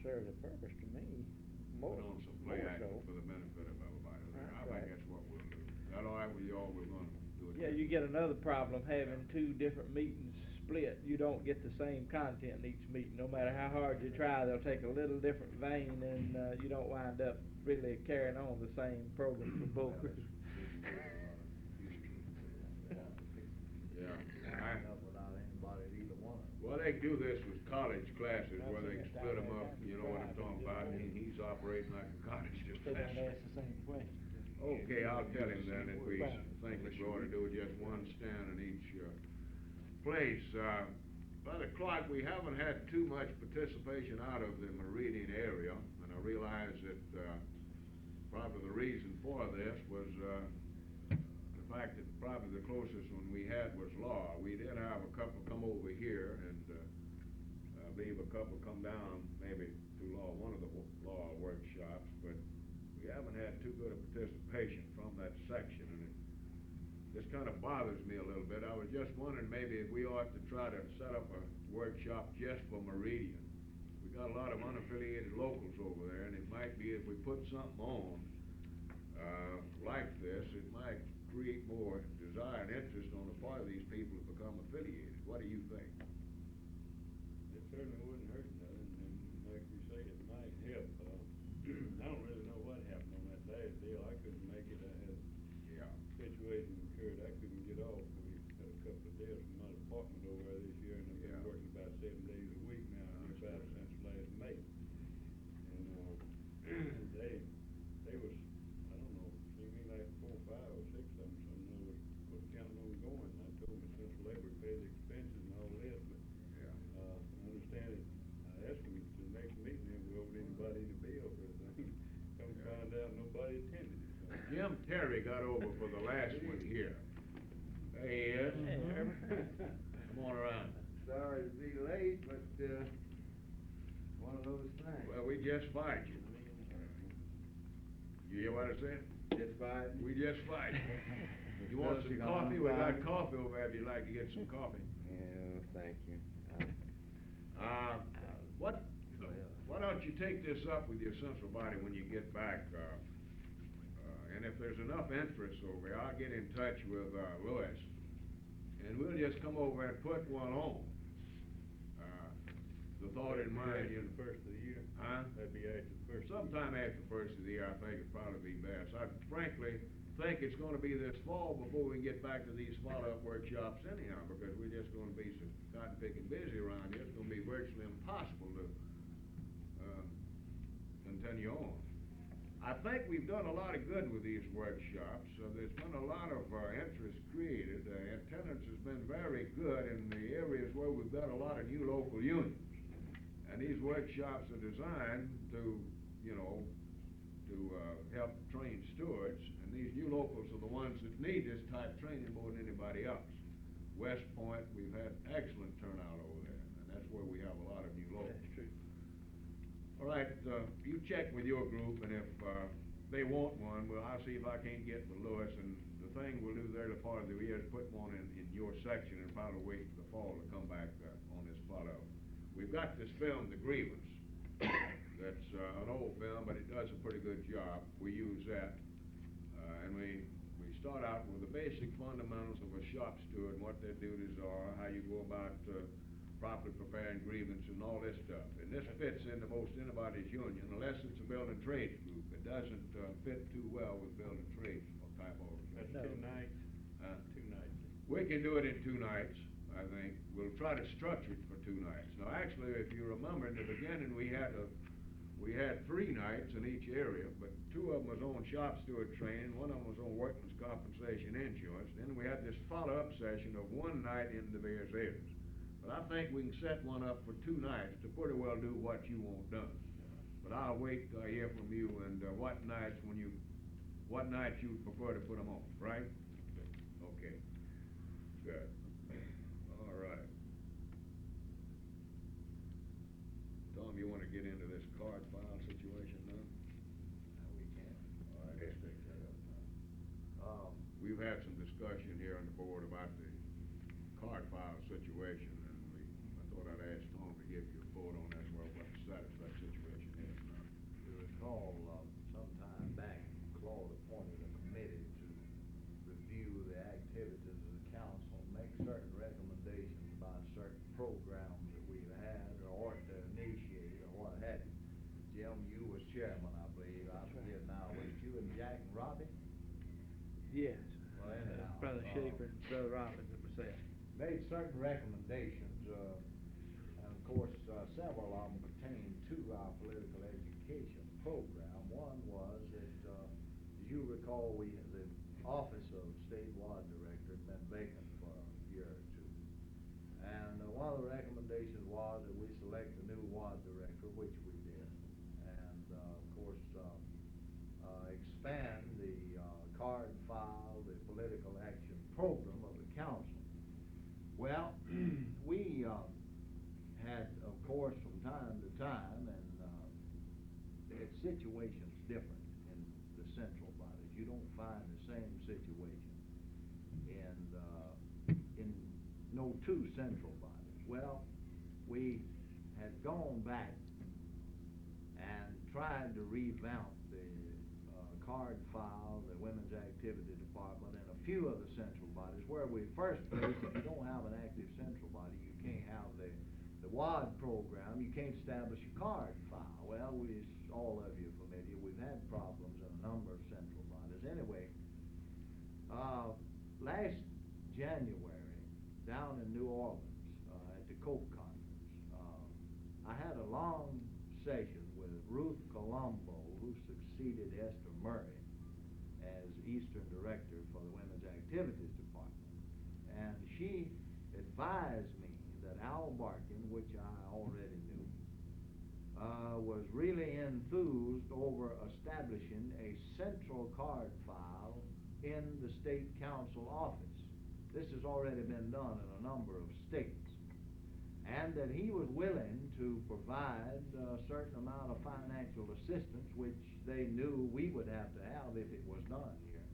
serve the purpose to me, more, Put on some more play acting so. for the benefit of everybody there. That's I right. think that's what we'll do. Is that all right with y'all? We're gonna do it. Yeah, you get another problem having 2 different meetings split. You don't get the same content in each meeting. No matter how hard you try, they'll take a little different vein and you don't wind up really carrying on the same program for both. Yeah. Up without anybody at either one of them. Well, they do this with college classes where they can split them up, you know what I'm talking about, and he's operating like a college professor. the same question. Okay, I'll tell him then that we think that we ought to do just one stand in each, place. Brother Clark, we haven't had too much participation out of the Meridian area, and I realize that, probably the reason for this was, the fact that probably the closest one we had was Law. We did have a couple come over here, and, I believe a couple come down maybe to one of the law workshops, but we haven't had too good a participation from that section, and this kind of bothers me a little bit. I was just wondering maybe if we ought to try to set up a workshop just for Meridian. We got a lot of unaffiliated locals over there, and it might be if we put something on, like this, it might create more desire and interest on the part of these people to become affiliated. What do you think? It certainly wouldn't hurt nothing, and like you say, it might help. I don't really know what happened on that last deal. I couldn't make it. I had a situation occurred. I couldn't get off. We had a couple of deals in my apartment over there this year, and I've been working about 7 days a week now, about since last May. And, they was, I don't know, seemed to me like 4, 5, or 6 of them, some of them was counting on going. I told them Central Labor pay the expenses and all this, but, I understand it. I asked them to the next meeting, if we owed anybody any bill for anything. Come to find out, nobody attended it. So, Jim Terry got over for the last one here. There he is. Hey, Herbert. Come on around. Sorry to be late, but, one of those things. Well, we just fired you. You hear what I said? Just fired me? We just fired you. You want some coffee? We got coffee over there if you'd like to get some coffee. Yeah, thank you. Why don't you take this up with your central body when you get back, and if there's enough interest over here, I'll get in touch with, Louis, and we'll just come over and put one on. The thought in mind, After the first of the year? Huh? That'd be after the first of the year. Sometime after the first of the year, I think it'd probably be best. I frankly think it's gonna be this fall before we can get back to these follow-up workshops anyhow, because we're just gonna be so cotton picking busy around here. It's gonna be virtually impossible to, continue on. I think we've done a lot of good with these workshops. There's been a lot of, interest created. Attendance has been very good in the areas where we've got a lot of new local unions. And these workshops are designed to, help train locals are the ones that need this type of training more than anybody else. West Point, we've had excellent turnout over there, and that's where we have a lot of new locals. That's true. All right, you check with your group, and if, they want one, well, I'll see if I can't get with Lewis, and the thing we'll do there the part of the year is put one in your section and probably wait for the fall to come back, on this follow. We've got this film, The Grievance. That's, an old film, but it does a pretty good job. We use that, and we start out with the basic fundamentals of a shop steward and what their duties are, how you go about, properly preparing grievance and all this stuff. And this fits into most anybody's union, unless it's a building trades group. It doesn't, fit too well with building trades type That's organization. 2 nights, Huh? 2 nights. We can do it in 2 nights, I think. We'll try to structure it for 2 nights. Now, actually, if you remember, in the beginning, we had 3 nights in each area, but 2 of them was on shop steward training, 1 of them was on workman's compensation insurance. Then we had this follow-up session of 1 night in the various areas. But I think we can set one up for 2 nights to pretty well do what you want done. But I'll wait till I hear from you and, what nights you prefer to put them on, right? Okay, good. All right. Tom, you wanna get into this card file situation now? We can. All right. Let's take that up now. We've had some discussion here on the board about the card file situation, and I thought I'd ask Tom to give you a report on that, well, what the status of that situation is now. You recall, some time back, Claude appointed a committee to review the activities of the council, make certain recommendations about certain programs that we've had or ought to initiate or what have you. Jim, you was chairman, I believe. I forget now, was it you and Jack and Robbie? Yes. Well, anyhow, Brother Schaefer and Brother Robbins and myself. made certain recommendations, and of course, several of them pertain to our political education program. One was that, as you recall, the office of State Ward Director had been vacant for a year or 2. And one of the recommendations was that we select a new ward director, which we did. And, of course, expand the card file, the political action program of the council. Well, we had, of course, from time to time, and it's situations different in the central bodies. You don't find the same situation in no 2 central bodies. Well, we had gone back and tried to revamp the card file, the women's activity department, and a few of the central bodies. Where we first placed, if you don't have an active central body, you can't have the WAD program, you can't establish a card file. Well, all of you are familiar, we've had problems in a number of central bodies. Anyway, last January, down in New Orleans, at the COPE conference, I had a long session with Ruth Colombo, who succeeded Esther Murray as Eastern Director for the Women's Activities Department. And she advised me that Al Barkin, which I already knew, was really enthused over establishing a central card file in the state council office. This has already been done in a number of states. And that he was willing to provide a certain amount of financial assistance, which they knew we would have to have if it was done here.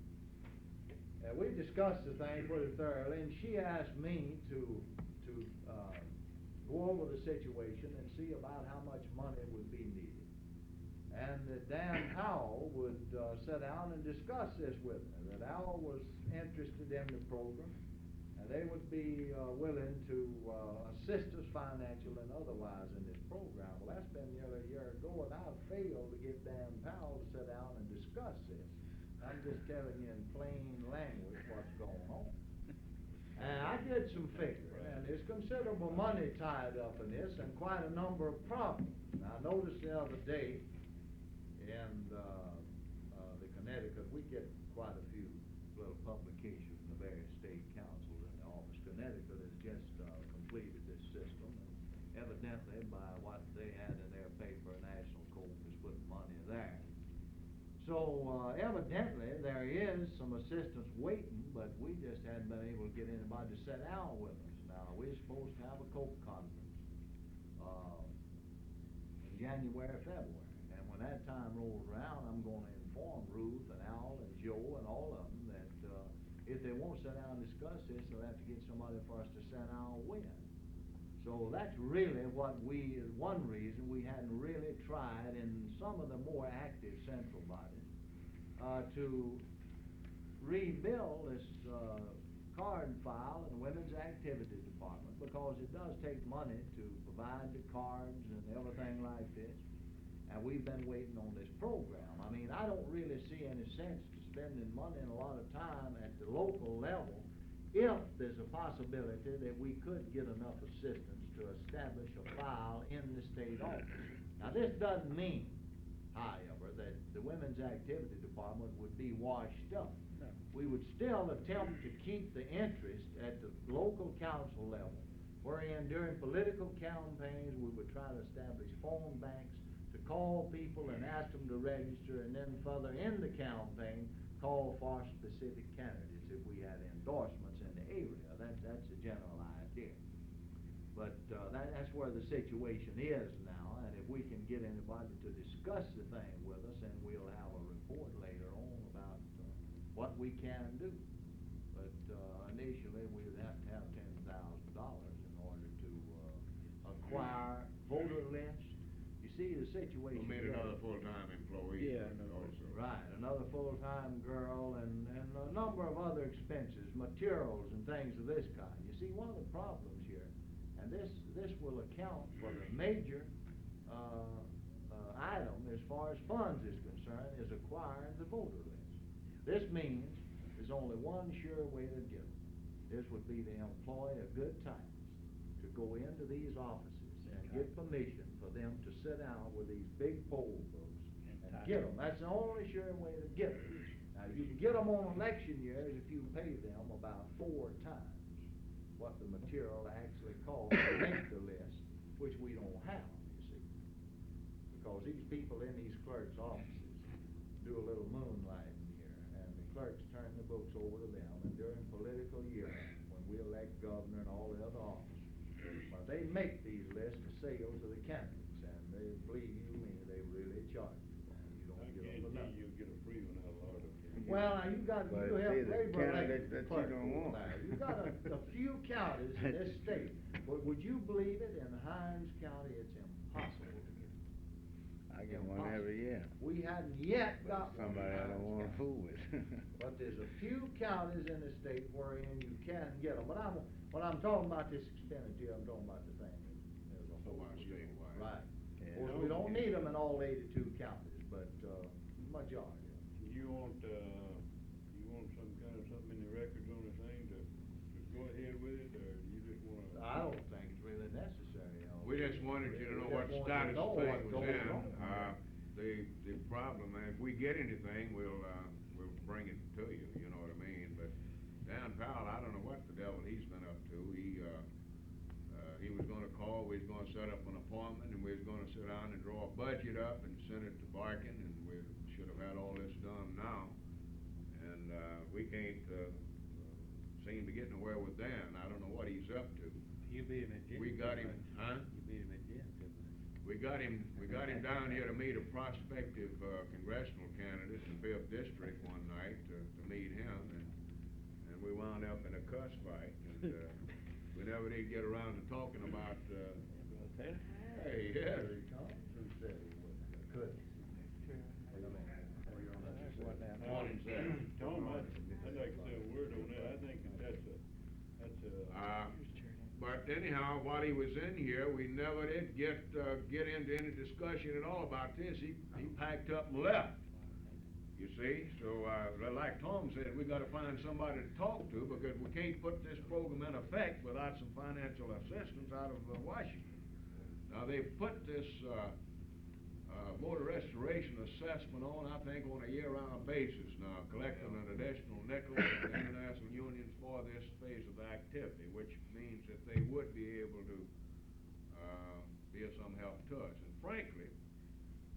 We discussed the thing pretty thoroughly, and she asked me to go over the situation and see about how much money would be needed. And that Dan Howell would sit down and discuss this with me, that Howell was interested in the program, and they would be willing to assist us financially and otherwise in this program. Well, that's been nearly a year ago, and I've failed to get Dan Powell to sit down and discuss this. I'm just telling you in plain language what's going on. And I did some figuring, and there's considerable money tied up in this and quite a number of problems. Now, I noticed the other day in the Connecticut, we get quite a few little publications in the various state councils in the office. Connecticut has just completed this system, and evidently by what they had in their paper, National Cope has put money there. So, evidently, there is some assistance waiting, but we just hadn't been able to get anybody to sit down with us. Now, we're supposed to have a COPE conference, in January, February. And when that time rolls around, I'm gonna inform Ruth and Al and Joe and all of them that, if they won't sit down and discuss this, they'll have to get somebody for us to sit down with. So that's really one reason we hadn't really tried in some of the more active central bodies, to rebuild this, card file in the Women's Activity Department, because it does take money to provide the cards and everything like this. And we've been waiting on this program. I mean, I don't really see any sense to spending money and a lot of time at the local level if there's a possibility that we could get enough assistance to establish a file in the state office. Now, this doesn't mean, however, that the Women's Activity Department would be washed up. No. We would still attempt to keep the interest at the local council level, wherein during political campaigns, we would try to establish phone banks to call people and ask them to register, and then further in the campaign, call for specific candidates if we had endorsements in the area. That's a general idea. But that's where the situation is now, and if we can get anybody to discuss the thing with us, then we'll have a report later on about what we can do. But initially, we would have to have $10,000 in order to acquire voter lists. You see, the situation. We made here- another full-time employee. Yeah, Also. Right, another full-time girl and a number of other expenses, materials and things of this kind. You see, one of the problems here, and this will account for the major item as far as funds is concerned, is acquiring the voter list. This means there's only one sure way to get them. This would be to employ a good typist to go into these offices and get permission for them to sit down with these big poll books and get them. That's the only sure way to get them. Now, you can get them on election years if you pay them about 4 times what the material actually costs to make the list, which we don't have, you see. Because these people in these clerks' offices do a little moonlighting here, and the clerks turn the books over to them, and during political year, when we elect governor and all the other officers, well, they make these lists to sale to the candidates, and they, believe you me, they really charge you, and you don't I get them for guarantee nothing. you'll get a free one out of a lot of them. Well, now, you have But see, the labor candidates elected that you clerks don't want. now. You got a few counties in this state, but would you believe it, in Hines County, it's impossible to get. I get one every year. We hadn't yet got one in Somebody I don't Hines wanna County. fool with. But there's a few counties in the state wherein you can get them, but when I'm talking about this expenditure, I'm talking about the thing as a whole. Statewide. Right. Yeah. Of course, we don't need them in all 82 counties, but, majority. You want some kind of something in the records on the thing to go ahead with it, or you just wanna? I don't think it's really necessary, you know. We just wanted you to know We what just status wanted to know the what thing was goes in. on. The problem, if we get anything, we'll bring it to you, you know what I mean? But Dan Powell, I don't know what the devil he's been up to. He was gonna call, we was gonna set up an appointment, and we was gonna sit down and draw a budget up and send it to Barkin, and we should have had all this done now. And, we can't, seem to get nowhere with Dan. I don't know what he's up to. You beat him at gym. We got him, huh? You beat him at gym too much. We got him down here to meet a prospective, congressional candidate in the 5th District one night to meet him, and we wound up in a cuss fight, and, we never did get around to talking about, hey, yes. Who said he couldn't? Morning, sir. Tom, I'd like to say a word on that. I think that's a. But anyhow, while he was in here, we never did get into any discussion at all about this. He packed up and left, you see. So, like Tom said, we gotta find somebody to talk to, because we can't put this program in effect without some financial assistance out of Washington. Now, they've put this, voter restoration assessment on, I think, on a year-round basis now, collecting an additional nickel from the international unions for this phase of activity, which means that they would be able to, be of some help to us. And frankly,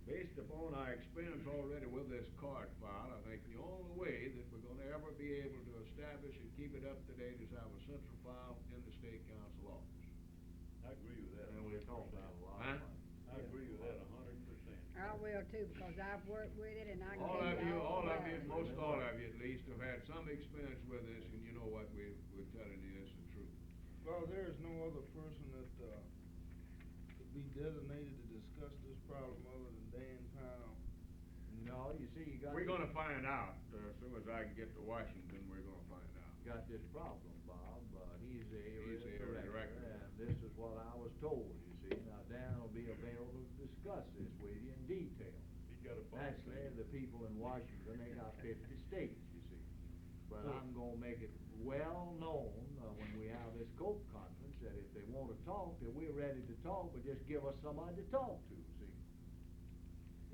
based upon on our expense already with this card file. I think the only way that we're gonna ever be able to establish and keep it up to date is have a central file in the state council office. I agree with that. And we're talking about a lot Huh? of money. I agree with that 100%. I will too, because I've worked with it and I can All tell of you, all of about you, it. most all of you at least have had some experience with this, and you know what, we're telling you is the truth. Well, there is no other person that, could be designated to discuss this problem other than Dan Powell. No, you see, you got. We're gonna find out, as soon as I can get to Washington, we're gonna find out. Got this problem, Bob, he's the He's the area area director. director, and this is what I was told, you see. Now, Dan will be available to discuss this with you in detail. He got a phone. Actually, the people in Washington, they got 50 states, you see. But I'm gonna make it well known, when we have this COPE conference, that if they wanna talk, that we're ready to talk, but just give us somebody to talk to, see.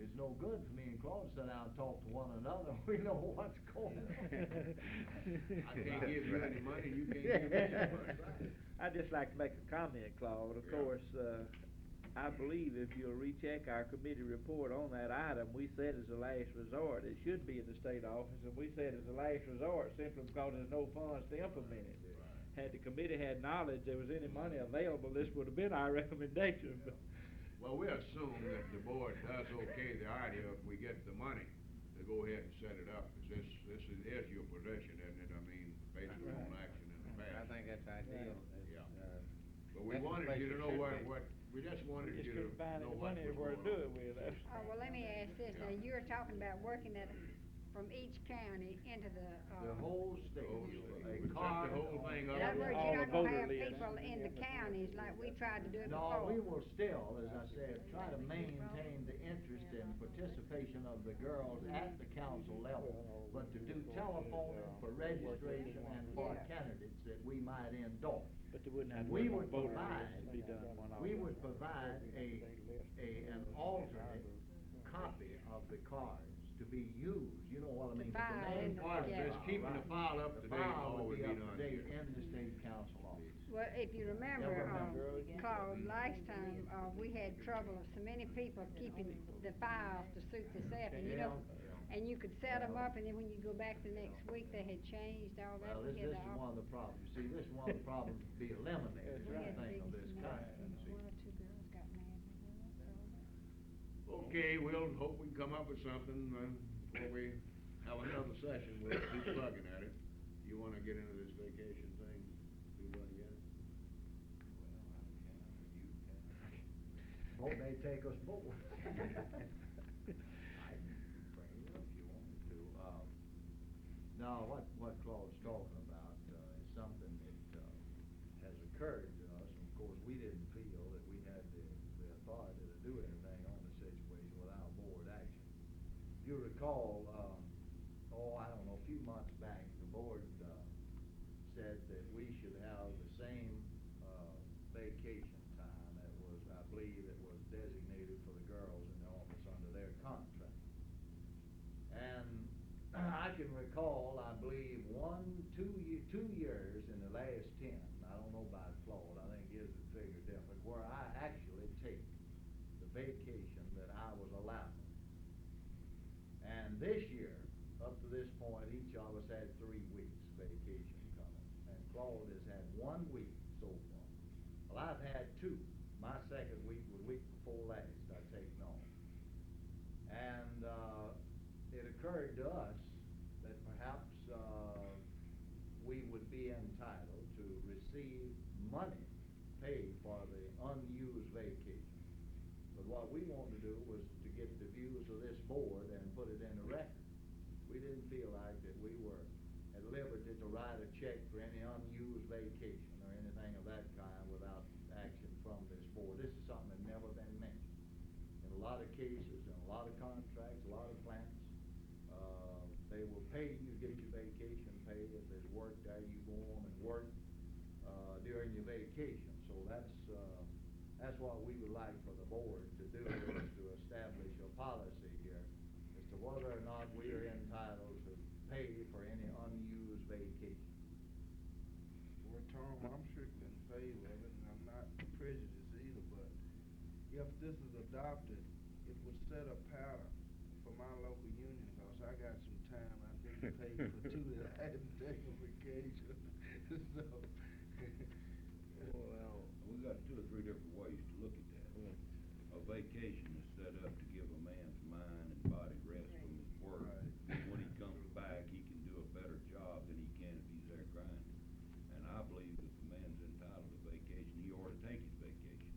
It's no good for me and Claude to sit down and talk to one another, we know what's going on. I can't give you any money, you can't give me any money. I'd just like to make a comment, Claude. Of Yeah. course, I believe if you'll recheck our committee report on that item, we said as a last resort, it should be in the state office, and we said as a last resort simply because there's no funds to implement it. Had the committee had knowledge there was any money available, this would have been our recommendation, but. Well, we assume that the board does okay the idea if we get the money to go ahead and set it up, 'cause this is your possession, isn't it? I mean, based on action in the past. I think that's ideal. Yeah. It's, But we that's the wanted place you to it know should what, be. we just wanted Just you couldn't to find know the what money was where to going do on. it with. Oh, well, let me ask this, now, you're talking about working that from each county into the, The whole state, whole state. a We set the card. whole thing in up. other words, all you're the not gonna voter have lists. people in the counties like we tried to do it No, before. we will still, as I said, try to maintain the interest and participation of the girls at the council level, but to do telephoning for registration and for Yeah. candidates that we might endorse. But they wouldn't have to We work on would voter provide, lists, it'd be done one we off. would provide an alternate copy of the cards to be used, you know what I mean? but the file main in the- part yeah. Just keeping the file up to The date, file all would be up done to date here. in the state council office. Well, if you remember, remember. Claude, last time, we had trouble of so many people keeping the files to suit themselves, and you know, and you could set them up, and then when you go back the next week, they had changed all that. Well, We this had is to one of the problems, you see, this is one of the problems to be eliminated, We had anything of big this smoke, kind, and you see. one or two girls got mad with us, Okay, we'll hope we can come up with something, before we have another session, we'll keep plugging at it. You wanna get into this vacation thing, do what again? Hope they take us both. I can bring it up if you want me to. Now, what Claude's talking about, is something that, has occurred to us. Of course, we didn't feel that we had the authority to do anything on the situation without board action. You recall, I don't know, a few months back, the board, said that we should have the same, vacation time that was, I believe it was designated for the girls in the office under their contract. And I can recall, I believe, 2 years in the last 10, I don't know about Claude, I think his would figure different, where I actually take the vacation that I was allowed. And this year, up to this point, each of us had 3 weeks vacation coming, and Claude has had 1 week so far. Well, I've had 2. My second week was week before last, I've taken off. And, it occurred to us that perhaps, we would be entitled to receive money paid for the unused vacation. But what we wanted to do was to get the views of this board and put it in the record. We didn't feel like that we were at liberty to write a check for any unused vacation or anything of that kind without action from this board. This is something that never been mentioned. In a lot of cases, in a lot of contracts, a lot of plants, they will pay you to get your vacation pay. If there's work there, you go on and work, during your vacation. So that's what we would like for the board to do, is to establish a policy here as to whether or not we are entitled to pay for any unused vacation. Well, Tom, I'm strictly in favor of it, and I'm not prejudiced either, but if this is adopted, it would set a pattern paid for two that I hadn't taken vacation, so. Well, We got two or three different ways to look at that. A vacation is set up to give a man's mind and body rest from his work. When he comes back, he can do a better job than he can if he's there grinding. And I believe if a man's entitled to vacation, he ought to take his vacation.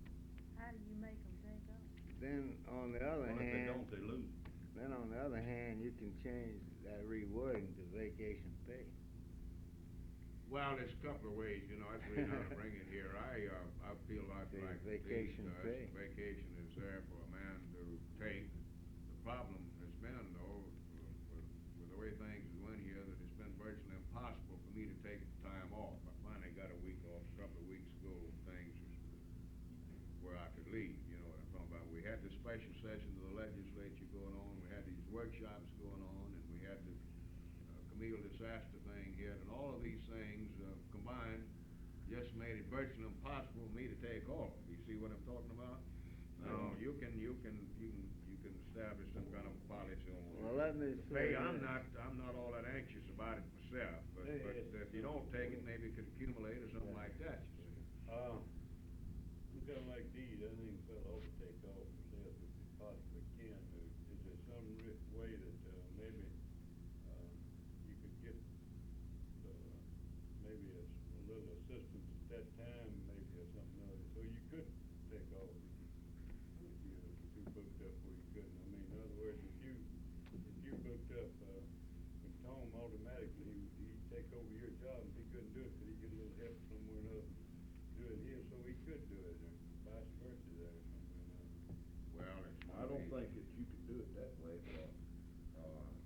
How do you make them take off? then on the other Well, if they hand, don't, they lose it. then on the other hand, you can change that rewording to vacation pay. Well, there's a couple of ways, you know, that's the reason I bring it here. I feel Say like vacation these, pay. vacation is there for a man to take. The problem has been though, with the way things went here, that it's been virtually impossible for me to take the time off. I finally got a week off a couple of weeks ago, things where I could leave, you know what I'm talking about. We had the special sessions of the legislature going on, we had these workshops going on, and we had the Camille disaster thing here, and all of these things combined just made it virtually impossible for me to take off. You see what I'm talking about? No, you can establish some kind of policy on Well, let me pay. say I'm this. not all that anxious about it myself, but if you don't take it, maybe it could accumulate or something like that, you see. I'm kinda like Dee, I think a fellow ought to take off himself if he possibly can. Is there some way that, maybe, you could get, maybe a little assistance at that time, maybe or something other, so you could take off if you're too booked up where you couldn't. I mean, in other words, if you booked up, with Tom automatically, he'd take over your job, if he couldn't do it, could he get a little help somewhere or another? Do it here, so he could do it, or vice versa there, or something. Well, it's I don't think that you can do it that way, but,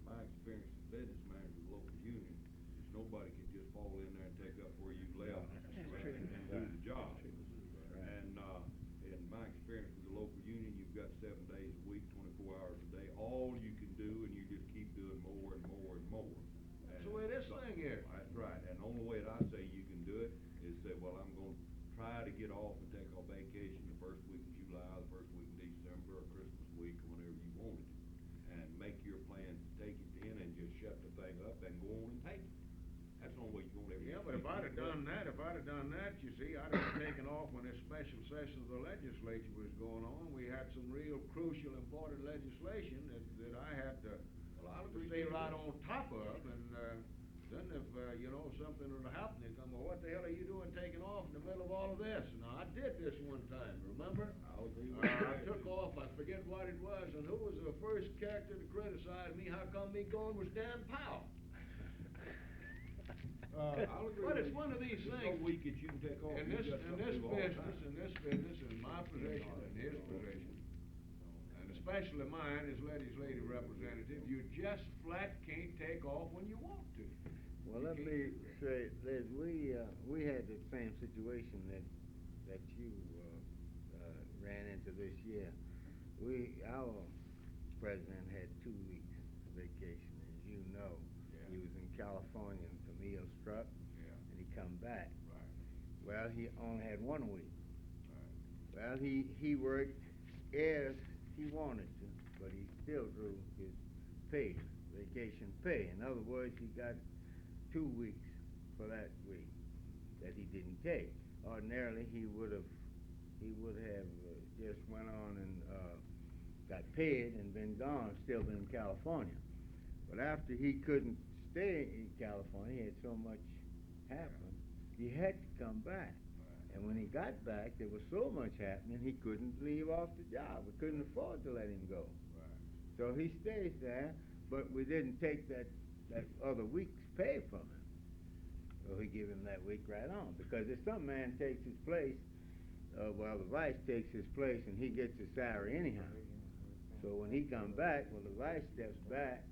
my experience as business manager with local union is nobody can just fall in there and take up where you left and do the job. And, in my experience with the local union, you've got 7 days a week, 24 hours a day, all you can do, and you just keep doing more and more and more. That's the way this thing is. That's right, and the only way that I say you can do it is say, well, I'm gonna try to get off and take a vacation the first week in July, the first week in December, or Christmas week, or whenever you wanted to. And make your plans to take it then, and just shut the thing up and go on and take it. That's the only way you're gonna ever. Yeah, but if I'd have done that, you see, I'd have taken off when this special session of the legislature was going on. We had some real crucial, important legislation that I had to stay right on top of, and, then if, you know, something would happen, they'd come, well, what the hell are you doing taking off in the middle of all of this? Now, I did this one time, remember? I'll agree with you. I took off, I forget what it was, and who was the first character to criticize me? How come me going was Dan Powell? I'll agree But with it's you. one of these There's things. no week that you can take off. In You this got something to do all the time. business, in my position, in his position, and especially mine as legislative representative, you just flat can't take off when you want to. Well, let me say, Liz, we had the same situation that you, ran into this year. Our president had 2 weeks vacation, as you know. Yeah. He was in California and Camille struck, Yeah. and he come back. Right. Well, he only had 1 week. Right. Well, he worked as he wanted to, but he still drew his pay, vacation pay. In other words, he got 2 weeks for that week that he didn't take. Ordinarily, he would have just went on and got paid and been gone, still been in California. But after he couldn't stay in California, he had so much happen, he had to come back. And when he got back, there was so much happening, he couldn't leave off the job. We couldn't afford to let him go. Right. So he stays there, but we didn't take that other week's pay from him. So we give him that week right on. Because if some man takes his place, well, the vice takes his place and he gets his salary anyhow. So when he come back, well, the vice steps back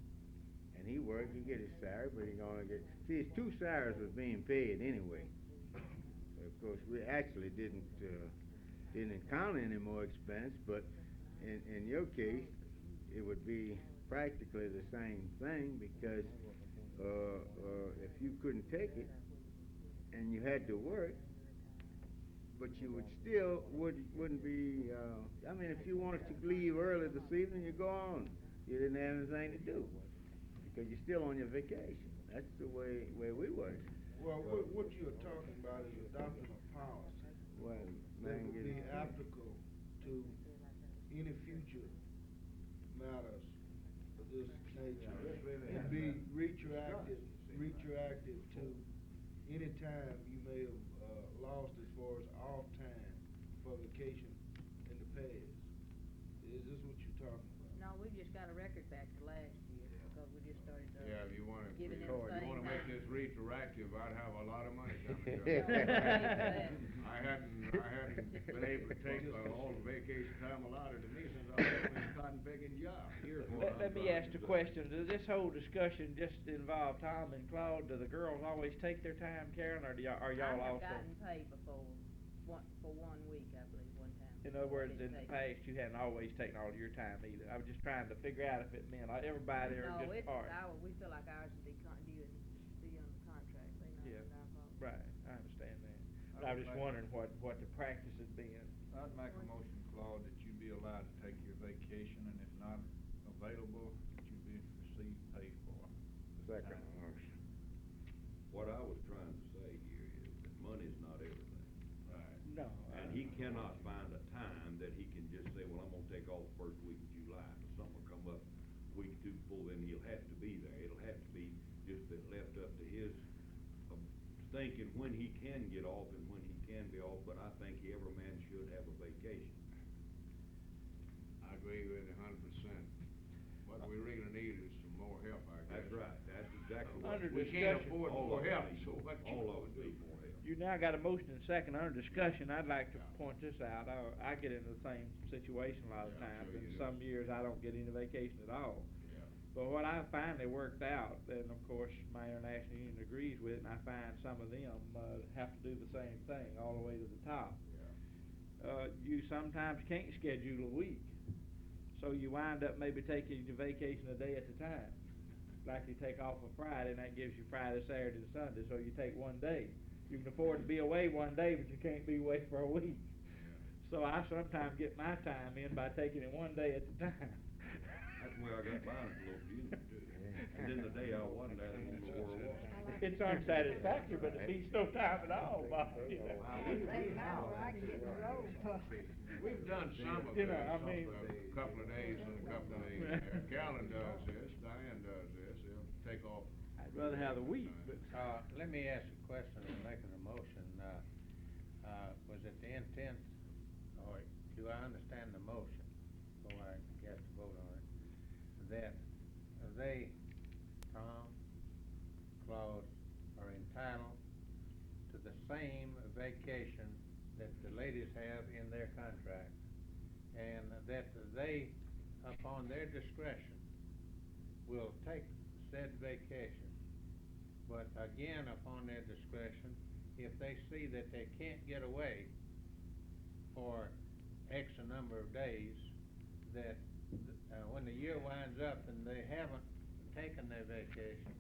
and he works, he get his salary, but he gonna get, see, his 2 salaries was being paid anyway. Of course, we actually didn't encounter any more expense, but in your case, it would be practically the same thing because if you couldn't take it and you had to work, but you would still wouldn't be. I mean, if you wanted to leave early this evening, you go on. You didn't have anything to do. 'cause you're still on your vacation. That's the way we work. Well, what you're talking about is adopting a policy Well, that man, would be applicable to any future matters of this nature. And be retroactive to any time you may have, lost as far as off time for vacation in the past. Is this what you're talking about? No, we just got a record back to last year, because we just started, Yeah, if you wanna giving them record, you same wanna make time. this retroactive, I'd have a lot of money coming Yeah. I hadn't been able to take all the vacation time allotted to me since I was on this cotton picking job. Here's what I'm Let me trying ask to the do. question, does this whole discussion just involve Tom and Claude? Do the girls always take their time, Karen, or are y'all I have also? gotten paid before, for 1 week, I believe, one time. In other before I words, in didn't the take it. past, you hadn't always taken all of your time either. I was just trying to figure out if it meant everybody or No, just it's part. we feel like ours would be be under contract, they know Yeah. it's our fault. Right, I understand that. But I I was would just like- wondering what the practice had been. I'd make a motion, Claude, that you be allowed to take your vacation, and if not available, that you be received pay for. Second time. motion. What I was trying to say here is that money's not everything. Right. No. And he cannot find a time that he can just say, well, I'm gonna take off the first week of July. If something will come up week or two before, then he'll have to be there. It'll have to be just been left up to his thinking when he can get off and when he can be off, but I think every man should have a vacation. I agree with you 100%. What we really need is some more help, I guess. That's right, that's exactly what. Under We can't discussion- afford All more of it help, needs- so what you all gonna of it do? needs more help. You now got a motion and second under discussion. I'd like to point this out. I get into the same situation a lot of Yeah, times, sure you and do. some years I don't get any vacation at all. Yeah. But what I finally worked out, and of course my international union agrees with it, and I find some of them have to do the same thing all the way to the top. You sometimes can't schedule a week, so you wind up maybe taking your vacation a day at a time. Like you take off a Friday, and that gives you Friday, Saturday, and Sunday, so you take one day. You can afford to be away one day, but you can't be away for a week. So I sometimes get my time in by taking it one day at a time. That's where I got mine at the local union too. And then the day I wasn't at, I don't know where it was. It's unsatisfactory, but it beats no time at all, Bob, you know. We've done some of You this, know, I mean- a couple of days and a couple of days there. Callan does this, Diane does this, they'll take off. I'd rather have the week, but. Let me ask a question in making a motion. Was it the intent, or do I understand the motion, before I cast a vote on it, that they, Tom, Claude, are entitled to the same vacation that the ladies have in their contract, and that they, upon their discretion, will take said vacation, but again, upon their discretion, if they see that they can't get away for X a number of days, that when the year winds up and they haven't taken their vacation,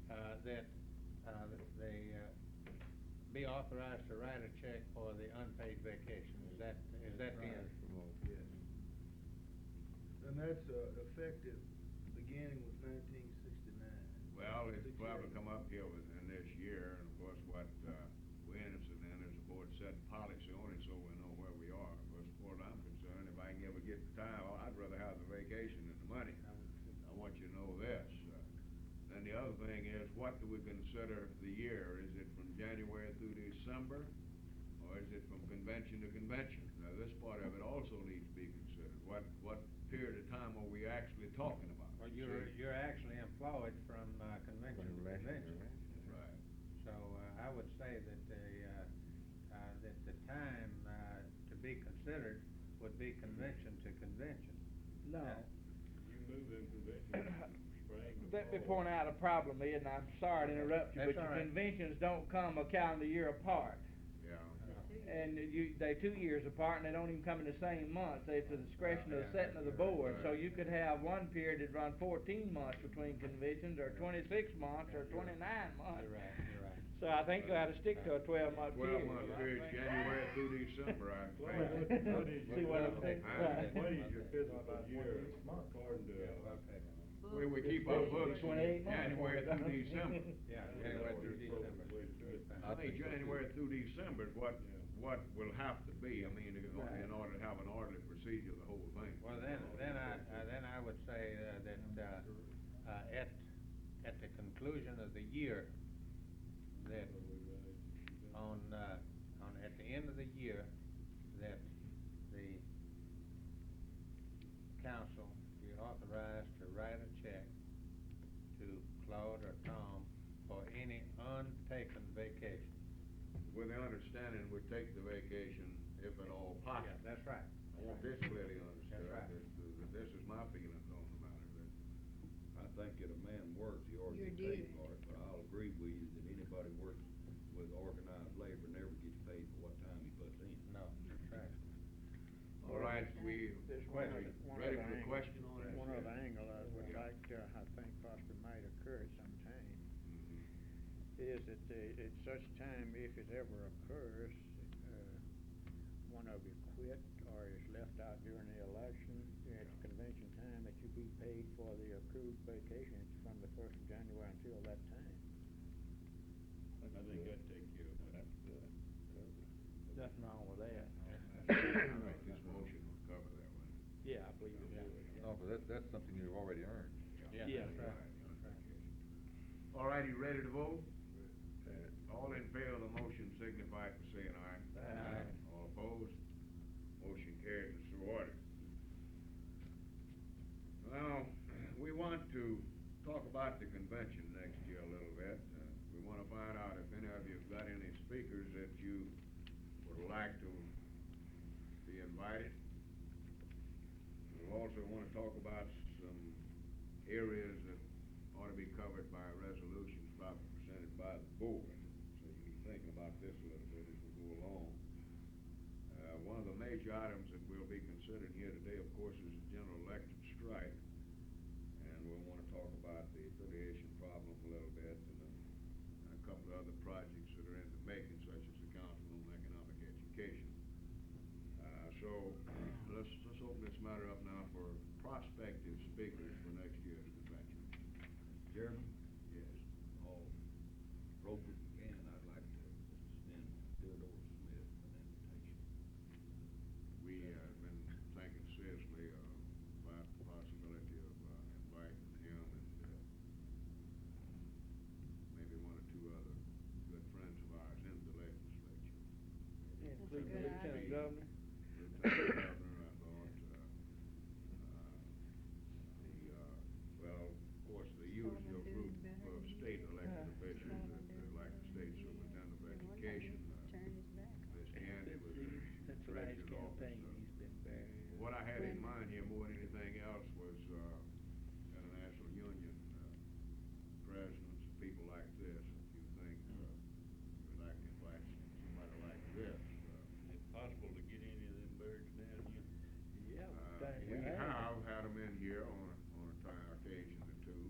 that they be authorized to write a check for the unpaid vacation. Is that the end? Yes. And that's, effective beginning with 1969. Well, it's probably come up here within this year, and of course, what, we're interested in is the board setting policy on it, so we know where we are. Because as far as I'm concerned, if I can ever get the time, I'd rather have the vacation than the money. I want you to know this. Then the other thing is, what do we consider the year? Is it from January through December, or is it from convention to convention? Now, this part of it also needs to be considered. What period of time are we actually talking about? Well, you're actually employed from convention to convention. Right. So, I would say that the time to be considered would be convention to convention. No. You move them conventions from spring to Let me fall. point out a problem, Ed, and I'm sorry to interrupt you, That's but your all right. conventions don't come a calendar year apart. Yeah. And they're 2 years apart, and they don't even come in the same month. They're at the discretion of the setting of the board. So you could have one period that run 14 months between conventions, or 26 months, or 29 months. You're right. So I think you ought to stick to a 12-month period. 12-month period, January through December, I What think. is See your, what I'm saying? Right. what is your physical year according to, where we keep our books from 28 months. January through December. Yeah, January through December. I think January through December is what will have to be, I mean, in order to have an orderly procedure of the whole thing. Well, then I would say, that, at the conclusion of the year, that at the end of the year, that the council be authorized to write a check to Claude or Tom for any untaken vacation. With the understanding we take the vacation if at all possible. Yeah, that's right. I want this clearly understood. That's right. This is my feelings on the matter, that I think if a man works, he ought to You're get paid due. for it, but I'll agree with you that anybody works with organized labor never gets paid for what time he puts in. No, that's right. all right, we, There's ready one for other the angle- question on that? One other angle I would Yeah. like, I think possibly might occur at some time, Mhm. is that at such time, if it ever occurs, one of you quit or is left out during the election at convention time, that you be paid for the accrued vacation from the 1st of January until that time. I think that take care of that. Nothing wrong with that. I think this motion will cover that one. Yeah, I believe it would. No, but that's something you've already earned. Yeah. That's right. All right, you ready to vote? All in favor of the motion signify by saying aye. Aye. All opposed? Motion carried and so ordered. Now, we want to talk about the convention next year a little bit. We want to find out if any of you have got any speakers that you would like to be invited. We also want to talk about some areas that ought to be covered by resolutions probably presented by the board. So you be thinking about this a little bit as we go along. One of the major items that we'll be considering here today, of course, is the general electric strike. And we'll want to talk about the affiliation problem a little bit and a couple of other projects that are in the making, such as the Council on Economic Education. So let's open this matter up now for prospective speakers for next year's convention. Chairman, Yes. all appropriate again, I'd like to extend Theodore Smith an invitation. We have been thinking seriously about the possibility of inviting him and maybe one or two other good friends of ours into the legislature. Including good Lieutenant idea. Governor. Lieutenant Governor, I thought, well, of course, the usual group of state elected officials that like the state superintendent of education, Miss Candy was the Since the last treasurer's campaign, officer. he's been very. What I had in mind here more than anything else was, International Union, presidents, people like this, if you think, we'd like to invite somebody like this. Is it possible to get any of them birds down here? Yeah. We have had them in here on a occasion or two.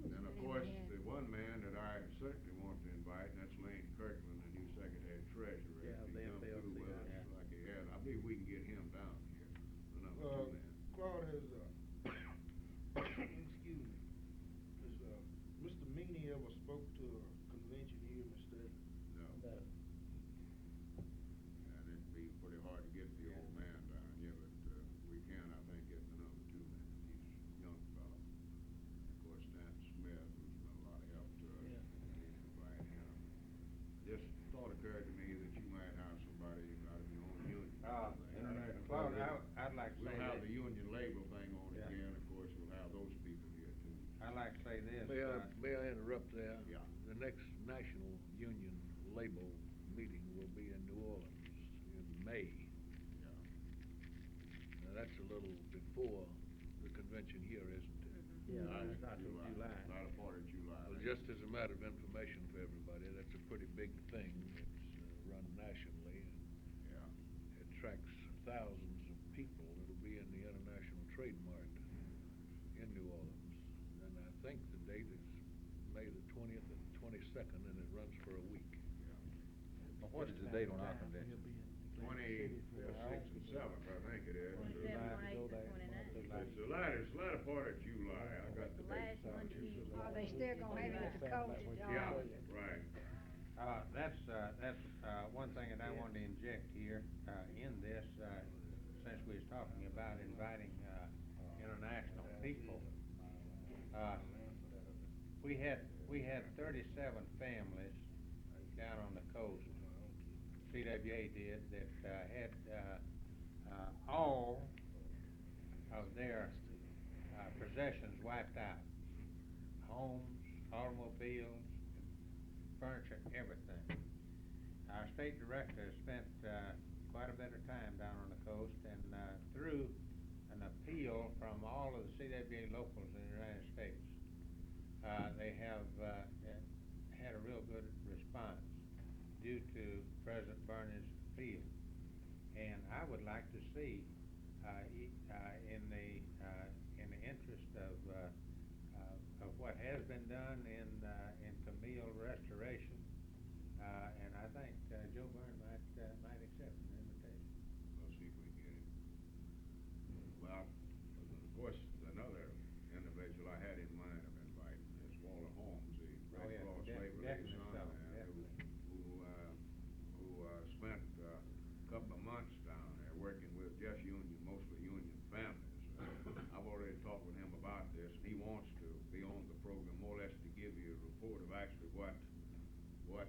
And of course, the one man that I certainly want to invite, and that's Lane Kirkland, the new secretary treasurer. Yeah, If he the comes through with us FLC, like he has, I believe we can get him down here, the number two man. Claude has, excuse me, has, Mr. Meany ever spoke to a convention here in the state? No. And it'd be pretty hard to get the old man down here, but, we can, I think, get the number two man. He's a young fellow. Of course, Stan Smith, who's been a lot of help to us. Yeah. We need to invite him. Just thought occurred to me that you might have somebody out of your own union. Claude, I'd like to say We'll have that- the union labor thing on Yeah. again, of course, we'll have those people here too. I'd like to say this. May I interrupt there? Yeah. The next National Union Labor meeting will be in New Orleans in May. Yeah. Now, that's a little before the convention here, isn't it? Yeah, it's not till July. Latter part of July. Well, just as a matter of information for everybody, that's a pretty big thing. It's run nationally and Yeah. it attracts thousands of people. It'll be in the International Trade Mart in New Orleans. And I think the date is May the 20th and 22nd, and it runs for a week. Now, what is the date on our convention? 25th, 6th, and 7th, I think it is. Twenty-seven, 28, and 29. It's the latter part of July. I got they still gonna have it at the coach, Yeah, right. That's one thing that I wanted to inject here, in this, since we was talking about inviting, international people. We had 37 families down on the coast, CWA did, that, had, all of their, possessions wiped out. Homes, automobiles, furniture, everything. Our state director spent quite a bit of time down on the coast, and through an appeal from all of the CWA locals in the United States, they have had a real good response due to President Bernie's appeal. And I would like to see, in the interest of what has been done in Camille restoration, and I think Joe Byrne might accept an invitation. We'll see if we can get it. Well, of course, another individual I had in mind of inviting is Walter Holmes, the Oh, Red yeah, Cross labor definitely liaison, so, definitely. who spent a couple of months down there working with mostly union families. I've already talked with him about this, and he wants to be on the program more or less to give you a report of actually what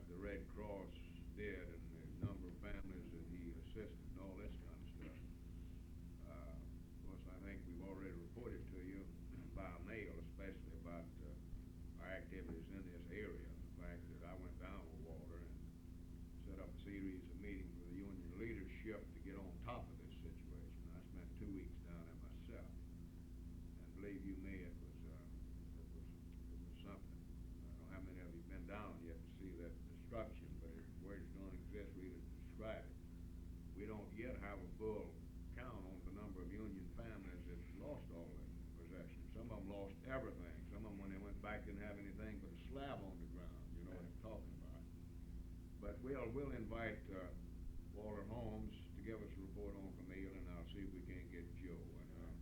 the Red Cross did and the number of families that he assisted and all this kind of stuff. Of course, I think we've already reported to you by mail, especially about our activities in this area. The fact that I went down with Walter and set up a series of meetings with the union leadership to get on top of this situation. I spent 2 weeks down there myself, and believe you me, it was something. I don't know how many of you have been down yet to see that destruction, but words don't exist really to describe it. We don't yet have a full count on the number of union families that lost all their possessions. Some of them lost everything. Some of them, when they went back, didn't have anything but a slab on the ground. You know what I'm talking about. But we'll invite Walter Holmes to give us a report on Camille, and I'll see if we can get Joe. And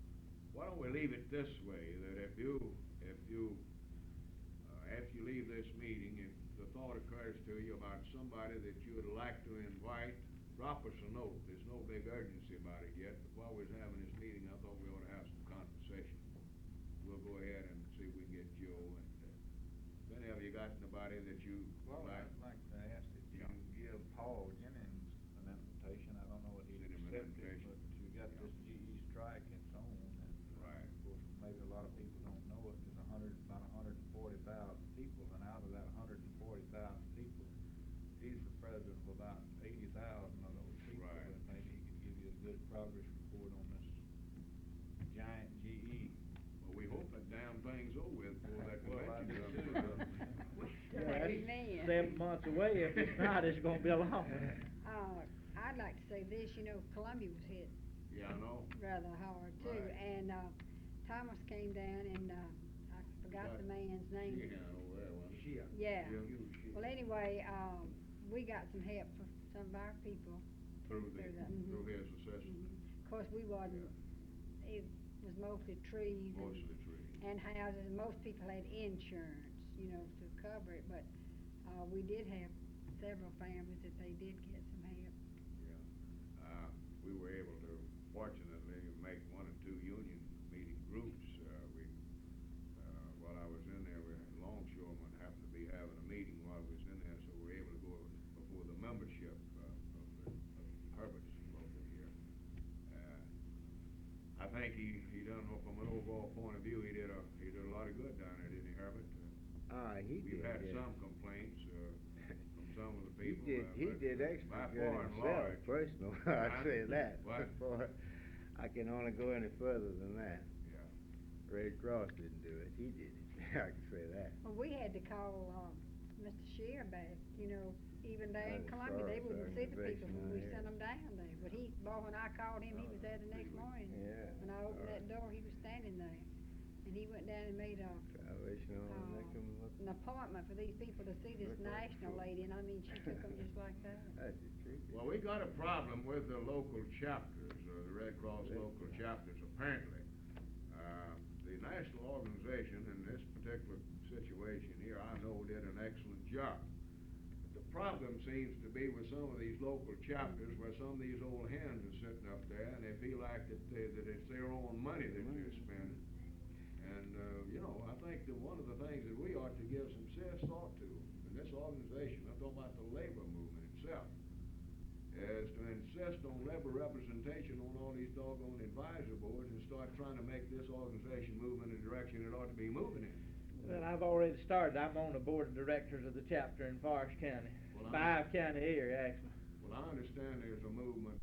why don't we leave it this way, that if you after you leave this meeting, if the thought occurs to you about somebody that you would like to invite, drop us a note. There's no big urgency about it yet, but while we was having this meeting, I thought we ought to have some conversation. We'll go ahead and see if we can get Joe. And if any of you got anybody that you Well, like, I'd like to ask that you Yeah. give Paul Jennings an invitation. I don't know what he Send him an accepted, invitation. but you got Yeah. this GE strike and so on, and Right. of course, maybe a lot of people don't know it. There's about 140,000 people, and out of that 140,000 people, he's the president of about 80,000 of those people. Right. And maybe he could give you a good progress report on this giant GE. well, we hope that damn thing's over with before that Well, I convention do comes. too, Yeah, Amen. that's 7 months away. If it's not, it's gonna be a long. I'd like to say this, Columbia was hit Yeah, I know. rather hard too, Right. and, Thomas came down and, I forgot the man's name. Sheehan over there, wasn't it? Yeah. Yeah. Well, anyway, we got some help from some of our people. Through Mhm. his assessment. Of course, we wasn't, it was mostly trees and. Mostly trees. And houses, and most people had insurance, to cover it, but, we did have several families that they did get some help. Yeah. We were able to fortunately make 1 or 2 union meeting groups. While I was in there, Longshoreman happened to be having a meeting while I was in there, so we were able to go before the membership of Herbert's local here. I think he done, from an overall point of view, he did a lot of good down there, didn't he, Herbert? He did. We've had yeah. some complaints from some of the He people. did by extra good far and himself, large. personal, Huh? I'd say that. What? Before, I can only go any further than that. Yeah. Red Cross didn't do it, he did it, I can say that. Well, we had to call, Mr. Shear back, even there in That's Columbia, they Forest wouldn't see the people Organization when out we here. sent them down there. But when I called him, he was there the next morning. Yeah. When I opened that door, he was standing there. And he went down and made Salvation Army, make 'em look, an appointment for these people to see this Look like national fool. lady, and I mean, she took them just like that. that's the truth. Well, we got a problem with the local chapters, the Red Cross local chapters, apparently. The national organization in this particular situation problem seems to be with some of these local chapters, where some of these old hands are sitting up there, and they feel like that it's their own money that they're spending. And, you know, I think that one of the things that we ought to give some serious thought to, in this organization, I'm talking about the labor movement itself, is to insist on labor representation on all these doggone advisor boards and start trying to make this organization move in the direction it ought to be moving in. Well, I've already started. I'm on the board of directors of the chapter in Forest County. Well, 5-county area, actually. Well, I understand there's a movement,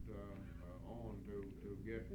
on to get,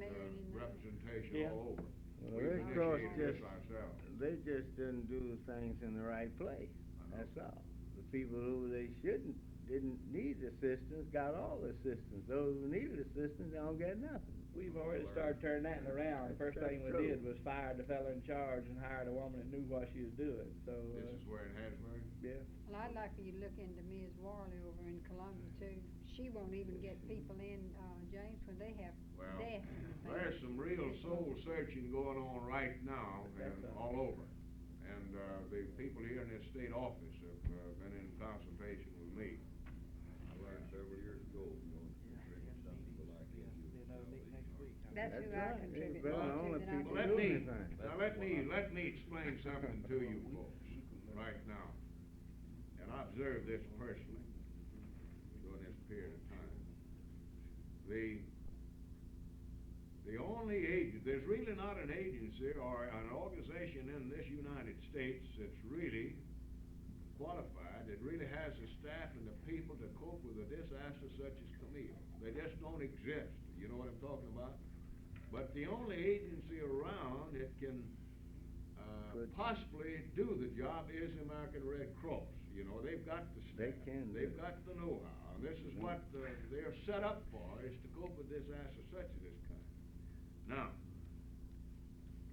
representation Yeah. all over. Well, We've Red Cross initiated this just, ourselves. they just didn't do the things in the right place, that's all. The people who didn't need assistance got all the assistance. Those who needed assistance don't get nothing. We've already started turning that around. The first thing we That's true. did was fired the fella in charge and hired a woman that knew what she was doing, so. This is where in Hattiesburg? Yeah. Well, I'd like for you to look into Ms. Warley over in Columbia too. She won't even get people in, James, when they have Well, death. there's some real soul searching going on right now and all over. And, the people here in this state office have, been in consultation with me. I learned several years ago, you know, contribute something like this. That's who I right. contribute They're to, the only that I'm people Let doing me, anything. now let me explain something to you folks right now. And I observed this personally during this period of time. The only there's really not an agency or an organization in this United States that's really qualified, that really has the staff and the people to cope with a disaster such as Camille. They just don't exist. You know what I'm talking about? But the only agency around that can possibly do the job is the American Red Cross. You know, they've got the staff. They can do They've it. got the know-how. And this is what they're set up for, is to cope with disasters such as this kind. Now,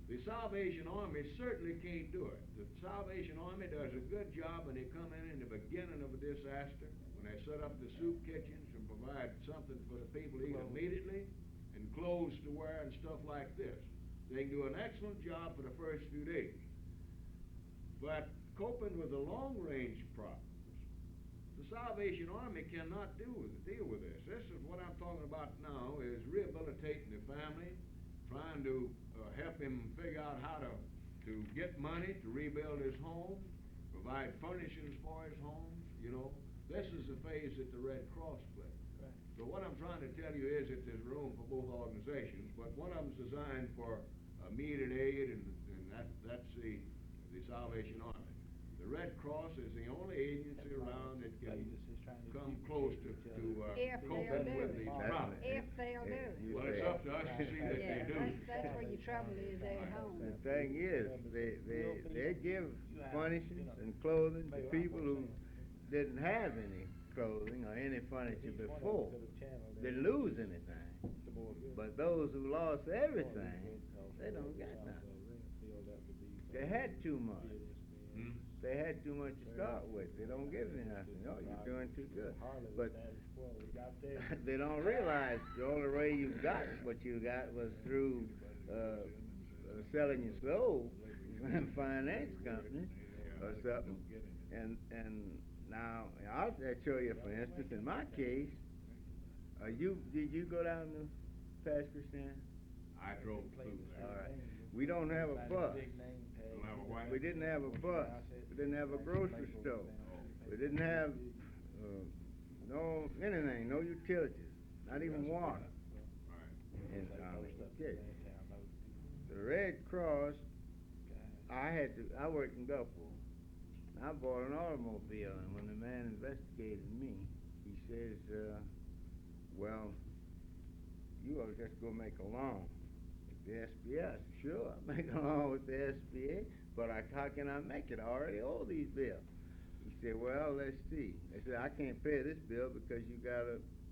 the Salvation Army certainly can't do it. The Salvation Army does a good job when they come in the beginning of a disaster, when they set up the soup kitchens and provide something for the people to eat immediately, and clothes to wear and stuff like this. They can do an excellent job for the first few days. But coping with the long-range problems, the Salvation Army cannot deal with this. This is what I'm talking about now, is rehabilitating the family, trying to help him figure out how to get money to rebuild his home, provide furnishings for his home, you know. This is the phase that the Red Cross plays. So what I'm trying to tell you is that there's room for both organizations, but one of them's designed for immediate aid, and that's the Salvation Army. The Red Cross is the only agency around that can come close to coping with these problems. If they'll do it. Well, it's up to us to see that they do. That's where your trouble is at home. The thing is, they give furnishings and clothing to people who didn't have any clothing or any furniture before. Didn't lose anything. But those who lost everything, they don't got nothing. They had too much. They had too much to start with. They don't get any nothing. Oh, you're doing too good. But they don't realize the only way you got what you got was through selling your soul to finance companies or something. And now I'll show you, for instance, in my case, did you go down to Pasco Stand? I drove through there. All right. We don't have a bus. Don't have a what? We didn't have a bus. We didn't have a grocery store. We didn't have no anything, no utilities, not even water. Right. And okay. The Red Cross, I worked in Gulfport. I bought an automobile, and when the man investigated me, he says, well, you ought to just go make a loan with the SBA. I said, sure, I'll make a loan with the SBA, but how can I make it? I already owe these bills. He said, well, let's see. I said, I can't pay this bill because you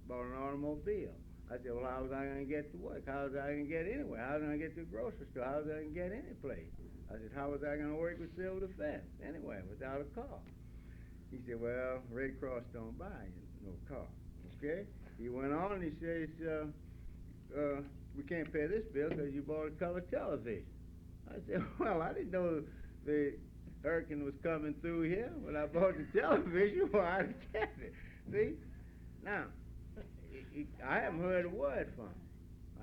bought an automobile. I said, well, how was I going to get to work? How was I going to get anywhere? How was I going to get to the grocery store? How was I going to get any place? I said, how was I going to work with civil defense anyway without a car? He said, well, Red Cross don't buy you no car. Okay? He went on and he says, we can't pay this bill because you bought a color television. I said, well, I didn't know the hurricane was coming through here, when I bought the television, well, I'd get it. See? Now, I haven't heard a word from him.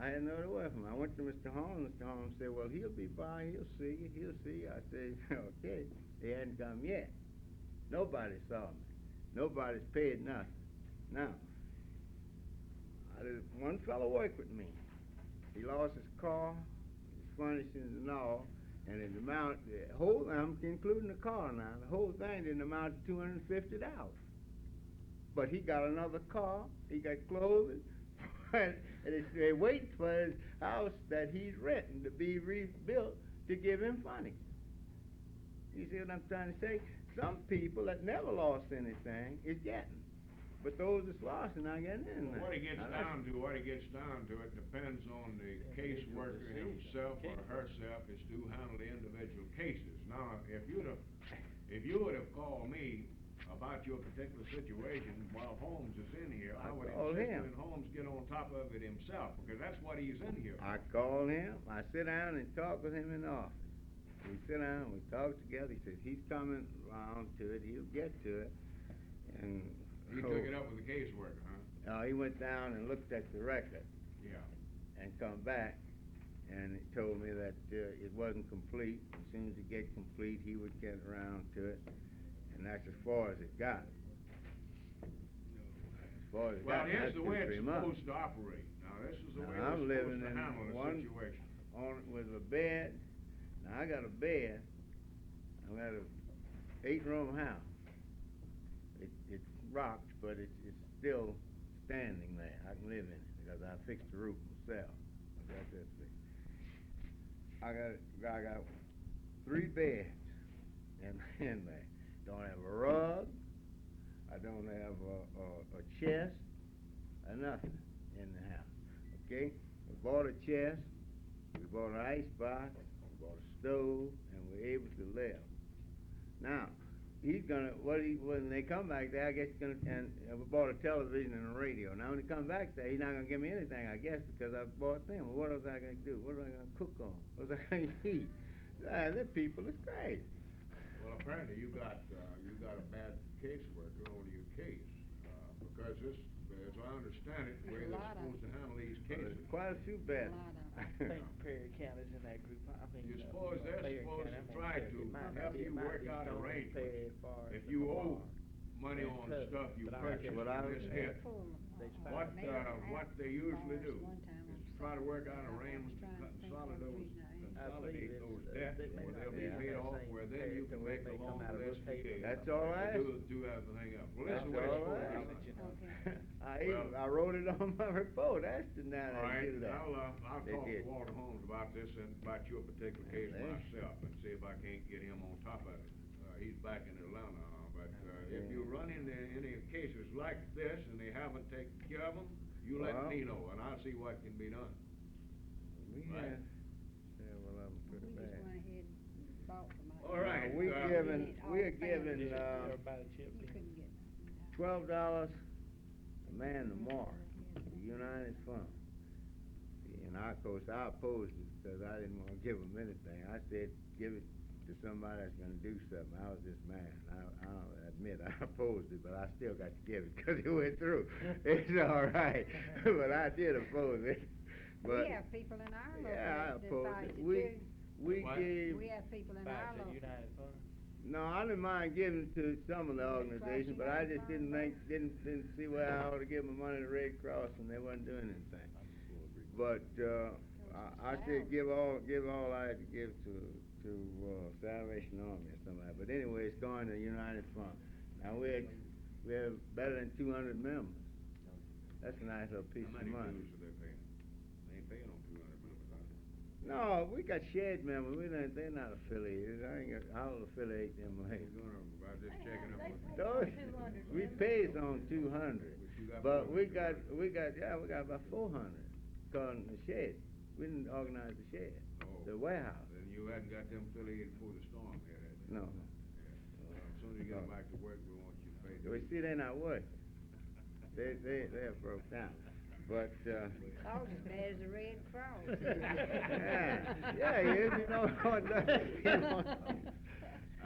I hadn't heard a word from him. I went to Mr. Holmes. Mr. Holmes said, well, he'll be by. He'll see you. He'll see you. I said, okay. He hadn't come yet. Nobody saw me. Nobody's paid nothing. Now, one fellow worked with me. He lost his car, his furnishings and all, and it amounted, the whole, I'm including the car now, the whole thing didn't amount to $250. But he got another car, he got clothing, and they're waiting for his house that he's renting to be rebuilt to give him money. You see what I'm trying to say? Some people that never lost anything is getting. But those that's lost are not getting anything. What it gets down to, it depends on the caseworker himself or herself as to handle the individual cases. Now, if you would have called me about your particular situation while Holmes is in here, I would insist that Holmes get on top of it himself, because that's what he's in here for. I call him, I sit down and talk with him in the office. We sit down, we talk together, he says he's coming around to it, he'll get to it, and... He took it up with the caseworker, huh? He went down and looked at the record. Yeah. And come back, and he told me that it wasn't complete. As soon as it get complete, he would get around to it, and that's as far as it got. As far as it got, here's that's the way 2-3 it's months. supposed to operate. Now, this is the way I'm we're living supposed to in handle the one situation. with a bed. Now I got a bed. I got a 8-room house. It's rocked, but it's still standing there. I can live in it because I fixed the roof myself. I got that fixed. I got 3 beds in there. Don't have a rug. I don't have a chest or nothing in the house. Okay? We bought a chest. We bought an ice box. We bought a stove, and we're able to live. Now, he's gonna, when they come back there, I guess he's gonna, and we bought a television and a radio. Now when he comes back there, he's not gonna give me anything, I guess, because I bought them. Well, what was I gonna do? What was I gonna cook on? What was I gonna eat? The people is crazy. Well, apparently you got a bad caseworker on your case, because this, as I understand it, the way they're supposed to handle these cases. There's quite a few bad. I think Perry County's in that group. I think You suppose they're Perry supposed County, to try to help you work out arrangements. If you owe money on stuff you purchased in this hit, what they usually do is to try to work out arrangements to consolidate those debts, where they'll be paid off, where then you can make a loan with SBA. That's all right. Do everything up. Well, that's the way it's supposed to be done. I wrote it on my report, asking that All I right, do that. I'll talk to Walter Holmes about this and about your particular case myself and see if I can't get him on top of it. He's back in Atlanta, but if you run into any cases like this and they haven't taken care of them, you let me know and I'll see what can be done. Right? We just went ahead and bought them. All right. We're giving You couldn't get $12 a man tomorrow, the United Fund. And of course, I opposed it because I didn't want to give them anything. I said, give it to somebody that's going to do something. I was just mad. I'll admit I opposed it, but I still got to give it because it went through. It's all right, but I did oppose it. But we have people in our local I that oppose fight it. it We too. gave. We have people in our local. No, I didn't mind giving it to some of the organizations, but I just didn't see where I ought to give my money to Red Cross when they wasn't doing anything. But I said give all I had to give to Salvation Army or something like that. But anyway, it's going to United Front. Now we have better than 200 members. That's a nice little piece of money. How many dues are they paying? They ain't paying on 200 members, huh? No, we got shared members. They're not affiliated. I'll affiliate them later. Just checking up with Those, we pays on 200, but we got about 400 according to the shed. We didn't organize the shed, the warehouse. Then you hadn't got them affiliated before the storm hit, had you? No. As soon as you get them back to work, we want you to pay them. We see they're not working. They're broke down. But Almost as bad as the Red Cross. yeah, it is. You know what?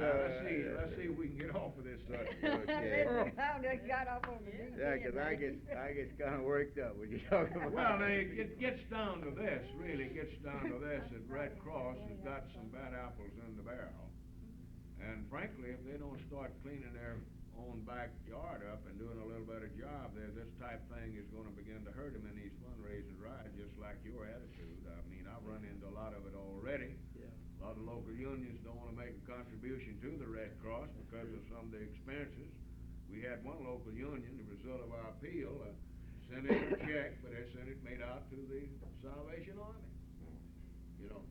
let's see if we can get off of this subject. Okay. I just got off on the deep Yeah, end, 'cause I man. get kinda worked up when you talk about. Well, now, it gets down to this, really, it gets down to this, that Red Cross has got some bad apples in the barrel. And frankly, if they don't start cleaning their own backyard up and doing a little better job there, this type thing is gonna begin to hurt them in these fundraising drives, just like your attitude. I mean, I've run into a lot of it already. Yeah. A lot of local unions don't wanna make a contribution to the Red Cross because of some of the expenses. We had one local union, the result of our appeal, sent in a check, but they sent it made out to the Salvation Army. You know,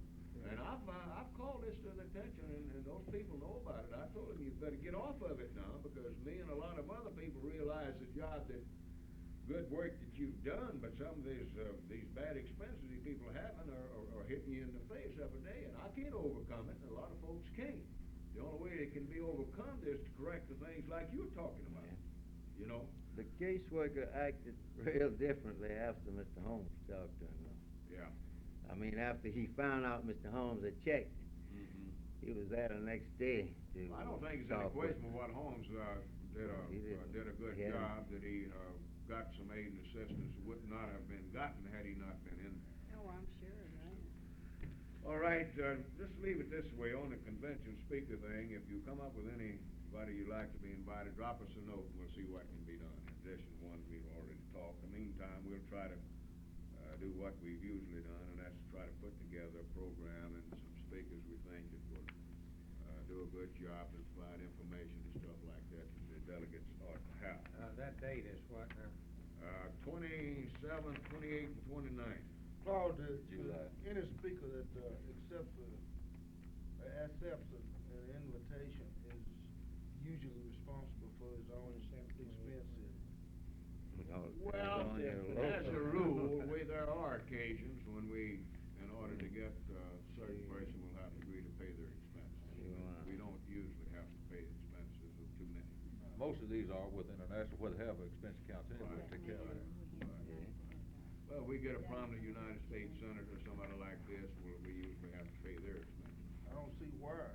and I've called this to the attention, and those people know about it. I told them, you better get off of it now, because me and a lot of other people realize the job that, good work that you've done, but some of these bad expenses these people are having are hitting you in the face every day, and I can't overcome it, and a lot of folks can't. The only way it can be overcome is to correct the things like you're talking about, you know? The caseworker acted real differently after Mr. Holmes talked to him. Yeah. I mean, after he found out Mr. Holmes had checked, he was there the next day to I don't think it's any talk with question of what Holmes, did a good Yeah. job, that he, got some aid and assistance that would not have been gotten had he not been in there. Oh, I'm sure of that. All right, just leave it this way on the convention speaker thing. If you come up with anybody you'd like to be invited, drop us a note and we'll see what can be done. In addition to one we've already talked. In the meantime, we'll try to do what we've usually done, and that's try to put together a program and some speakers we think that will do a good job and provide information and stuff like that the delegates ought to have. That date is what now? 27th, 28th, and 29th. Claude, July. any speaker that accepts an invitation is usually responsible for his own expenses. Well, as a rule, there are occasions when we, in order to get a certain person, will have to agree to pay their expenses. We don't usually have to pay the expenses of too many. Most of these are with international, where they have expense accounts anyway, Right. take care of that. Well, if we get a prominent United States senator or somebody like this, we usually have to pay their expenses. I don't see why.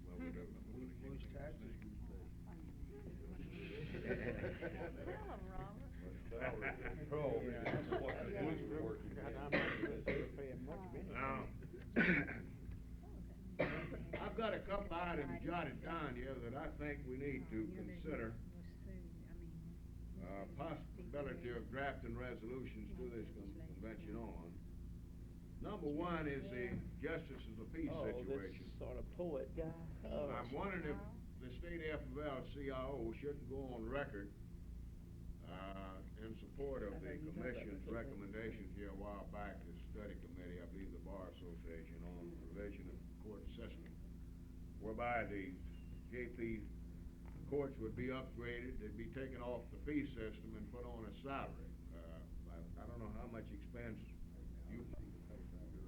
Well, we don't. Which taxes we pay. Tell 'em, Robert. Now, I've got a couple items jotted down here that I think we need to consider. Possibility of drafting resolutions to this convention on. Number one is the justice of the peace situation. This sort of poet guy. I'm wondering if the state FFL-CIO shouldn't go on record, in support of the commission's recommendations here a while back, the study committee, I believe the Bar Association, on revision of the court system, whereby the JP courts would be upgraded, they'd be taken off the fee system and put on a salary. I don't know how much expense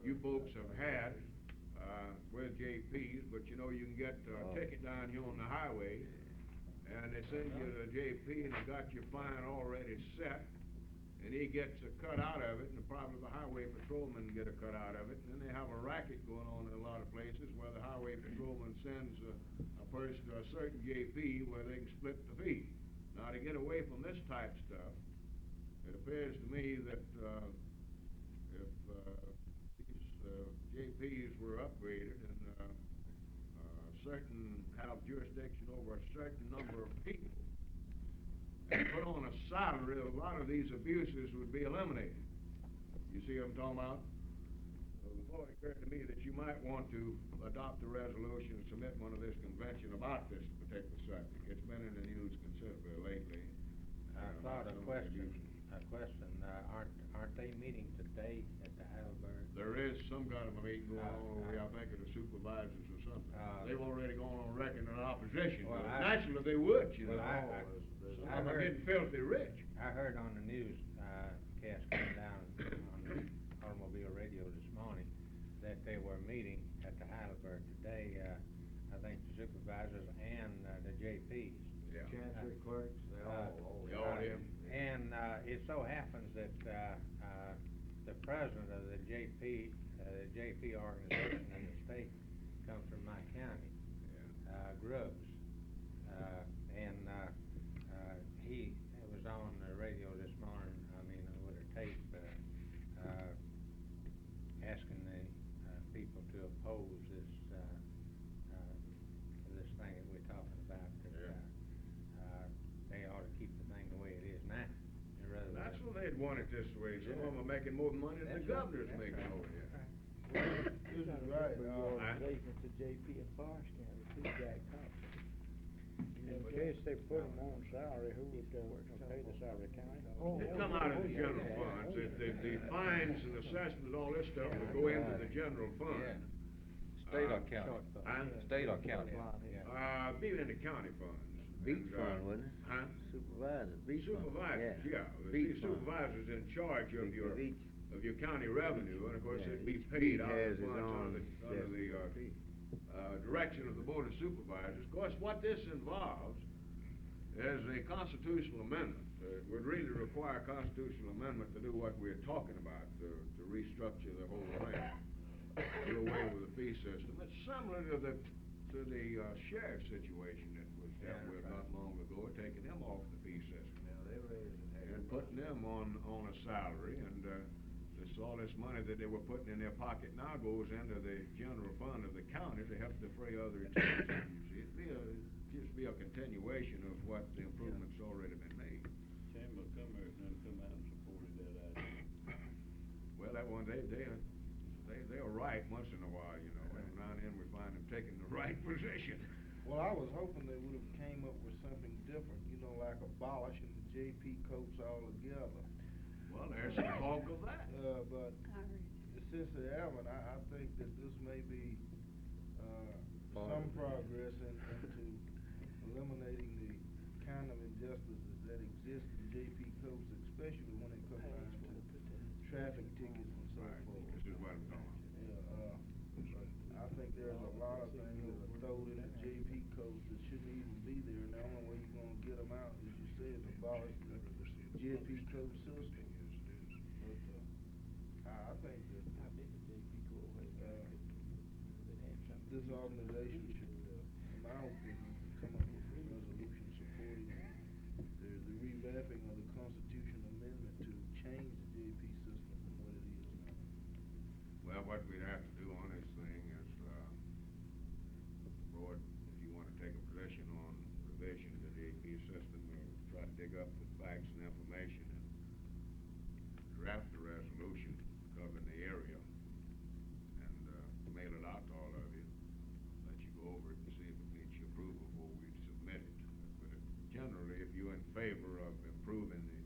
you folks have had, with JPs, but you know, you can get a ticket down here on the highway, and they send you to JP and they got your fine already set, and he gets a cut out of it, and probably the highway patrolman get a cut out of it, and then they have a racket going on in a lot of places where the highway patrolman sends a person to a certain JP where they can split the fee. Now, to get away from this type of stuff, it appears to me that, if, these, JPs were upgraded and, have jurisdiction over a certain number of people, and put on a salary, a lot of these abuses would be eliminated. You see what I'm talking about? So the thought occurred to me that you might want to adopt a resolution and submit one of this convention about this particular subject. It's been in the news considerably lately. I thought a question, aren't they meeting today at the Heidelberg? There is some kind of a meeting going on over here, I think, of the supervisors or something. They've already gone on record in opposition. Well, Naturally, they would, you know. I Some are heard- getting filthy rich. I heard on the news, cast coming down on the automobile radio this morning, that they were meeting at the Heidelberg today, I think the supervisors and, the JPs. Yeah. Chancery clerks, they all Yeah. And, it so happens that, the president of the JP organization in the state comes from my county. Grubbs. He was on the radio this morning, with a tape, asking the, people to oppose this, this thing that we're talking about, that, they ought to keep the thing the way it is now, rather than. That's what they'd want it this way. Some of them are making more money than the governor's making over here. This is right, Relations to JP and Forest County, too, Jack Thompson. In case they put them on salary, who would, pay the salary, county? They come out of the general funds. The fines and assessments, all this stuff would go into the general fund. State or county? Huh? State or county? Be in the county funds. Beach And, fund, wasn't it? Huh? Supervisor, beach fund. Supervisors, yeah. The Beach fund. supervisor's in charge of your, Beach. of your county revenue, and of course, Yeah, it'd be each paid beat out has of the its funds own under the, direction of the board of supervisors. Of course, what this involves is a constitutional amendment. It would really require a constitutional amendment to do what we're talking about, to restructure the whole thing, do away with the fee system. It's similar to the sheriff situation that was dealt with not long ago, taking them off the fee system. They raised it. And putting them on a salary, and, all this money that they were putting in their pocket now goes into the general fund of the county to help defray other expenses. You see, it'd just be a continuation of what the improvements already been made. Chamber of Commerce done come out and supported that idea. Well, that one, they're right once in a while, you know, and now and then we find them taking the right position. Well, I was hoping they would've came up with something different, like abolishing the JP coats altogether. Well, there's some talk of that. But since they haven't, I think that this may be, some progress into eliminating the kind of injustices that exist in JP codes, especially when it comes down to traffic tickets and so Right, forth. this is what I'm talking about. I think there's a lot of things that are thrown in the JP codes that shouldn't even be there, and the only way you're gonna get them out, as you said, is abolish the JP code system. But, I think that, this organization should, in my opinion, come up with a resolution supporting the revamping of the Constitution Amendment to change the JP system from what it is now. Well, what we'd have to do on this thing is, board, if you wanna take a position on revision of the JP system, we'll try to dig up the facts and information and draft a resolution covering the area and, mail it out to all of you. Let you go over it and see if it meets your approval before we submit it. But generally, if you're in favor of improving the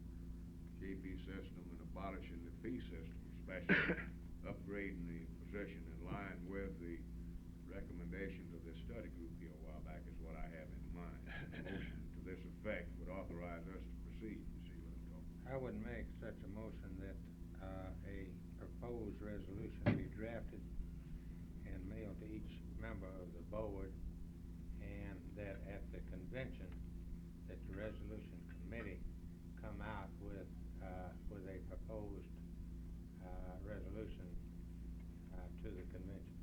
JP system and abolishing the fee system, especially upgrading the position in line with the recommendations of this study group here a while back is what I have in mind. A motion to this effect would authorize us to proceed. You see what I'm talking about? I would make such a motion that, a proposed resolution be drafted and mailed to each member of the board, and that at the convention, that the resolution committee come out with a proposed, resolution, to the convention.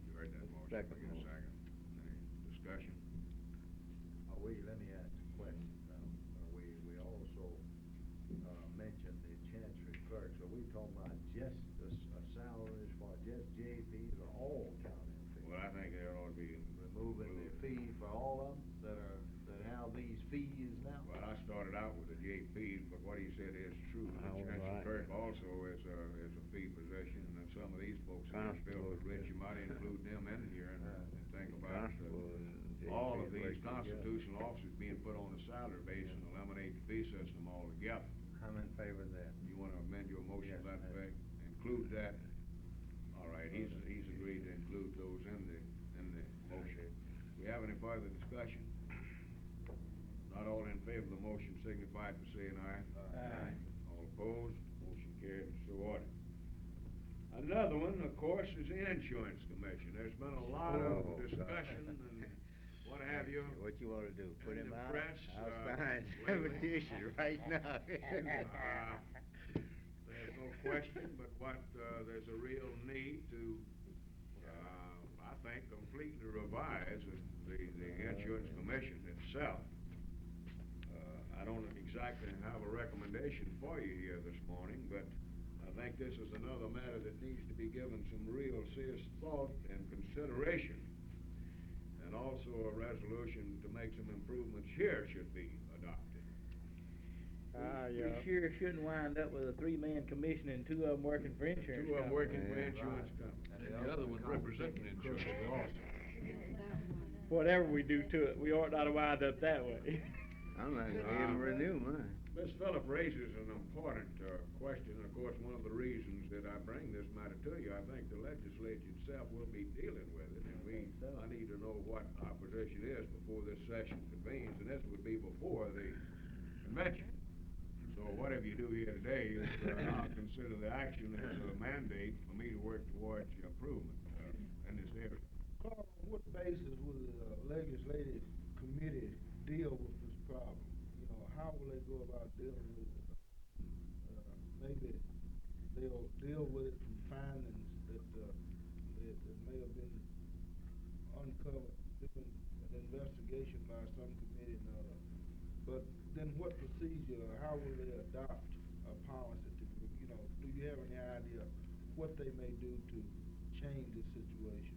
You heard that motion. Second We get a motion. second. Any discussion? Let me ask a question. We also, mentioned the chancery clerk, so we talking about just the salaries for just JPs or all county officials? Well, I think there ought to be. Removing the fee for all of them that have these fees now? Well, I started out with the JPs, but what he said is true. The Oh, chancery right. clerk also is a fee position, and some of these folks in this bill, Constable, Rich, yeah. you might include them in here and think about Constable and all of JP these work together. constitutional officers being put on a salary base and eliminate the fee system altogether. I'm in favor of that. You wanna amend your motion to Yes, that I- effect? Include that? All right, he's agreed to include those in the motion. We have any further discussion? Not all in favor of the motion signify by saying aye. Aye. All opposed? Motion carried, so ordered. Another one, of course, is the Insurance Commission. There's been a lot Oh, of discussion and what have you. What you wanna do, put In him the out? press, I'll sign a lately. petition right now. There's no question but there's a real need to, I think, completely revise the insurance commission itself. I don't exactly have a recommendation for you here this morning, but I think this is another matter that needs to be given some real serious thought and consideration. And also a resolution to make some improvements here should be adopted. We sure shouldn't wind up with a three-man commission and two of them working for insurance Two of them working for companies. insurance companies. And the other one representing insurance also. Whatever we do to it, we ought not to wind up that way. I'm not gonna even renew mine. Ms. Phillip raises an important question, and of course, one of the reasons that I bring this matter to you, I think the legislature itself will be dealing with it, and I need to know what our position is before this session convenes, and this would be before the convention. So whatever you do here today, I'll consider the action as a mandate for me to work towards improvement in this area. Carl, on what basis will the legislative committee deal with this problem? You know, how will they go about dealing with it? Maybe they'll deal with it from findings that may have been uncovered during an investigation by some committee or another. But then what procedure, how will they adopt a policy to, you know, do you have any idea what they may do to change the situation,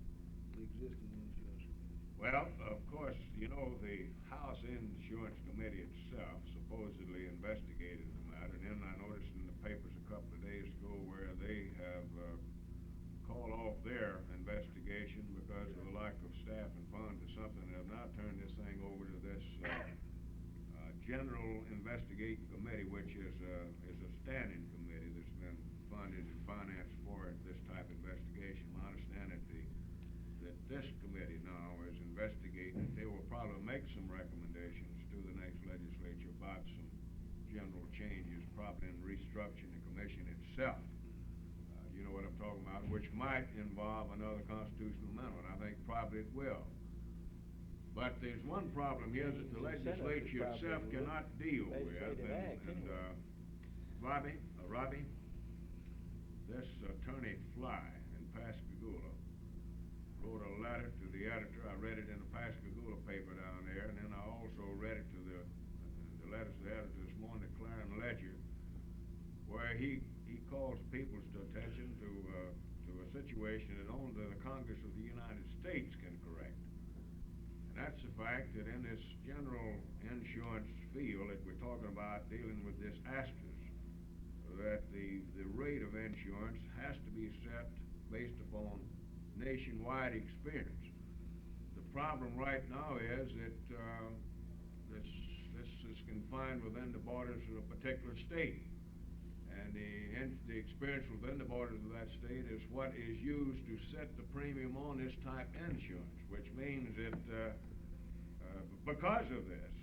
the existing insurance committee? Well, of course, you know, the House Insurance Committee itself supposedly investigated the matter, and then I noticed in the papers a couple of days ago where they have called off their investigation because of the lack of staff and funds or something, and have now turned this thing over to this General Investigating Committee, which is a standing committee that's been funded and financed for this type of investigation. I understand that this committee now is investigating. They will probably make some recommendations to the next legislature about some general changes, probably in restructuring the commission itself. You know what I'm talking about, which might involve another constitutional amendment. I think probably it will. But there's one problem here that the legislature itself cannot deal with, and Robbie, this Attorney Fly in Pascagoula wrote a letter to the editor. I read it in the Pascagoula paper down there, and then I also read it to the letter to the editor this morning, the Clarion Ledger, where he calls people's attention to a situation that only the Congress of the United States can correct. And that's the fact that in this general insurance field that we're talking about dealing with this ASTRS, that the rate of insurance has to be set based upon nationwide experience. The problem right now is that this is confined within the borders of a particular state. And the experience within the borders of that state is what is used to set the premium on this type of insurance, which means that because of this,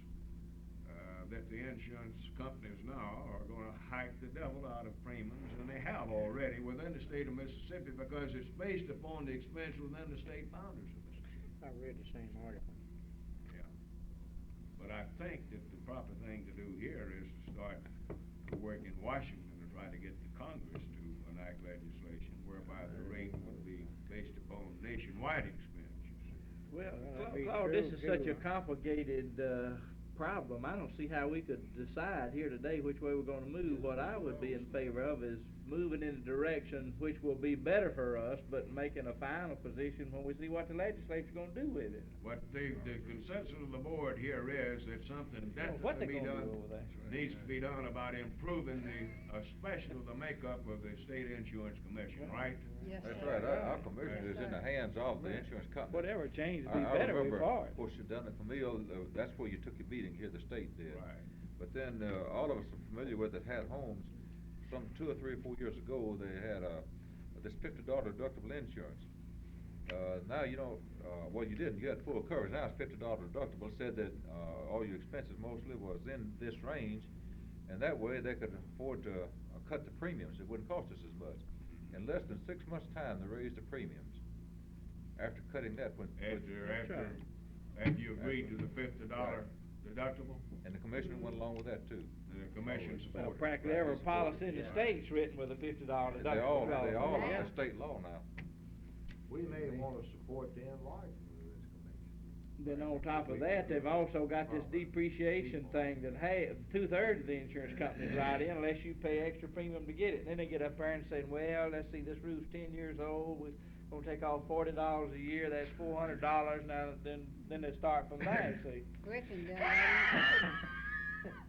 that the insurance companies now are going to hike the devil out of premiums, and they have already within the state of Mississippi, because it's based upon the expense within the state boundaries of Mississippi. I read the same article. Yeah. But I think that the proper thing to do here is to start work in Washington to try to get the Congress to enact legislation whereby the rate would be based upon nationwide expenditures. Well, Claude, this is such a complicated problem. I don't see how we could decide here today which way we're going to move. What I would be in favor of is moving in a direction which will be better for us, but making a final position when we see what the legislature's going to do with it. But the consensus of the board here is that something definitely needs to be done about improving especially the makeup of the state insurance commission, right? Yes. That's right. Our commission is in the hands of the insurance company. Whatever changes be better way forward. Of course, you done the Camille, that's where you took your beating here, the state did. Right. But then, all of us are familiar with it, had homes, some 2 or 3 or 4 years ago, they had this $50 deductible insurance. Now you don't, well you didn't, you had full coverage, now it's $50 deductible. It said that all your expenses mostly was in this range, and that way they could afford to cut the premiums. It wouldn't cost us as much. In less than 6 months' time, they raised the premiums. After cutting that, After you agreed to the $50 deductible? And the commission went along with that too. The commission supported. Well, practically every policy in the state's written with a $50 deductible. They all are under state law now. we may wanna support the enlargement of this commission. Then on top of that, they've also got this depreciation thing that, hey, 2/3 of the insurance companies write in unless you pay extra premium to get it. Then they get up there and say, well, let's see, this roof's 10 years old, we're gonna take off $40 a year, that's $400, now, then they start from there, see? Griffin done that.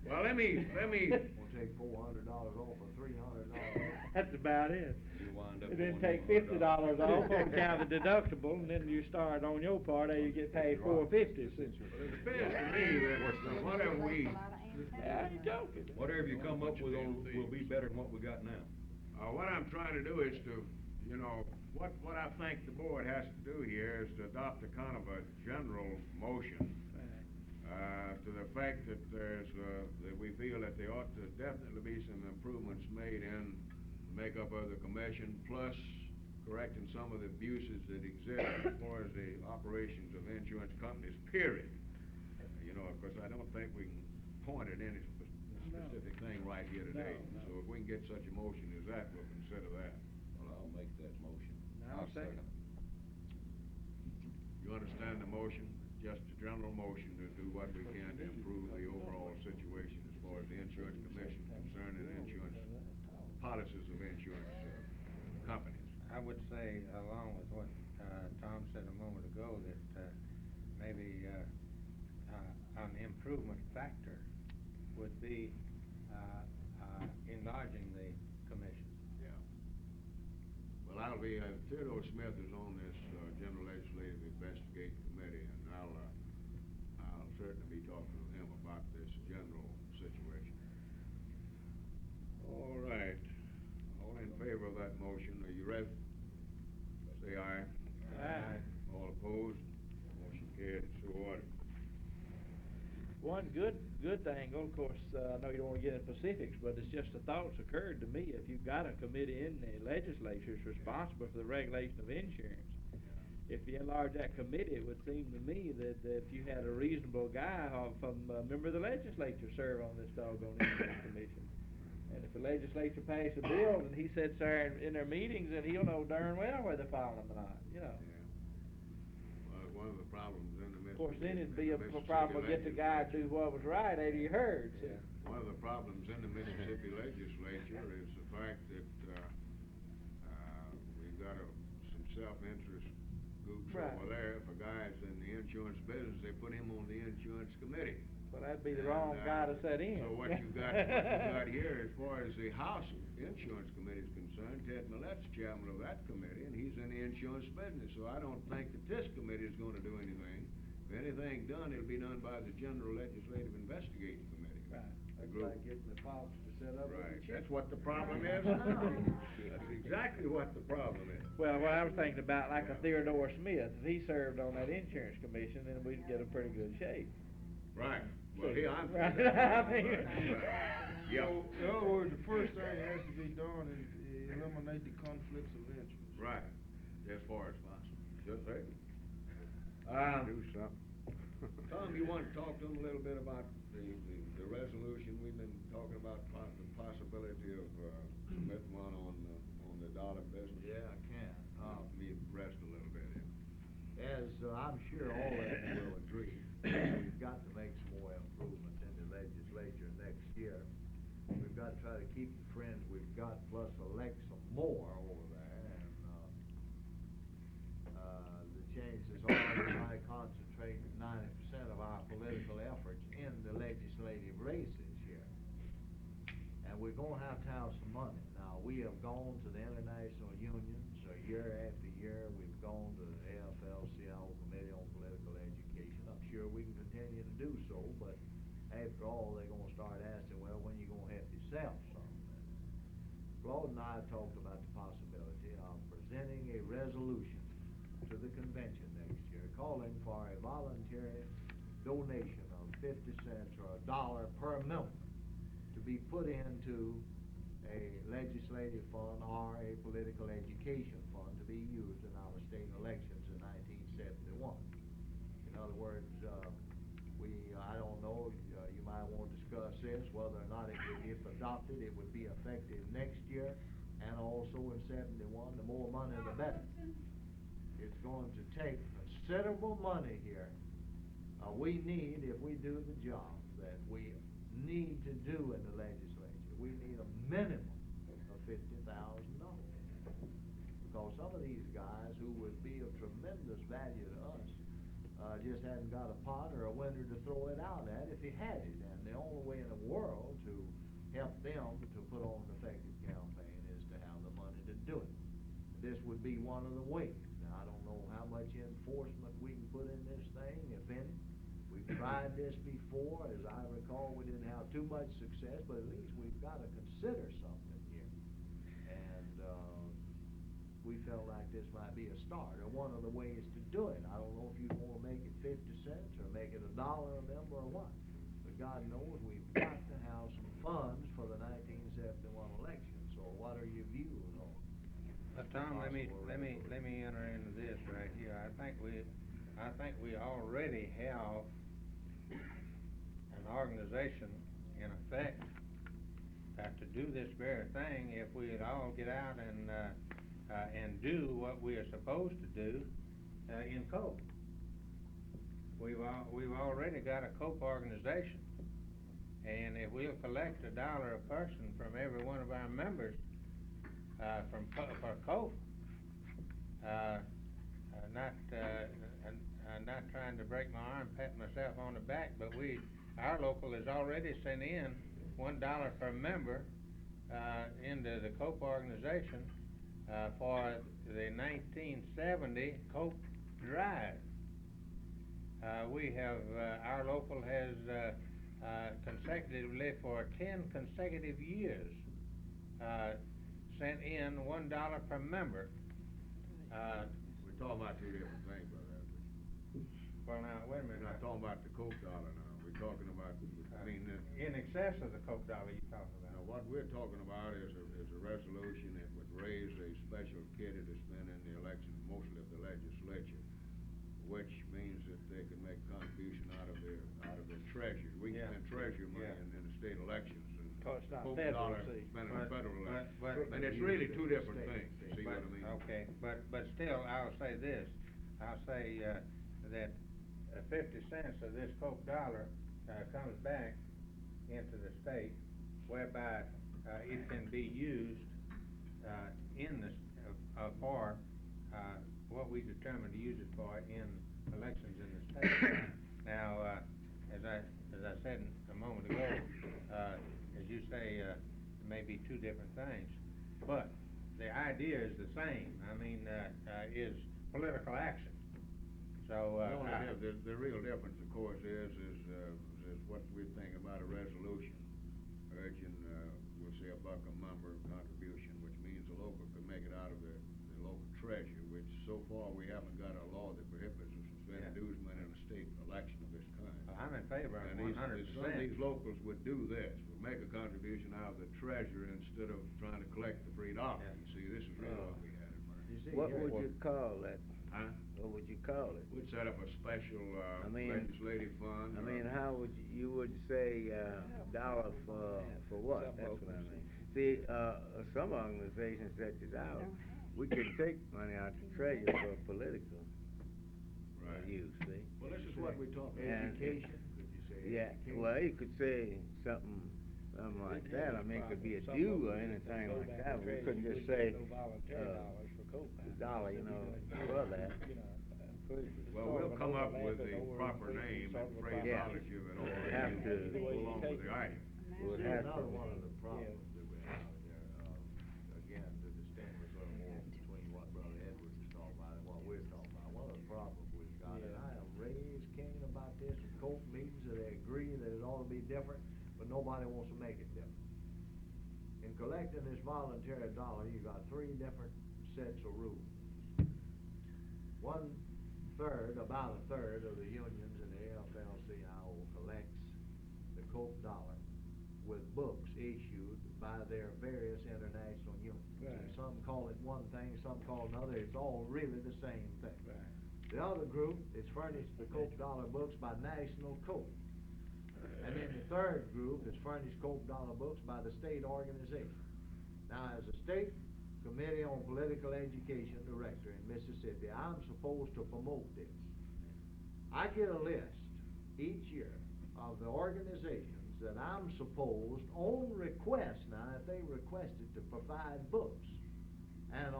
Well, let me, We'll take $400 off of $300. That's about it. You wind up And then going take $100 $50 off on account of the deductible, and then you start on your part, there you get paid $450, see? it depends to me that whatever we, Yeah, you joking. Whatever you come up with will be better than what we got now. what I'm trying to do is to, you know, what I think the board has to do here is to adopt a kind of a general motion, to the fact that that we feel that there ought to definitely be some improvements made in the makeup of the commission, plus correcting some of the abuses that exist as far as the operations of insurance companies, period. You know, of course, I don't think we can point at any specific thing right here today. No. So if we can get such a motion as that, we'll consider that. Well, I'll make that motion. I'll second. You understand the motion? Just a general motion to do what we can to improve the overall situation as far as the insurance commission concerning the insurance policies of insurance companies. I would say, along with what, Tom said a moment ago, that, maybe, an improvement factor would be, enlarging the commission. Yeah. Well, Theodore Smith is on this, General Legislative Investigating Committee, and I'll certainly be talking to him about this general situation. All right. All in favor of that motion, are you ready? Say aye. Aye. All opposed? Motion carried, so ordered. One good thing, of course, I know you don't wanna get into specifics, but it's just the thoughts occurred to me, if you've got a committee in the legislature that's responsible for the regulation of insurance, if you enlarge that committee, it would seem to me that if you had a reasonable guy from a member of the legislature serve on this doggone insurance commission, and if the legislature passed a bill, and he sits there in their meetings, and he'll know darn well whether they're following them or not, you know. Well, one of the problems in the Of course, then it'd be a Mississippi problem to get the guy to do what was right, as you heard, see? One of the problems in the Mississippi legislature is the fact that, we've got some self-interest groups Right. over there. If a guy's in the insurance business, they put him on the insurance committee. Well, that'd be the wrong guy to set in. So what you got here, as far as the House Insurance Committee is concerned, Ted Millette's chairman of that committee, and he's in the insurance business, so I don't think that this committee is gonna do anything. If anything done, it'll be done by the General Legislative Investigating Committee. Right. The That's group. like getting the cops to set up with Right, the that's chief. what the problem is now. That's exactly what the problem is. Well, what I was thinking about, like a Theodore Smith, if he served on that insurance commission, then we'd get a pretty good shape. Right, well, here, I'm. Right, I mean- Yeah. So, in other words, the first thing that has to be done is eliminate the conflicts of interest. Right, as far as possible. Just say. Do something. Tom, you want to talk to them a little bit about the resolution? We've been talking about the possibility of, submitting one on the dollar business. Yeah, I can. Me rest a little bit here. As I'm sure all of you will agree, we've got to make some more improvements in the legislature next year. We've got to try to keep the friends we've got, plus elect some more over there, and, the change is already trying to concentrate 90% of our political efforts in the legislative races here. And we're gonna have some money. Now, we have gone to the international unions, year after year, we've gone to the AFL-CIO Committee on Political Education. I'm sure we can continue to do so, but after all, they're gonna start asking, well, when you gonna help yourself some? Claude and I talked about the possibility of presenting a resolution to the convention next year, calling for a voluntary donation of 50 cents or $1 per member to be put into a legislative fund or a political education fund to be used in our state elections in 1971. In other words, I don't know, you might want to discuss this, whether or not it would, if adopted, it would be effective next year, and also in 71, the more money the better. it's going to take considerable money here. We need, if we do the job that we need to do in the legislature, we need a minimum of $50,000. Because some of these guys who would be of tremendous value to us, just hadn't got a pot or a window to throw it out at if he had it. And the only way in the world to help them to put on an effective campaign is to have the money to do it. This would be one of the ways. Now, I don't know how much enforcement we can put in this thing, if any. We've tried this before. As I recall, we didn't have too much success, but at least we've got to consider something here. And we felt like this might be a start, or one of the ways to do it. I don't know if you want to make it 50 cents or make it $1 a member or what. But God knows we've got to have some funds for the 1971 election. So what are your views on? Tom, let me enter into this right here. I think we already have an organization in effect to do this very thing if we'd all get out and do what we are supposed to do in COPE. We've already got a COPE organization, and if we'll collect $1 a person from every one of our members for COPE, not trying to break my arm, patting myself on the back, but our local has already sent in $1 per member into the COPE organization for the 1970 COPE drive. We have our local has consecutively for 10 consecutive years sent in $1 per member. We're talking about two different things, Brother Edwards. Well, now, wait a minute. We're not talking about the Coke dollar now. We're talking about, in excess of the Coke dollar you're talking about. Now, what we're talking about is a resolution that would raise a special kitty to spend in the election, mostly of the legislature, which means that they can make contribution out of their treasury. We can spend treasury money in the state elections. It's not Coke federal, dollar see. spent in the federal election. But And it's really two different things, you see what I mean? Okay, but still, I'll say this. I'll say that 50 cents of this Coke dollar comes back into the state, whereby it can be used for what we determine to use it for in elections in the state. Now, as I said a moment ago, as you say, it may be two different things, but the idea is the same. I mean, is political action. So the real difference, of course, is what we're thinking about a resolution urging, we'll say, $1 a member contribution, which means the local could make it out of the local treasury, which so far we haven't got a law that prohibits us from spending dues money in a state election of this kind. I'm in favor of 100%. Some of these locals would do this, would make a contribution out of the treasury instead of trying to collect the $3. You see, this is really what we had in mind. What would you call that? Huh? What would you call it? We'd set up a special legislative fund. I mean, how would you would say dollar for what? That's what I mean. See, some organizations such as ours, we could take money out the treasury for political use. See. Well, this is what we're talking about. Education. Could you say education? Well, you could say something like that. I mean, it could be a due or anything like that. But we couldn't just say $1, you know, for that. Well, we'll come up with the proper name and phraseology of it all. Have to go along with the item. We'll have another one of the problems that we have here, again, to distinguish a little more between what Brother Edwards is talking about and what we're talking about. One of the problems we've got, and I have raised Cain about this in COPE meetings, that they agree that it ought to be different, but nobody wants to make it different. In collecting this voluntary dollar, you've got three different sets of rules. About a third of the unions in the AFL-CIO collects the COPE dollar with books issued by their various international unions. Right. Some call it one thing, some call it another. It's all really the same thing. Right. The other group is furnished the COPE dollar books by National COPE. And then the third group is furnished COPE dollar books by the state organization. Now, as a state, Committee on Political Education Director in Mississippi, I'm supposed to promote this. I get a list each year of the organizations that I'm supposed, on request now, if they requested to provide books. And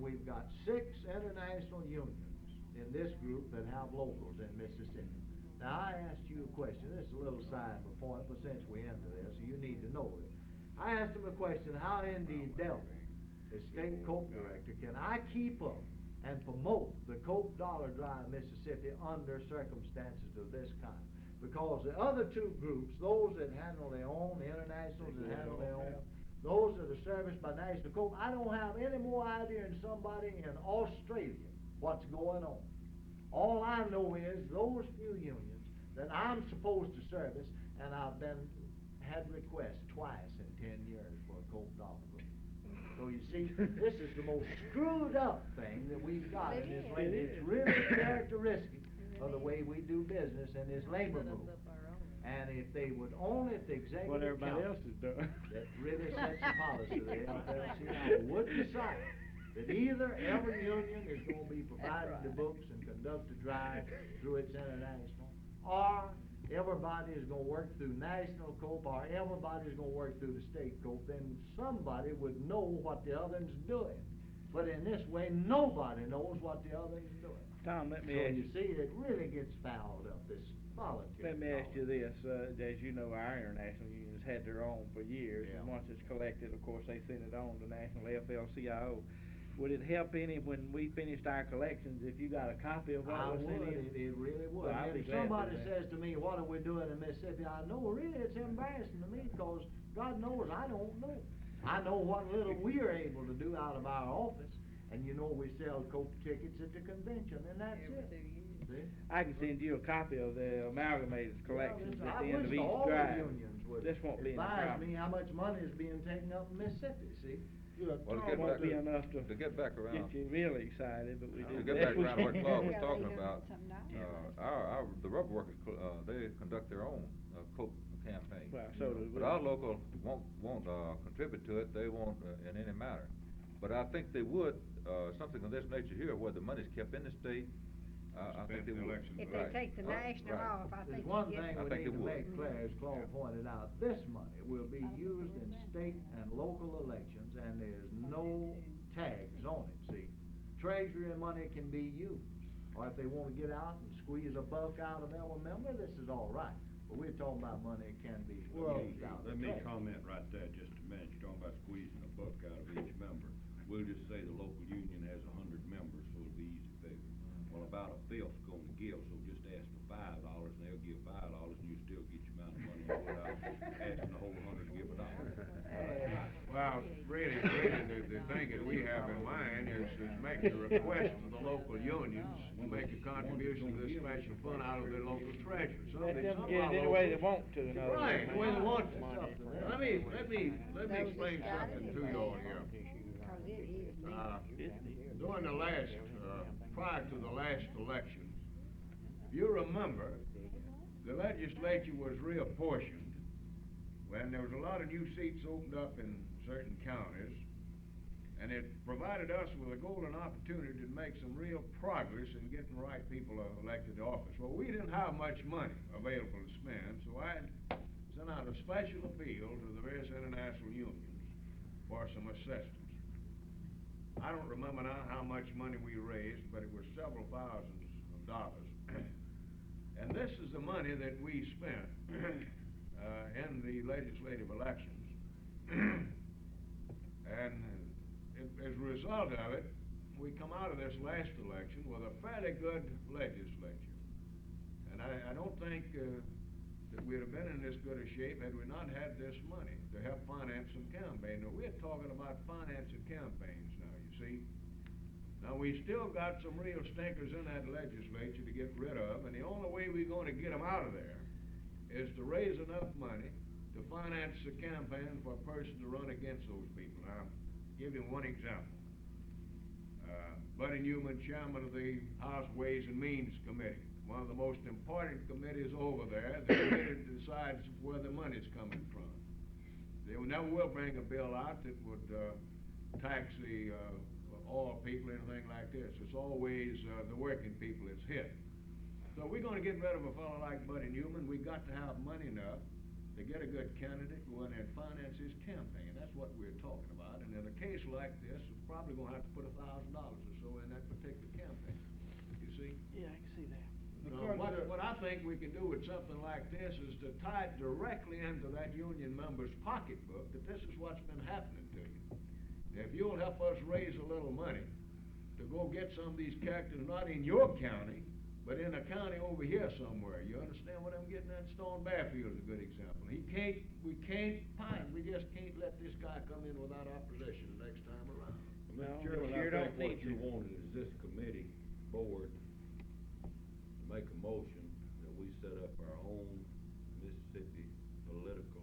we've got 6 international unions in this group that have locals in Mississippi. Now, I asked you a question. This is a little side point, but since we're into this, you need to know it. I asked him a question, how in the devil, as state Coke director, can I keep up and promote the Coke Dollar Drive Mississippi under circumstances of this kind? Because the other 2 groups, those that handle their own, the internationals that handle their own, those that are serviced by National Coke, I don't have any more idea than somebody in Australia what's going on. All I know is those few unions that I'm supposed to service, and I've had requests twice in 10 years for a Coke Dollar Book. So you see, this is the most screwed up thing that we've got in this land. It's really characteristic of the way we do business in this labor movement. And if they would only, if the executive What everybody else council is doing. that really sets the policy, the NFLCI would decide that either every union is going to be providing the books and conduct a drive through its international, or everybody is going to work through national COPE, or everybody is going to work through the state COPE, then somebody would know what the other's doing. But in this way, nobody knows what the other's doing. Tom, let me So ask you see, it really gets fouled up, this politics. Let me ask you this, as you know, our international unions had their own for years, and once it's collected, of course, they send it on to National AFL-CIO. Would it help any when we finished our collections if you got a copy of what I was sent would, in? it really would. Well, I'd And be if glad to somebody do that. says to me, what are we doing in Mississippi, I know, really, it's embarrassing to me, because God knows I don't know. I know what little we are able to do out of our office, and you know we sell Coke tickets at the convention, and that's it. See? I can send you a copy of the amalgamated collections Yeah, at the I end of wish each all drive. the unions would This won't be any advise problem. me how much money is being taken up in Mississippi, see? Well, to It get won't back, be enough to to get back around, get you really excited, but we to do. get back around to what Claude was talking Yeah, about, $800 the rubber workers, they conduct their own, Coke campaign. Well, so do But we. our local won't contribute to it, they won't in any manner. But I think they would, something of this nature here, where the money's kept in the state, I think they would. If they take the national off, I think There's one you thing get. I we think need it to would. make clear, as Claude pointed out, this money will be used in state and local elections, and there's no tags on it, see? Treasury money can be used, or if they wanna get out and squeeze a buck out of every member, this is all right. But we're talking about money that can be Well, used out of let me treasury. comment right there just a minute. You're talking about squeezing a buck out of each member. We'll just say the local union has 100 members, so it'll be easy figure. Well, about a fifth's going to give, so just ask for $5, and they'll give $5, and you still get your amount of money without asking the whole 100 to give $1. Well, really, the thing that we have in mind is make the request to the local unions to make a contribution to this special fund out of their local treasury. Let them get it any way they want to, in other words. Right, the way they want to. Money for- Let me explain something to you all here. Cause it is During the last, prior to the last election, you remember, the legislature was reapportioned when there was a lot of new seats opened up in certain counties, and it provided us with a golden opportunity to make some real progress in getting the right people elected to office. Well, we didn't have much money available to spend, so I sent out a special appeal to the various international unions for some assistance. I don't remember now how much money we raised, but it was several thousands of dollars. And this is the money that we spent in the legislative elections. And as a result of it, we come out of this last election with a fairly good legislature. And I don't think that we'd have been in this good a shape had we not had this money to help finance some campaign. Now, we're talking about financing campaigns now, you see. Now, we still got some real stinkers in that legislature to get rid of, and the only way we're going to get them out of there is to raise enough money to finance the campaign for a person to run against those people. Now, I'll give you one example. Buddy Newman, chairman of the House Ways and Means Committee, one of the most important committees over there, the committee that decides where the money's coming from. They never will bring a bill out that would tax the, oil people, anything like this. It's always, the working people that's hit. So we're gonna get rid of a fellow like Buddy Newman. We got to have money enough to get a good candidate, go in there and finance his campaign. That's what we're talking about. And in a case like this, we're probably gonna have to put $1,000 or so in that particular campaign. You see? Yeah, I can see that. What I think we can do with something like this is to tie it directly into that union member's pocketbook, that this is what's been happening to you. If you'll help us raise a little money to go get some of these characters, not in your county, but in a county over here somewhere. You understand what I'm getting at? Stone Barefield's a good example. We just can't let this guy come in without opposition the next time around. Mr. No, Chairman, you I don't think what need you to. wanted is this committee board to make a motion that we set up our own Mississippi political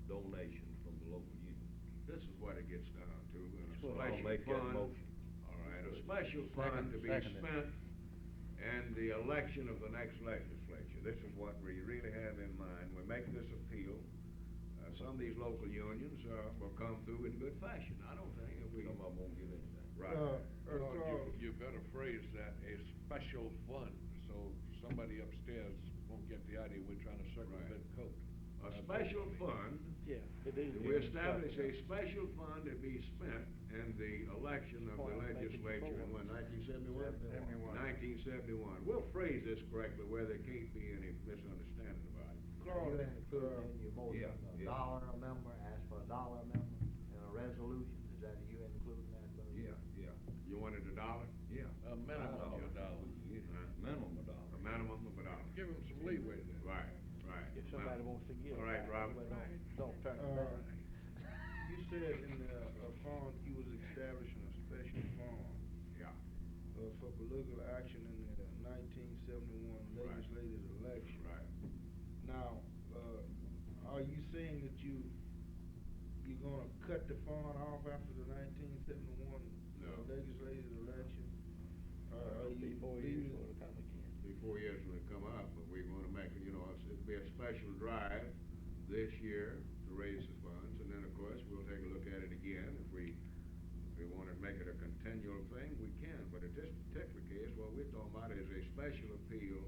donation from the local union. This is what it gets down to, So a I'll special make that fund. motion. All right, a special fund to be spent and the election of the next legislature. This is what we really have in mind. We make this appeal. Some of these local unions, will come through in good fashion. I don't think if we. Some of them won't get into that. Right. You better phrase that a special fund, so somebody upstairs won't get the idea we're trying to circumvent code. A special fund. Yeah, it is. We establish a special fund to be spent in the election of the legislature in what, 1971? 1971. We'll phrase this correctly where there can't be any misunderstanding about it. You include in your motion yeah. $1 a member, ask for $1 a member, and a resolution, is that you including that? Yeah. You wanted $1? Yeah. A minimum of $1. Minimum $1. A minimum of $1. Give them some leeway there. Right. If somebody wants to give. All right, Robert. Don't turn it down. You said in the, fund, you was establishing a special fund. Yeah. For political action in the 1971 legislative election. Right. Now, are you saying that you're gonna cut the fund off after the 1971 No. legislative election? Are you Before years leaving? will come again. Before years will come up, but we're gonna make it, it'll be a special drive this year to raise the funds, and then, of course, we'll take a look at it again. If we wanna make it a continual thing, we can, but in this particular case, what we're talking about is a special appeal,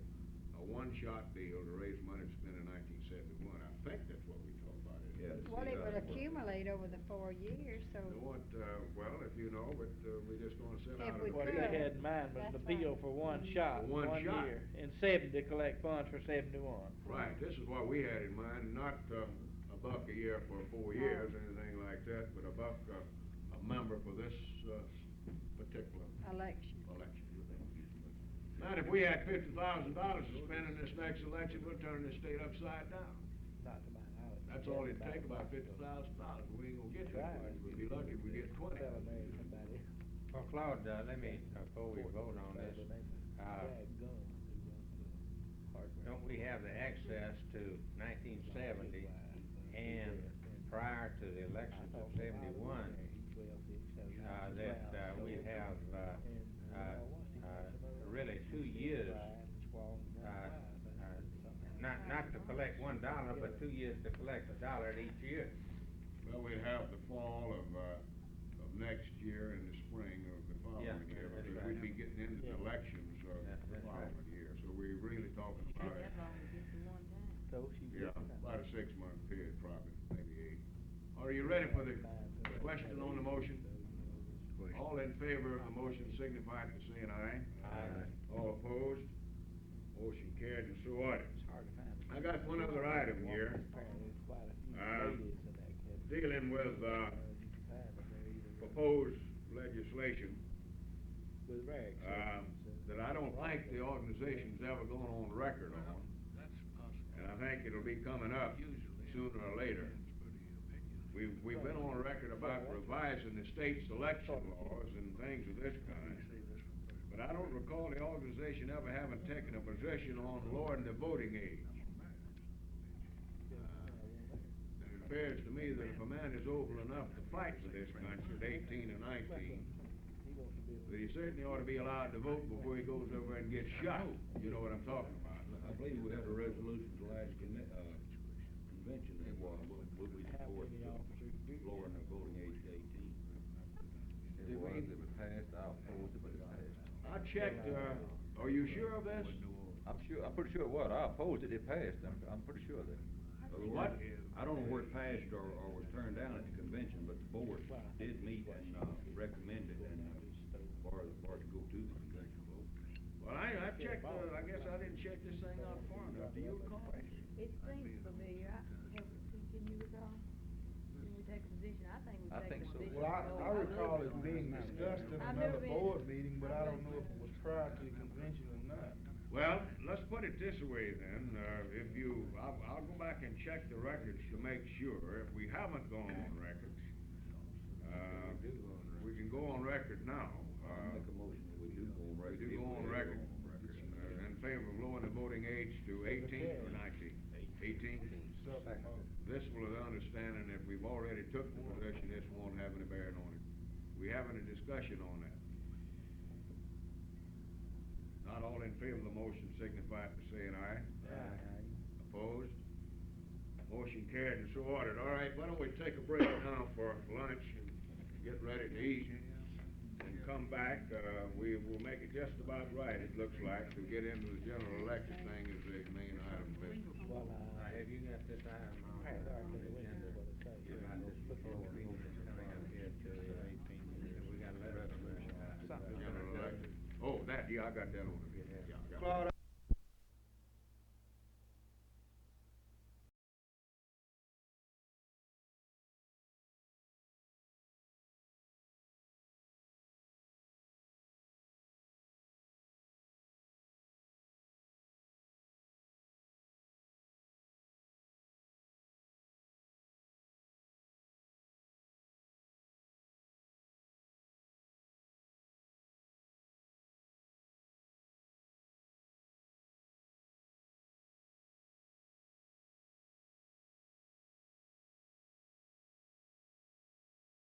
a one-shot deal to raise money to spend in 1971. I think that's what we talk about, isn't it? Well, it would accumulate over the 4 years, so. You know what, well, if you know, but, we're just gonna send out If we a. What they could. had in mind was an That's appeal right. for one shot, For one shot. year, and 70 to collect funds for 71. Right, this is what we had in mind, not, $1 a year for 4 years, anything like that, but $1 a member for this, particular Election. election. Now, if we had $50,000 to spend in this next election, we'll turn this state upside down. Not to my knowledge. That's all it'd take, about $50,000. We ain't gonna get that much. We'll be lucky if we get 20. Well, Claude, let me, before we vote on this, don't we have the access to 1970 and prior to the elections of 71, that we have, really 2 years, not to collect $1, but 2 years to collect $1 each year. Well, we'd have the fall of next year and the spring of the following year, that's because right. we'd be getting into the elections of That's the right. following year, so we're really talking about it. So she. Yeah, about a 6-month period, probably, maybe 8. Are you ready for the question on the motion? All in favor of the motion signify by saying aye. Aye. All opposed? Motion carried and so ordered. I got one other item here, dealing with, proposed legislation, With rags. that I don't think the organization's ever gone on record on. And I think it'll be coming up sooner or later. We've been on record about revising the state's election laws and things of this kind. But I don't recall the organization ever having taken a position on lowering the voting age. It appears to me that if a man is old enough to fight for this country at 18 or 19, that he certainly ought to be allowed to vote before he goes over and gets shot. You know what I'm talking about? I believe we had a resolution at the last convention that would we support lowering the voting age to 18. checked, are you sure of this? I'm pretty sure it was. I opposed it, it passed. I'm pretty sure of that. What? I don't know where it passed or was turned down at the convention, but the board did meet and, recommended and, for it to go to the convention. Well, I checked, I guess I didn't check this thing out far enough. Do you recall? It seems familiar, can you recall? Did we take a position? I think we I take think a so. position. Well, I recall it being discussed in I've another never been- board meeting, but I don't know if it was prior to the convention or not. Well, let's put it this way then, I'll go back and check the records to make sure. If we haven't gone on records, we can go on record now. Make a motion that we do go on record. We do go on record, in favor of lowering the voting age to 18 or 19? 18? This will have understanding that we've already took the position, this won't have any bearing on it. We having a discussion on that. Not all in favor of the motion signify it by saying aye. Aye. Opposed? Motion carried and so ordered. All right, why don't we take a break now for lunch and get ready to eat and come back. We will make it just about right, it looks like, to get into the general election thing as the main item of business.